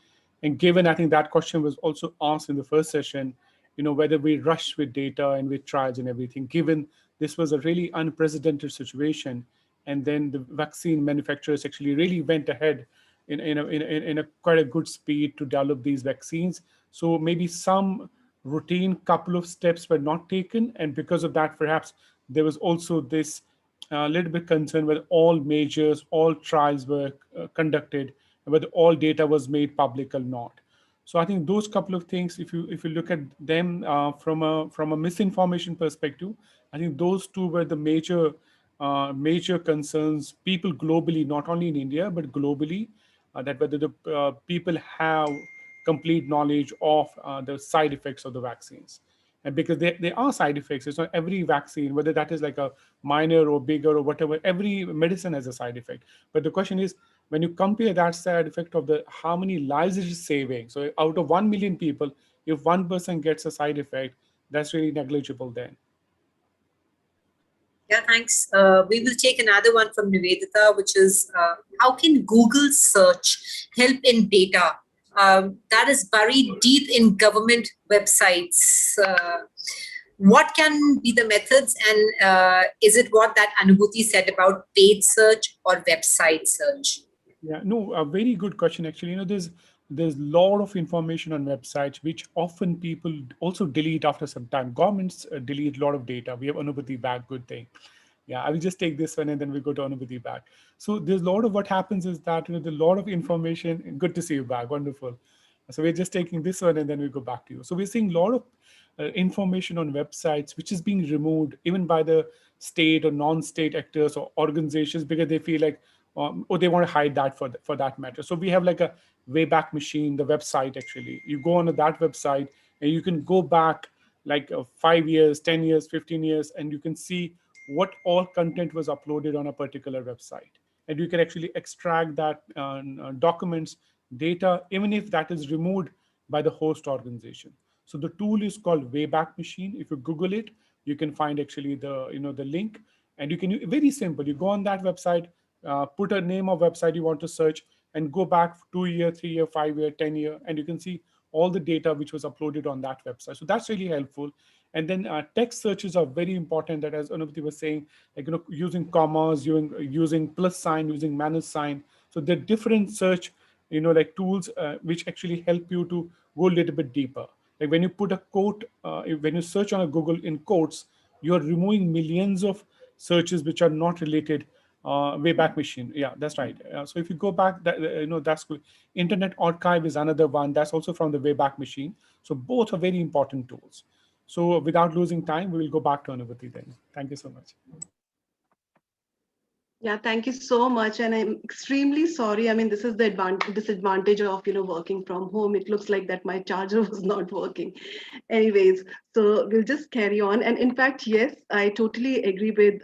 Speaker 2: And given, I think that question was also asked in the first session, whether we rushed with data and with trials and everything, given this was a really unprecedented situation, and then the vaccine manufacturers actually really went ahead in a quite a good speed to develop these vaccines. So maybe some routine couple of steps were not taken, and because of that, perhaps there was also this little bit concern whether all measures, all trials were conducted, and whether all data was made public or not. So I think those couple of things, if you look at them from a misinformation perspective, I think those two were the major concerns people globally, not only in India but globally, that whether the people have complete knowledge of the side effects of the vaccines. And because there are side effects, it's not every vaccine, whether that is like a minor or bigger or whatever, every medicine has a side effect. But the question is, when you compare that side effect of the how many lives it is saving, so out of 1 million people, if one person gets a side effect, that's really negligible then.
Speaker 1: Yeah, thanks. We will take another one from Nivedita, which is how can Google search help in data that is buried deep in government websites? What can be the methods, and is it what that Anubhuti said about paid search or website search?
Speaker 2: Yeah, no, a very good question. Actually, there's a lot of information on websites which often people also delete after some time. Governments delete a lot of data. We have Anubhuti back, good thing. Yeah, I will just take this one and then we go to Anubhuti back. So there's a lot of what happens is that there's a lot of information. Good to see you back. Wonderful. So we're just taking this one and then we go back to you. So we're seeing a lot of information on websites which is being removed even by the state or non-state actors or organizations because they feel like or they want to hide that for that matter. So we have like a Wayback Machine, the website actually. You go on that website and you can go back like 5 years, 10 years, 15 years, and you can see what all content was uploaded on a particular website. And you can actually extract that documents, data, even if that is removed by the host organization. So the tool is called Wayback Machine. If you Google it, you can find actually the link, and you can very simple. You go on that website, put a name of website you want to search, and go back 2 year, 3 year, 5 year, 10 year, and you can see all the data which was uploaded on that website. So that's really helpful. And then text searches are very important. That, as Anubhuti was saying, like using commas, using plus sign, using minus sign. So there are different search, like tools which actually help you to go a little bit deeper. Like when you put a quote, when you search on a Google in quotes, you are removing millions of searches which are not related. Wayback Machine, yeah, that's right. So if you go back, that's good. Internet Archive is another one that's also from the Wayback Machine. So both are very important tools. So without losing time, we will go back to Anubhuti then. Thank you so much.
Speaker 6: Yeah, thank you so much. And I'm extremely sorry. I mean, this is the disadvantage of, working from home. It looks like that my charger was not working. Anyways, so we'll just carry on. And in fact, yes, I totally agree with,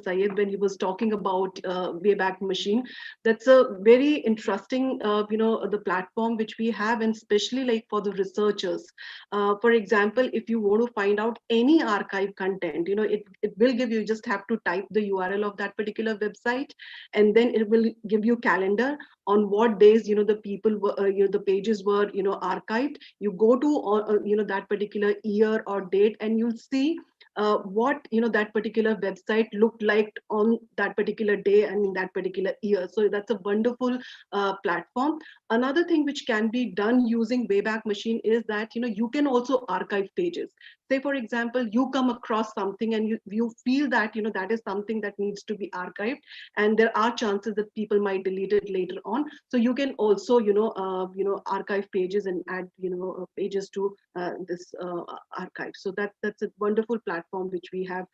Speaker 6: Syed when he was talking about Wayback Machine. That's a very interesting, the platform which we have, and especially like for the researchers. For example, if you want to find out any archive content, it will give you, just have to type the URL of that particular website, and then it will give you calendar on what days, the people were, the pages were, archived. You go to, that particular year or date, and you'll see what that particular website looked like on that particular day and in that particular year. So that's a wonderful platform. Another thing which can be done using Wayback Machine is that you can also archive pages. Say for example, you come across something and you feel that that is something that needs to be archived, and there are chances that people might delete it later on. So you can also archive pages and add pages to this archive. So that's a wonderful platform which we have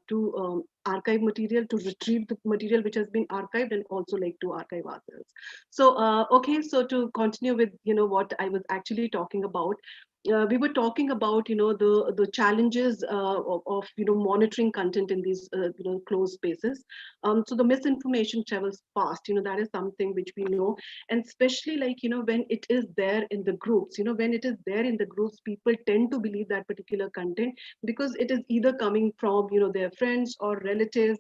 Speaker 6: to archive material, to retrieve the material which has been archived, and also like to archive ourselves. So okay, so to continue with what I was actually talking about, we were talking about the challenges of monitoring content in these closed spaces. So the misinformation travels fast. That is something which we know, and especially like when it is there in the groups. When it is there in the groups, people tend to believe that particular content because it is either coming from their friends or relatives,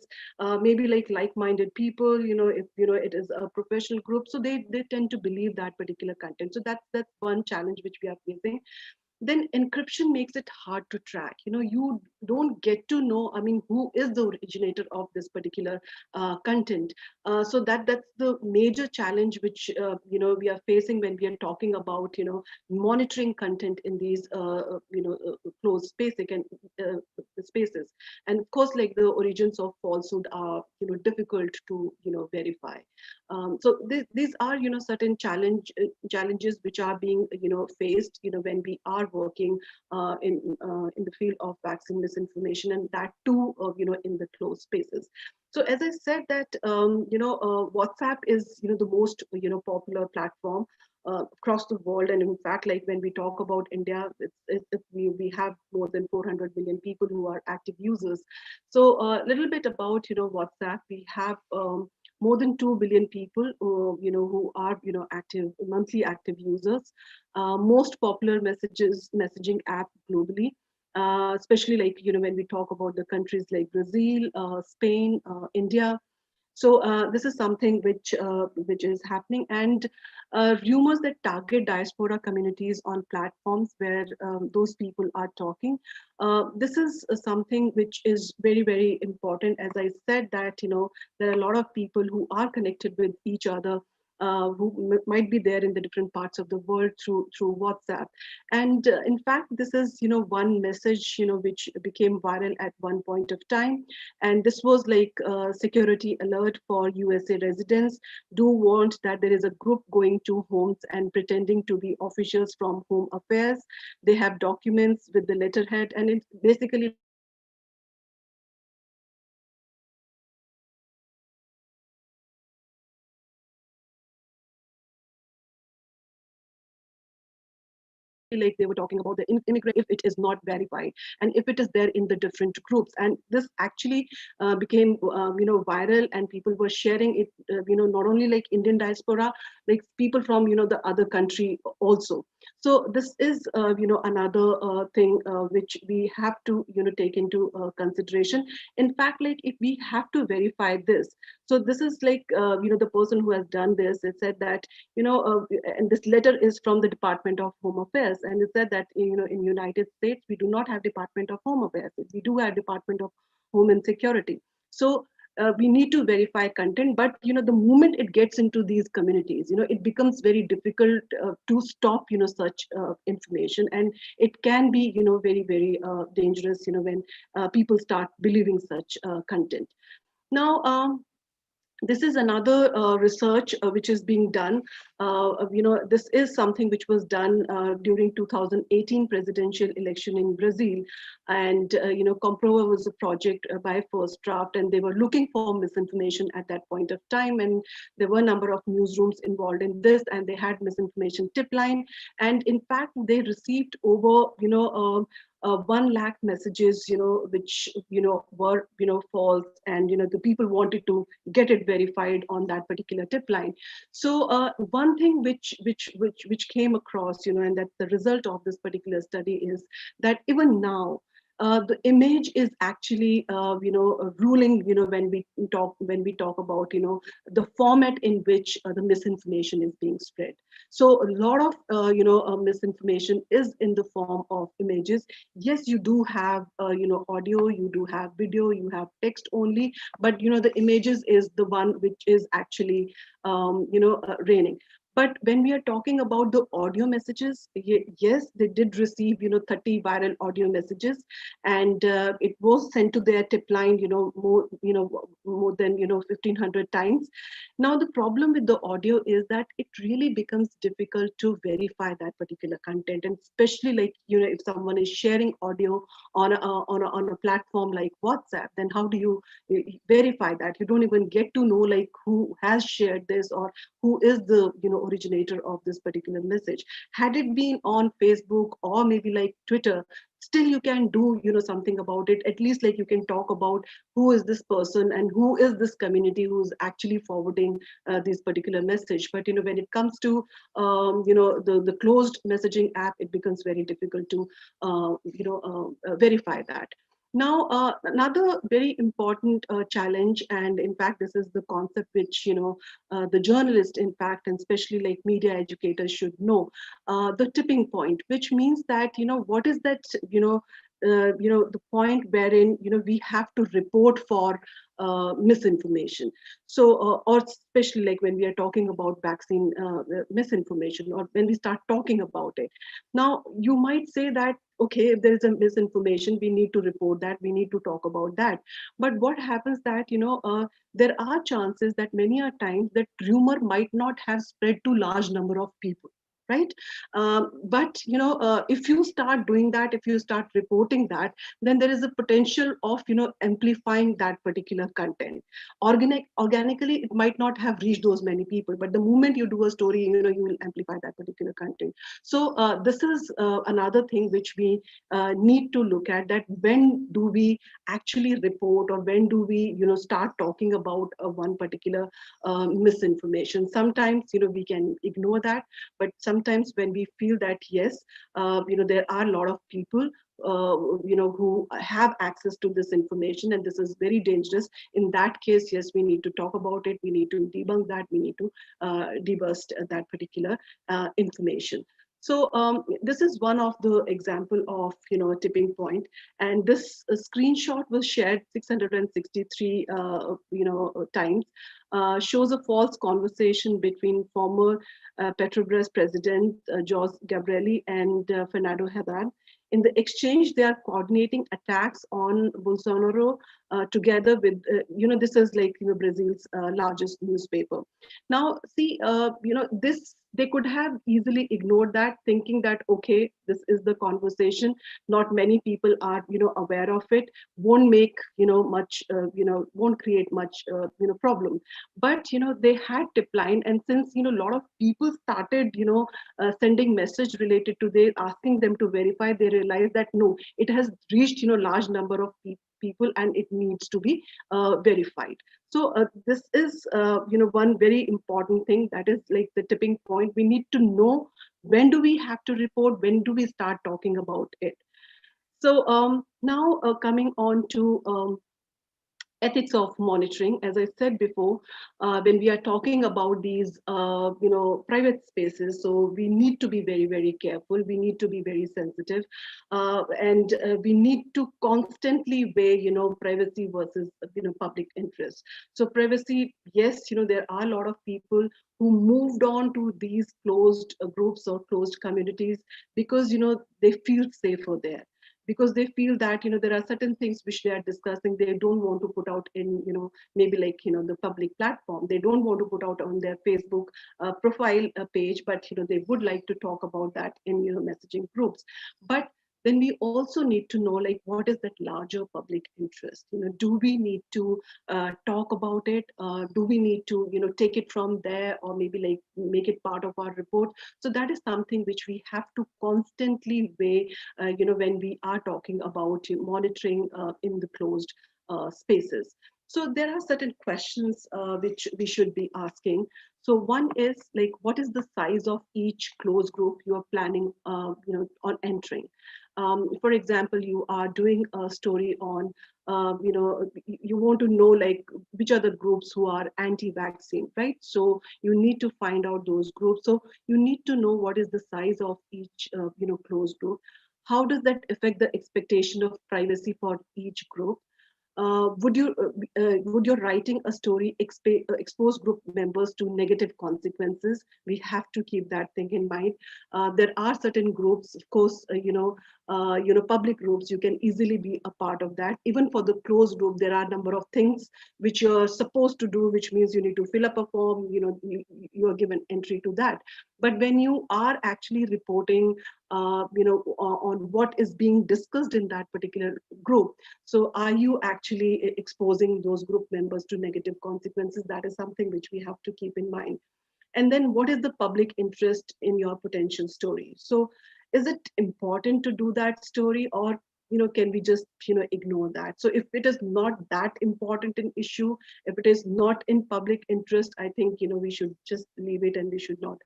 Speaker 6: maybe like-minded people. If it is a professional group, so they tend to believe that particular content. So that's one challenge which we are facing. Then encryption makes it hard to track. You don't get to know, I mean, who is the originator of this particular content. So that's the major challenge which we are facing when we are talking about monitoring content in these closed uh, spaces. And of course, like the origins of falsehood are difficult to verify. So these are certain challenges which are being faced when we are working in the field of vaccine misinformation, and that too in the closed spaces. So as I said that WhatsApp is the most popular platform across the world. And in fact, like when we talk about India, we have more than 400 million people who are active users. So a little bit about WhatsApp. We have more than 2 billion people who are active, monthly active users. Most popular messaging app globally, especially like when we talk about the countries like Brazil, Spain, India. So this is something which is happening, and rumors that target diaspora communities on platforms where those people are talking. This is something which is very important. As I said that there are a lot of people who are connected with each other. Who might be there in the different parts of the world through WhatsApp, and in fact, this is one message which became viral at one point of time, and this was like a security alert for USA residents. Do warned that there is a group going to homes and pretending to be officials from Home Affairs. They have documents with the letterhead, and it's basically like they were talking about the immigrant if it is not verified and if it is there in the different groups. And this actually became viral, and people were sharing it, not only like Indian diaspora, like people from the other country also. So this is another thing which we have to take into consideration. In fact, like if we have to verify this, so this is like the person who has done this, it said that and this letter is from the Department of Home Affairs, and it said that in United States we do not have Department of Home Affairs, we do have Department of Homeland Security. So we need to verify content, but the moment it gets into these communities, it becomes very difficult to stop such information, and it can be very dangerous when people start believing such content. Now this is another research which is being done. This is something which was done during 2018 presidential election in Brazil, and Comprova was a project by First Draft, and they were looking for misinformation at that point of time, and there were a number of newsrooms involved in this, and they had misinformation tip line, and in fact they received over 1 lakh messages, which were false, and the people wanted to get it verified on that particular tip line. So one thing which came across, and that's the result of this particular study, is that even now the image is actually ruling when we talk about the format in which the misinformation is being spread. So a lot of misinformation is in the form of images. Yes, you do have audio, you do have video, you have text only, but the images is the one which is actually reigning. But when we are talking about the audio messages, yes, they did receive 30 viral audio messages, and it was sent to their tip line more than 1,500 times. Now the problem with the audio is that it really becomes difficult to verify that particular content, and especially like if someone is sharing audio on a platform like WhatsApp, then how do you verify that? You don't even get to know like who has shared this or who is the originator of this particular message. Had it been on Facebook or maybe like Twitter, still you can do something about it. At least like you can talk about who is this person and who is this community who's actually forwarding this particular message. But when it comes to the closed messaging app, it becomes very difficult to verify that. Now, another very important challenge, and in fact, this is the concept which the journalist, in fact, and especially like media educators should know, the tipping point, which means that what is that the point wherein we have to report for misinformation. So, or especially like when we are talking about vaccine misinformation, or when we start talking about it. Now, you might say that, okay, if there is a misinformation, we need to report that, we need to talk about that. But what happens that, there are chances that many a times that rumor might not have spread to large number of people, right? But if you start doing that, if you start reporting that, then there is a potential of amplifying that particular content. Organically, it might not have reached those many people, but the moment you do a story, you will amplify that particular content. So this is another thing which we need to look at, that when do we actually report, or when do we start talking about one particular misinformation. Sometimes we can ignore that, but sometimes when we feel that yes, there are a lot of people who have access to this information and this is very dangerous, in that case, yes, we need to talk about it, we need to debunk that, we need to debust that particular information. So this is one of the example of a tipping point, and this screenshot was shared 663 times. Shows a false conversation between former Petrobras president Jorge Gabrieli and Fernando Haddad. In the exchange, they are coordinating attacks on Bolsonaro together with, this is like Brazil's largest newspaper. Now, see, this, they could have easily ignored that, thinking that, okay, this is the conversation. Not many people are, aware of it. Won't make, much, won't create much, problem. But, they had tip line. And since, a lot of people started, sending message related to this, asking them to verify, they realized that no, it has reached, large number of people and it needs to be verified. So this is, one very important thing, that is like the tipping point. We need to know when do we have to report, when do we start talking about it. So now coming on to ethics of monitoring. As I said before, when we are talking about these, private spaces, so we need to be very, very careful. We need to be very sensitive, and we need to constantly weigh, privacy versus, public interest. So privacy, yes, there are a lot of people who moved on to these closed groups or closed communities because, they feel safer there, because they feel that there are certain things which they are discussing, they don't want to put out in maybe like the public platform, they don't want to put out on their Facebook profile page, but they would like to talk about that in messaging groups. But then we also need to know, like, what is that larger public interest? Do we need to talk about it? Do we need to take it from there, or maybe like make it part of our report? So that is something which we have to constantly weigh when we are talking about monitoring in the closed spaces. So there are certain questions which we should be asking. So one is like, what is the size of each closed group you are planning on entering? For example, you are doing a story on, you want to know like which are the groups who are anti-vaccine, right? So you need to find out those groups. So you need to know what is the size of each, closed group. How does that affect the expectation of privacy for each group? Would your writing a story expose group members to negative consequences? We have to keep that thing in mind. There are certain groups, of course, public groups, you can easily be a part of that. Even for the closed group, there are a number of things which you're supposed to do, which means you need to fill up a form, you are given entry to that. But when you are actually reporting, on what is being discussed in that particular group, so are you actually exposing those group members to negative consequences? That is something which we have to keep in mind. And then what is the public interest in your potential story? So is it important to do that story, or can we just ignore that? So if it is not that important an issue, if it is not in public interest, I think we should just leave it, and we should not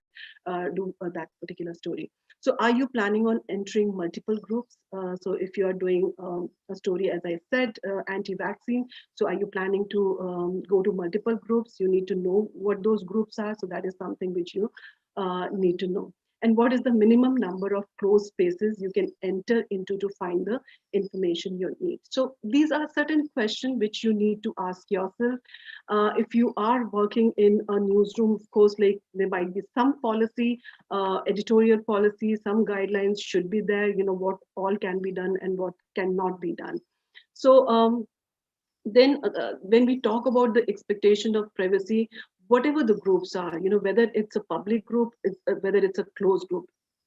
Speaker 6: do that particular story. So are you planning on entering multiple groups? So if you are doing a story, as I said, anti-vaccine, so are you planning to go to multiple groups? You need to know what those groups are. So that is something which you need to know. And what is the minimum number of closed spaces you can enter into to find the information you need? So these are certain questions which you need to ask yourself. If you are working in a newsroom, of course, like there might be some policy, editorial policy, some guidelines should be there, what all can be done and what cannot be done. So then when we talk about the expectation of privacy, whatever the groups are, whether it's a public group, whether it's a closed group,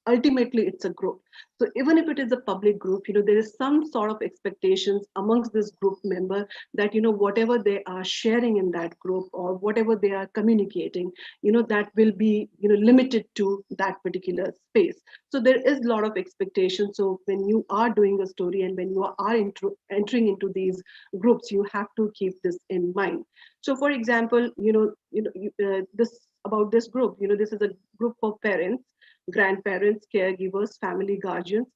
Speaker 6: ultimately it's a group. So even if it is a public group, there is some sort of expectations amongst this group member that whatever they are sharing in that group, or whatever they are communicating, that will be limited to that particular space. So there is a lot of expectation. So when you are doing a story, and when you are entering into these groups, you have to keep this in mind. So for example, this about this group, this is a group for parents, grandparents, caregivers, family guardians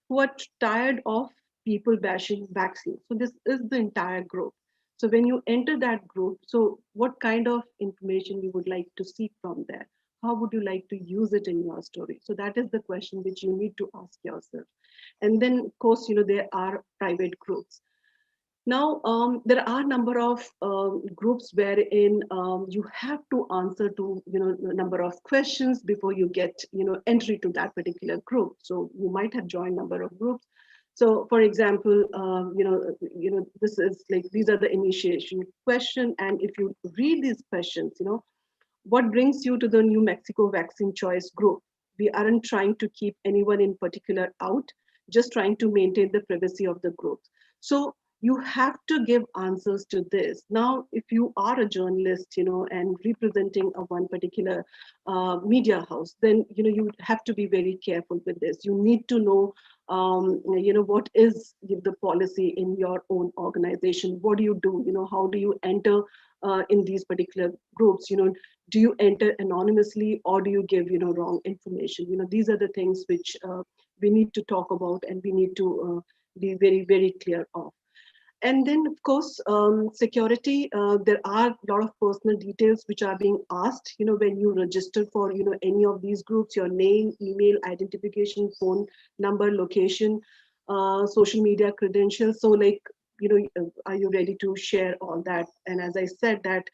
Speaker 6: who are tired of people bashing vaccines. So this is the entire group. So when you enter that group, so what kind of information you would like to seek from there? How would you like to use it in your story? So that is the question which you need to ask yourself. And then, of course, there are private groups. Now, there are a number of groups wherein you have to answer to, a number of questions before you get, entry to that particular group. So you might have joined a number of groups. So, for example, this is like, these are the initiation question. And if you read these questions, what brings you to the New Mexico Vaccine Choice group? We aren't trying to keep anyone in particular out, just trying to maintain the privacy of the group. So you have to give answers to this. Now, if you are a journalist, and representing a one particular media house, then, you have to be very careful with this. You need to know, what is the policy in your own organization? What do you do? How do you enter in these particular groups? Do you enter anonymously, or do you give, wrong information? These are the things which we need to talk about, and we need to be very, very clear of. And then, of course, security, there are a lot of personal details which are being asked, when you register for, any of these groups: your name, email, identification, phone number, location, social media credentials. So like, are you ready to share all that? And as I said, that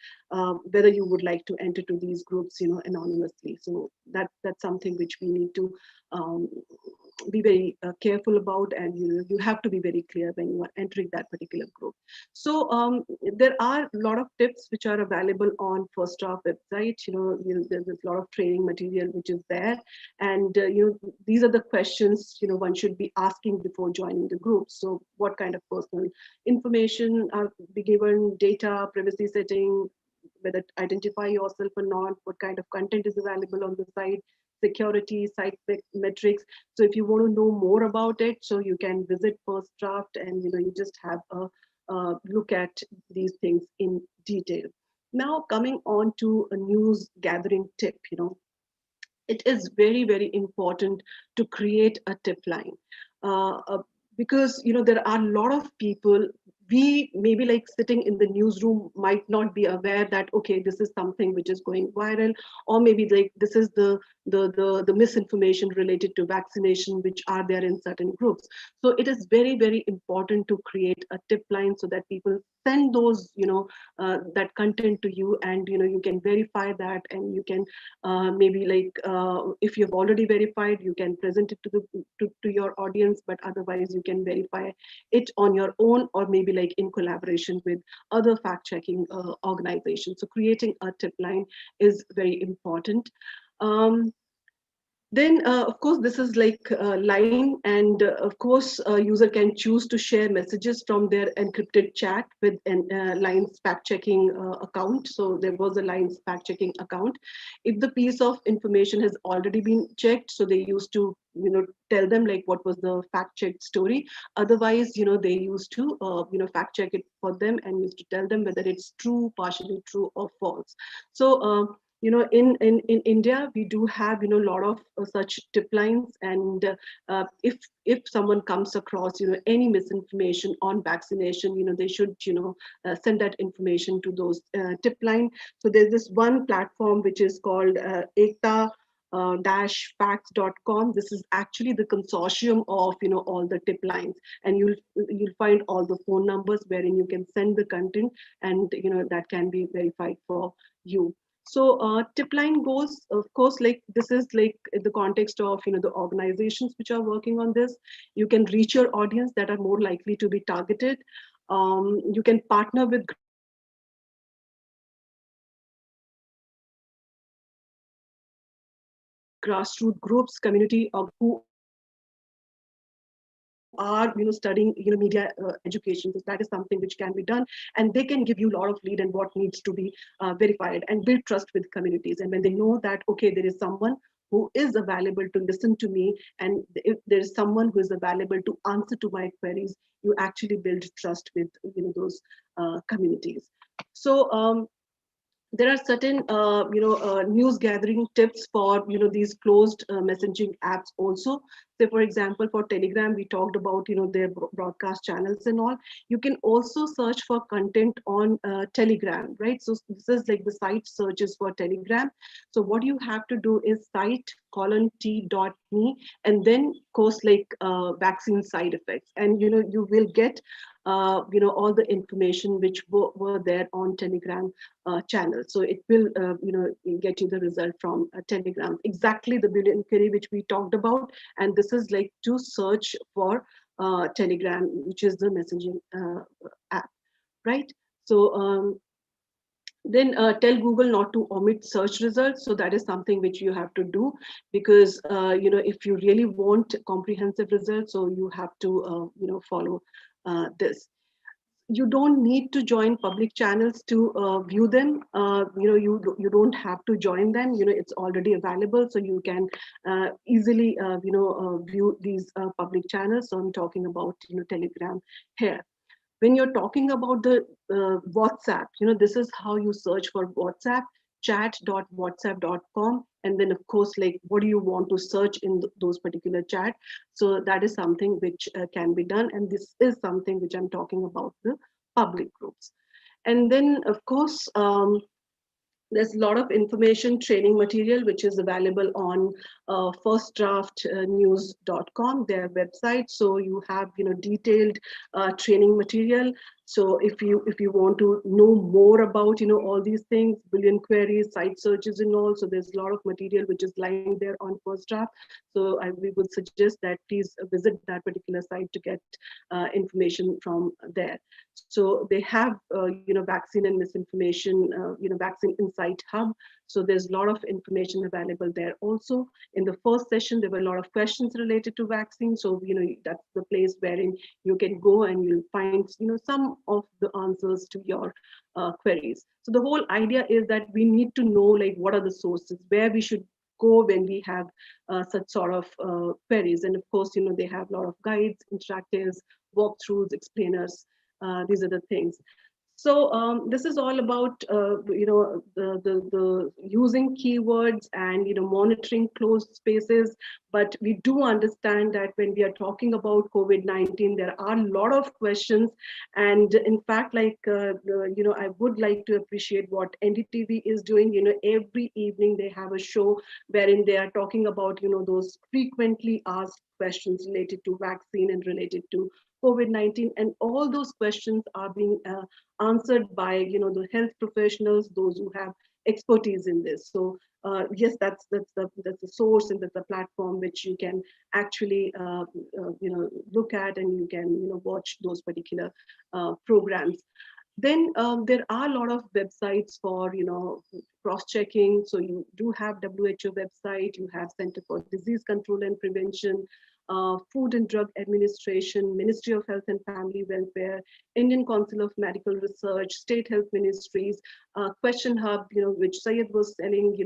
Speaker 6: whether you would like to enter to these groups, anonymously. So that's something which we need to be very careful about, and you have to be very clear when you are entering that particular group. So there are a lot of tips which are available on First Draft website. There's a lot of training material which is there, and these are the questions one should be asking before joining the group. So what kind of personal information are be given, data, privacy setting, whether identify yourself or not, what kind of content is available on the site, security, site metrics. So if you want to know more about it, so you can visit First Draft, and you just have a look at these things in detail. Now, coming on to a news gathering tip, it is very, very important to create a tip line, because there are a lot of people. We maybe like sitting in the newsroom might not be aware that, okay, this is something which is going viral, or maybe like this is the misinformation related to vaccination which are there in certain groups. So it is very, very important to create a tip line so that people send those that content to you, and you can verify that, and you can maybe like if you've already verified, you can present it to your audience, but otherwise you can verify it on your own, or maybe like in collaboration with other fact-checking organizations. So creating a tip line is very important. Then, of course, this is like line, and of course, user can choose to share messages from their encrypted chat with an Line's fact checking account. So there was a Line's fact checking account. If the piece of information has already been checked, so they used to, tell them like what was the fact checked story. Otherwise, they used to, fact check it for them and used to tell them whether it's true, partially true, or false. So. In India, we do have, a lot of such tip lines. And if someone comes across, any misinformation on vaccination, they should, send that information to those tip line. So there's this one platform which is called Ekta facts.com. This is actually the consortium of all the tip lines, and you'll find all the phone numbers wherein you can send the content, and that can be verified for you. So tip line goes, of course, like this is like in the context of the organizations which are working on this. You can reach your audience that are more likely to be targeted. You can partner with grassroots groups, community who are studying media education. So that is something which can be done, and they can give you a lot of lead and what needs to be verified, and build trust with communities. And when they know that, okay, there is someone who is available to listen to me, and if there is someone who is available to answer to my queries, you actually build trust with those communities. So there are certain news gathering tips for these closed messaging apps also. Say for example, for Telegram, we talked about their broadcast channels and all. You can also search for content on Telegram, right? So this is like the site searches for Telegram. So what you have to do is site:/t.me, and then course like vaccine side effects, and you will get all the information which were there on Telegram channel. So it will get you the result from Telegram, exactly the Boolean query which we talked about. And this is like to search for Telegram, which is the messaging app, right? So then tell Google not to omit search results. So that is something which you have to do, because if you really want comprehensive results, so you have to follow this. You don't need to join public channels to view them. You don't have to join them. It's already available, so you can easily view these public channels. So I'm talking about Telegram here. When you're talking about the WhatsApp, this is how you search for WhatsApp: chat.whatsapp.com. And then of course, like what do you want to search in those particular chat. So that is something which can be done, and this is something which I'm talking about, the public groups. And then of course, there's a lot of information training material which is available on firstdraftnews.com, their website. So you have detailed training material. So if you want to know more about all these things, Boolean queries, site searches and all, so there's a lot of material which is lying there on First Draft. So we would suggest that please visit that particular site to get information from there. So they have vaccine and misinformation, vaccine insight hub. So there's a lot of information available there also. In the first session, there were a lot of questions related to vaccine. So that's the place wherein you can go and you'll find some of the answers to your queries. So the whole idea is that we need to know like what are the sources, where we should go when we have such sort of queries. And of course, they have a lot of guides, interactives, walkthroughs, explainers. These are the things. So this is all about the using keywords and monitoring closed spaces. But we do understand that when we are talking about COVID-19, there are a lot of questions. And in fact, like I would like to appreciate what NDTV is doing. Every evening they have a show wherein they are talking about those frequently asked questions related to vaccine and related to COVID-19, and all those questions are being answered by the health professionals, those who have expertise in this. So yes, that's the source, and that's the platform which you can actually look at, and you can watch those particular programs. Then there are a lot of websites for, cross-checking. So you do have WHO website, you have Center for Disease Control and Prevention, Food and Drug Administration, Ministry of Health and Family Welfare, Indian Council of Medical Research, State Health Ministries, Question Hub, which Syed was telling,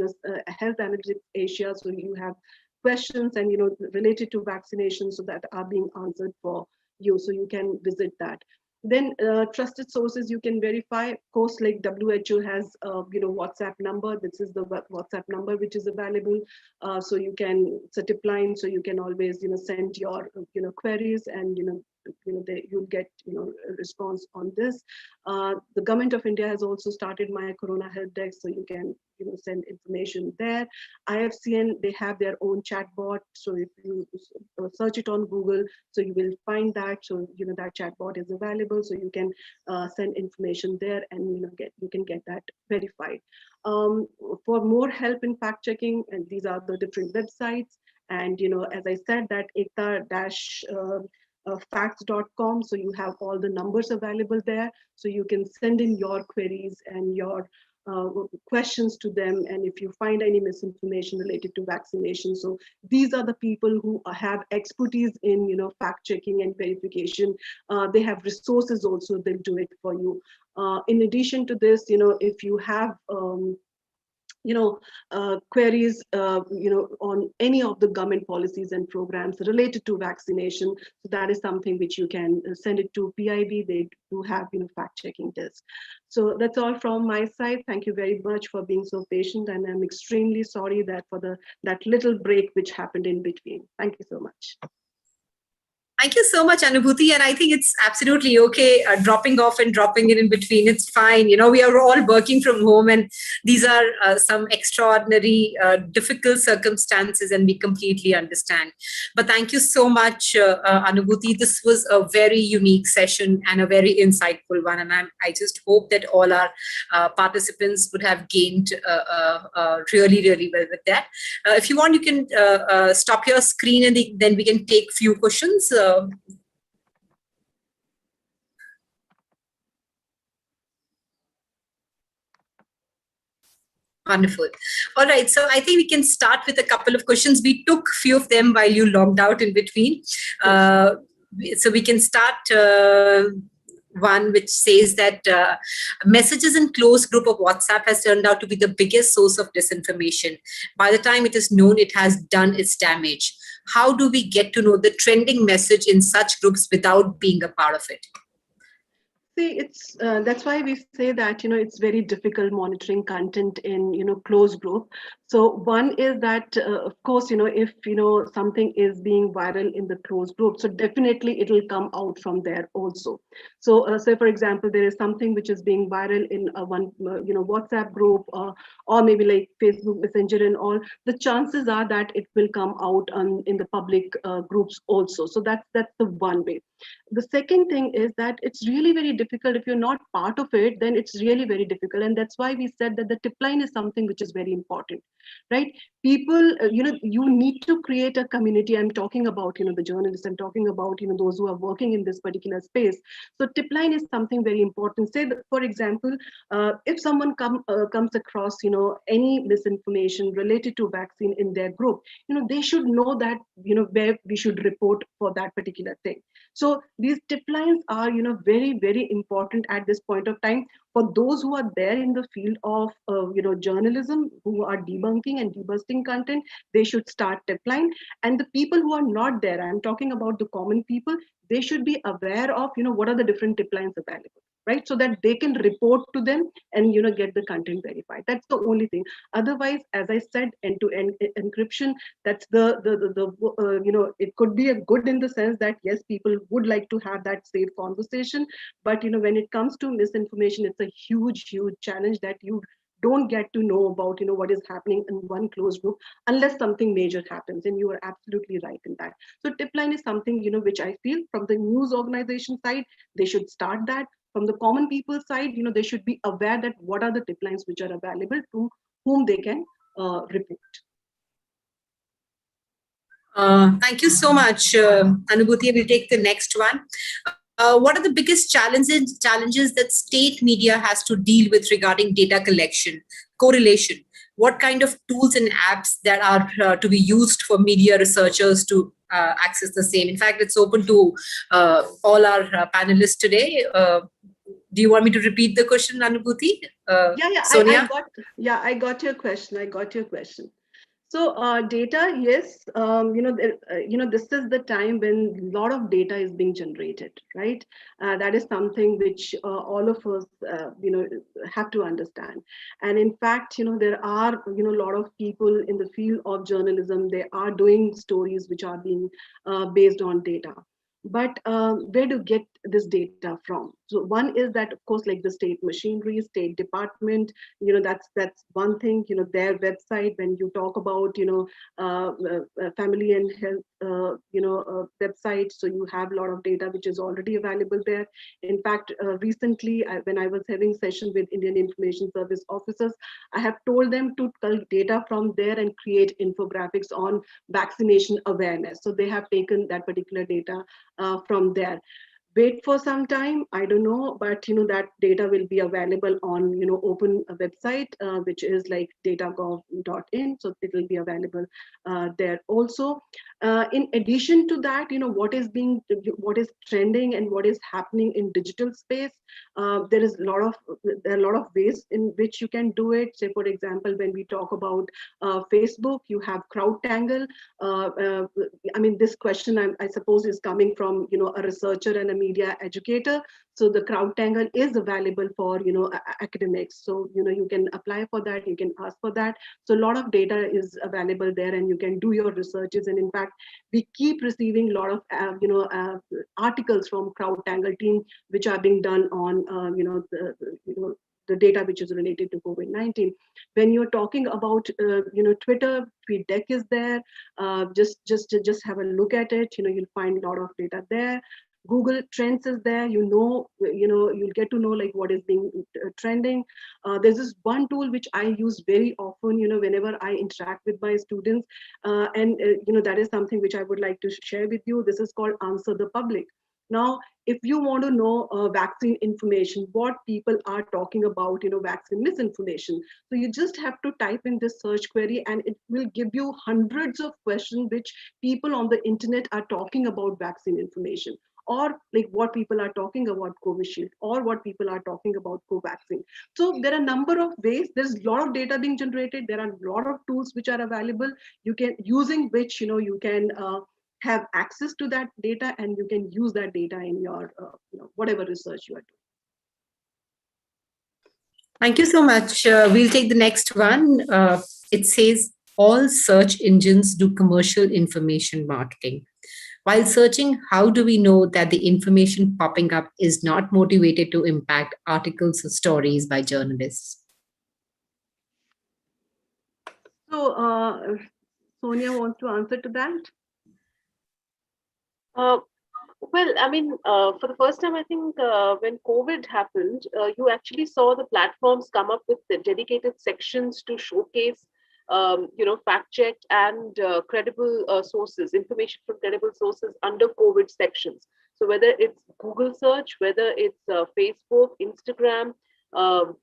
Speaker 6: Health Analytics Asia. So you have questions and, related to vaccination, so that are being answered for you. So you can visit that. Then trusted sources you can verify. Of course, like WHO has, WhatsApp number. This is the WhatsApp number which is available. So you can set a line. So you can always, send your, queries, and you'll get, a response on this. The government of India has also started My Corona Help Desk, so you can, send information there. IFCN, they have their own chatbot. So if you search it on Google, so you will find that. So that chatbot is available. So you can send information there, and you can get that verified. For more help in fact checking, and these are the different websites. And as I said, that facts.com. So you have all the numbers available there. So you can send in your queries and your questions to them. And if you find any misinformation related to vaccination, so these are the people who have expertise in, fact checking and verification. They have resources also, they'll do it for you. In addition to this, if you have queries, on any of the government policies and programs related to vaccination. So that is something which you can send it to PIB. They do have, fact-checking desk. So that's all from my side. Thank you very much for being so patient, and I'm extremely sorry that for that little break which happened in between. Thank you so much.
Speaker 1: Thank you so much, Anubhuti. And I think it's absolutely okay dropping off and dropping in between. It's fine. We are all working from home, and these are some extraordinary, difficult circumstances, and we completely understand. But thank you so much, Anubhuti. This was a very unique session and a very insightful one. And I just hope that all our participants would have gained really, really well with that. If you want, you can stop your screen, and then we can take few questions. Wonderful. All right. So I think we can start with a couple of questions. We took few of them while you logged out in between. So we can start one which says that messages in closed group of WhatsApp has turned out to be the biggest source of disinformation. By the time it is known, it has done its damage. How do we get to know the trending message in such groups without being a part of it?
Speaker 6: See, it's that's why we say that it's very difficult monitoring content in closed group. So one is that of course if something is being viral in the closed group, so definitely it will come out from there also. So say for example, there is something which is being viral in one WhatsApp group, or maybe like Facebook Messenger and all. The chances are that it will come out in the public groups also. So that's the one way. The second thing is that it's really very difficult. If you're not part of it, then it's really very difficult. And that's why we said that the tip line is something which is very important, right? People, you need to create a community. I'm talking about, the journalists, I'm talking about, those who are working in this particular space. So tip line is something very important. Say that, for example, if someone comes across, any misinformation related to vaccine in their group, they should know that, where we should report for that particular thing. So these tip lines are, very, very important at this point of time. For those who are there in the field of, journalism, who are debunking and debusting content, they should start tip line. And the people who are not there, I'm talking about the common people, they should be aware of, what are the different tip lines available, right? So that they can report to them and, get the content verified. That's the only thing. Otherwise, as I said, end-to-end encryption, that's it could be a good in the sense that, yes, people would like to have that safe conversation. But, when it comes to misinformation, it's a huge, huge challenge that you don't get to know about, what is happening in one closed group unless something major happens. And you are absolutely right in that. So tip line is something, which I feel from the news organization side, they should start that. From the common people side, they should be aware that what are the tip lines which are available to whom they can report.
Speaker 1: Thank you so much, Anubhuti. We'll take the next one. What are the biggest challenges that state media has to deal with regarding data collection, correlation? What kind of tools and apps that are to be used for media researchers to access the same? In fact, it's open to all our panelists today. Do you want me to repeat the question, Anubhuti? Sonia?
Speaker 6: I got your question. So data, yes, this is the time when a lot of data is being generated, right? That is something which all of us, have to understand. And in fact, there are, a lot of people in the field of journalism, they are doing stories which are being based on data. But where to get this data from? So one is that, of course, like the state machinery, state department, that's one thing. Their website, when you talk about family and health website, so you have a lot of data which is already available there. In fact, recently when I was having session with Indian Information Service officers, I have told them to collect data from there and create infographics on vaccination awareness. So they have taken that particular data from there. Wait for some time, I don't know, but that data will be available on open website, which is like datagov.in, so it will be available there also. In addition to that, what is trending and what is happening in digital space, there are a lot of ways in which you can do it. Say, for example, when we talk about Facebook, you have CrowdTangle. I mean, this question I suppose is coming from a researcher and a media educator. So the CrowdTangle is available for academics. So you can apply for that, you can ask for that. So a lot of data is available there, and you can do your researches. And in fact, we keep receiving a lot of articles from CrowdTangle team which are being done on the data which is related to COVID-19. When you're talking about Twitter, TweetDeck is there. Just have a look at it. You'll find a lot of data there. Google Trends is there. You'll get to know like what is being trending. There's this one tool which I use very often, whenever I interact with my students, and that is something which I would like to share with you. This is called Answer the Public. Now, if you want to know vaccine information, what people are talking about, vaccine misinformation, so you just have to type in this search query, and it will give you hundreds of questions which people on the internet are talking about vaccine information, or like what people are talking about Covishield, or what people are talking about Covaxin. So there are a number of ways. There's a lot of data being generated. There are a lot of tools which are available. Using which you can have access to that data, and you can use that data in your whatever research you are doing.
Speaker 1: Thank you so much. We'll take the next one. It says, all search engines do commercial information marketing. While searching, how do we know that the information popping up is not motivated to impact articles or stories by journalists?
Speaker 6: So, Sonia wants to answer to that.
Speaker 5: Well, I mean, for the first time, I think when COVID happened, you actually saw the platforms come up with the dedicated sections to showcase, fact-checked and credible sources, information from credible sources under COVID sections. So whether it's Google search, whether it's Facebook, Instagram,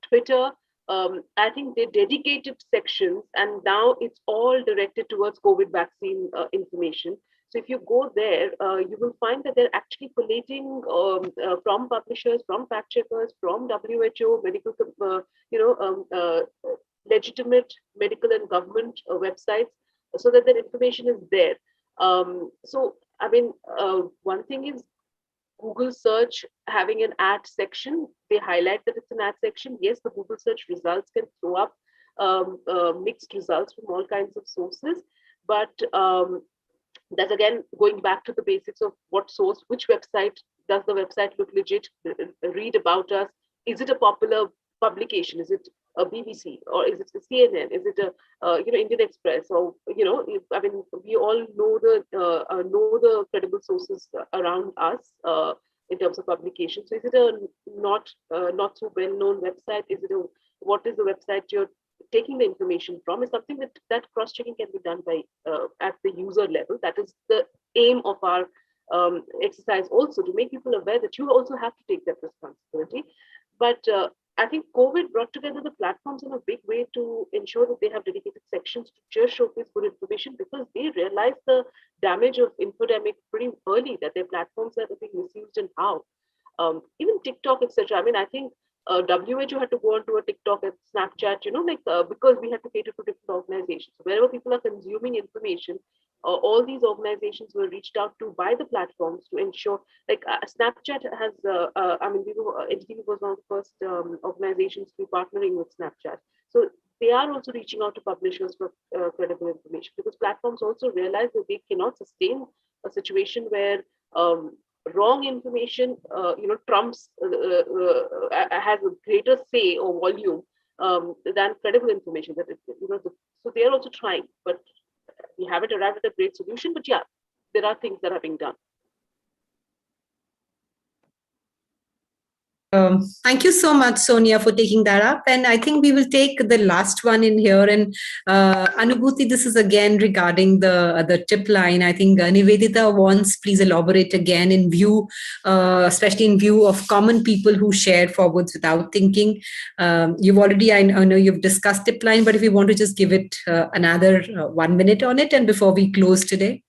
Speaker 5: Twitter, I think they dedicated sections, and now it's all directed towards COVID vaccine information. So if you go there, you will find that they're actually collating from publishers, from fact checkers, from WHO, medical, legitimate medical and government websites, so that that information is there. So I mean, one thing is Google search having an ad section. They highlight that it's an ad section. Yes, the Google search results can throw up mixed results from all kinds of sources, but that's again going back to the basics of what source, which website, does the website look legit, read about us, is it a popular publication, is it a BBC, or is it a CNN, is it a Indian Express, or I mean, we all know the credible sources around us in terms of publication. So is it a not so well known website? What is the website you're taking the information from? Is something that cross-checking can be done by at the user level. That is the aim of our exercise also to make people aware that you also have to take that responsibility. But I think COVID brought together the platforms in a big way to ensure that they have dedicated sections to just showcase good information, because they realized the damage of infodemic pretty early, that their platforms are being misused and how. Even TikTok, etc. I mean, I think WHO had to go onto a TikTok and Snapchat, because we had to cater to different organizations. So wherever people are consuming information, all these organizations were reached out to by the platforms to ensure, like Snapchat has, I mean, NTV was one of the first organizations to be partnering with Snapchat. So they are also reaching out to publishers for credible information, because platforms also realize that they cannot sustain a situation where wrong information, trumps, has a greater say or volume than credible information. So they are also trying, but we haven't arrived at a great solution. But yeah, there are things that are being done.
Speaker 1: Thank you so much, Sonia, for taking that up. And I think we will take the last one in here. And Anubhuti, this is again regarding the tip line. I think Nivedita wants, please elaborate again in view, especially in view of common people who share forwards without thinking. You've already, I know you've discussed tip line, but if you want to just give it another 1 minute on it, and before we close today.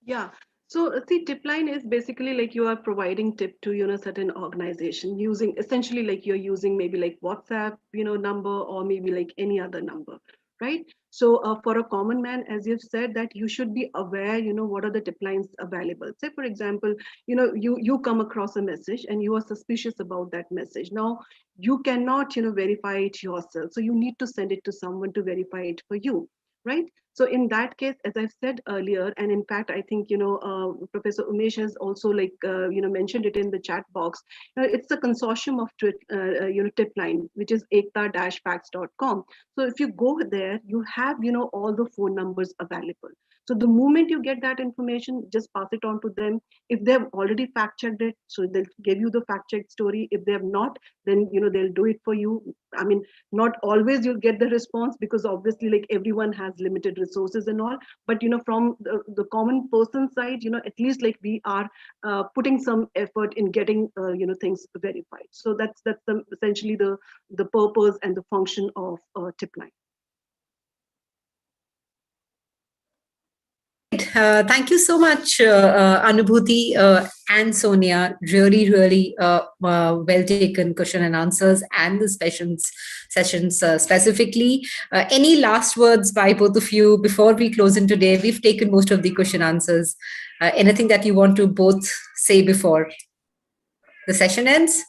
Speaker 6: Yeah. So see, tip line is basically like you are providing tip to, certain organization using essentially like you're using maybe like WhatsApp, number, or maybe like any other number, right? So for a common man, as you've said, that you should be aware, what are the tip lines available. Say, for example, you come across a message and you are suspicious about that message. Now, you cannot, verify it yourself. So you need to send it to someone to verify it for you, right? So in that case, as I've said earlier, and in fact, I think, Professor Umesh has also mentioned it in the chat box. It's a consortium of tip line, which is ekta-facts.com. So if you go there, you have, all the phone numbers available. So the moment you get that information, just pass it on to them. If they've already fact checked it, so they'll give you the fact check story. If they have not, then, they'll do it for you. I mean, not always you'll get the response, because obviously like everyone has limited resources and all, but from the common person side, at least like we are putting some effort in getting things verified. So that's essentially the purpose and the function of tip line.
Speaker 1: Thank you so much, Anubhuti and Sonia. Really, really well taken question and answers, and the sessions specifically. Any last words by both of you before we close in today? We've taken most of the question answers. Anything that you want to both say before the session ends?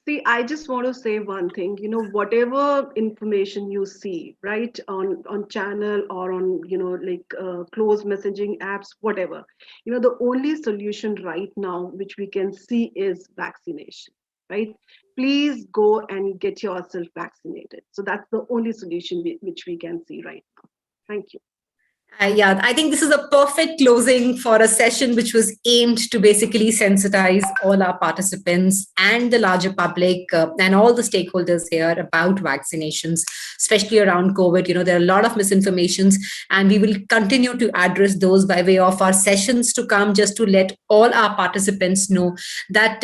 Speaker 6: See, I just want to say one thing, whatever information you see, right, on channel or on, closed messaging apps, whatever, the only solution right now, which we can see, is vaccination, right? Please go and get yourself vaccinated. So that's the only solution which we can see right now. Thank you.
Speaker 1: Yeah, I think this is a perfect closing for a session which was aimed to basically sensitize all our participants and the larger public and all the stakeholders here about vaccinations, especially around COVID. There are a lot of misinformations, and we will continue to address those by way of our sessions to come, just to let all our participants know that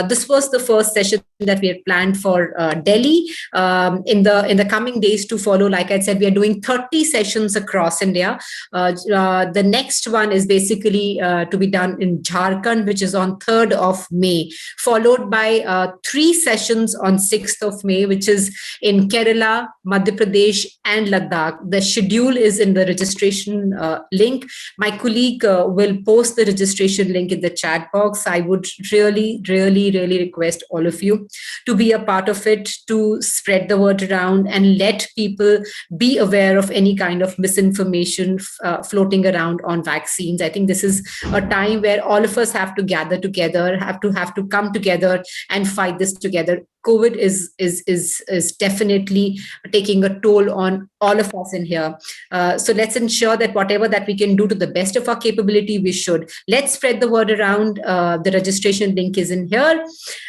Speaker 1: this was the first session that we had planned for Delhi. In the coming days to follow, like I said, we are doing 30 sessions across India. The next one is basically to be done in Jharkhand, which is on 3rd of May, followed by 3 sessions on 6th of May, which is in Kerala, Madhya Pradesh, and Ladakh. The schedule is in the registration link. My colleague will post the registration link in the chat box. I would really, really, really request all of you to be a part of it, to spread the word around and let people be aware of any kind of misinformation floating around on vaccines. I think this is a time where all of us have to gather together, have to come together and fight this together. COVID is definitely taking a toll on all of us in here. So let's ensure that whatever that we can do to the best of our capability, we should. Let's spread the word around. The registration link is in here.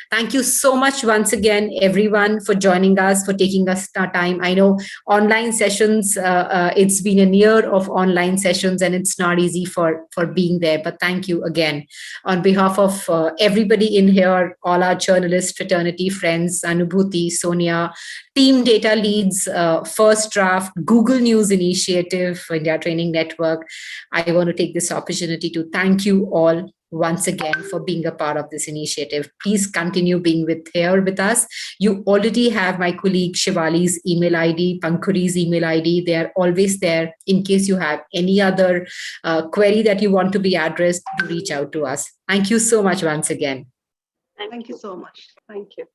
Speaker 1: Thank you so much once again, everyone, for joining us, for taking us our time. I know online sessions, it's been a year of online sessions and it's not easy for being there, but thank you again. On behalf of everybody in here, all our journalist fraternity friends, Anubhuti, Sonia, Team Data Leads, First Draft, Google News Initiative, India Training Network, I want to take this opportunity to thank you all once again for being a part of this initiative. Please continue being with us. You already have my colleague Shivali's email ID, Pankuri's email ID. They are always there in case you have any other query that you want to be addressed, to reach out to us. Thank you so much once again.
Speaker 6: Thank you so much. Thank you.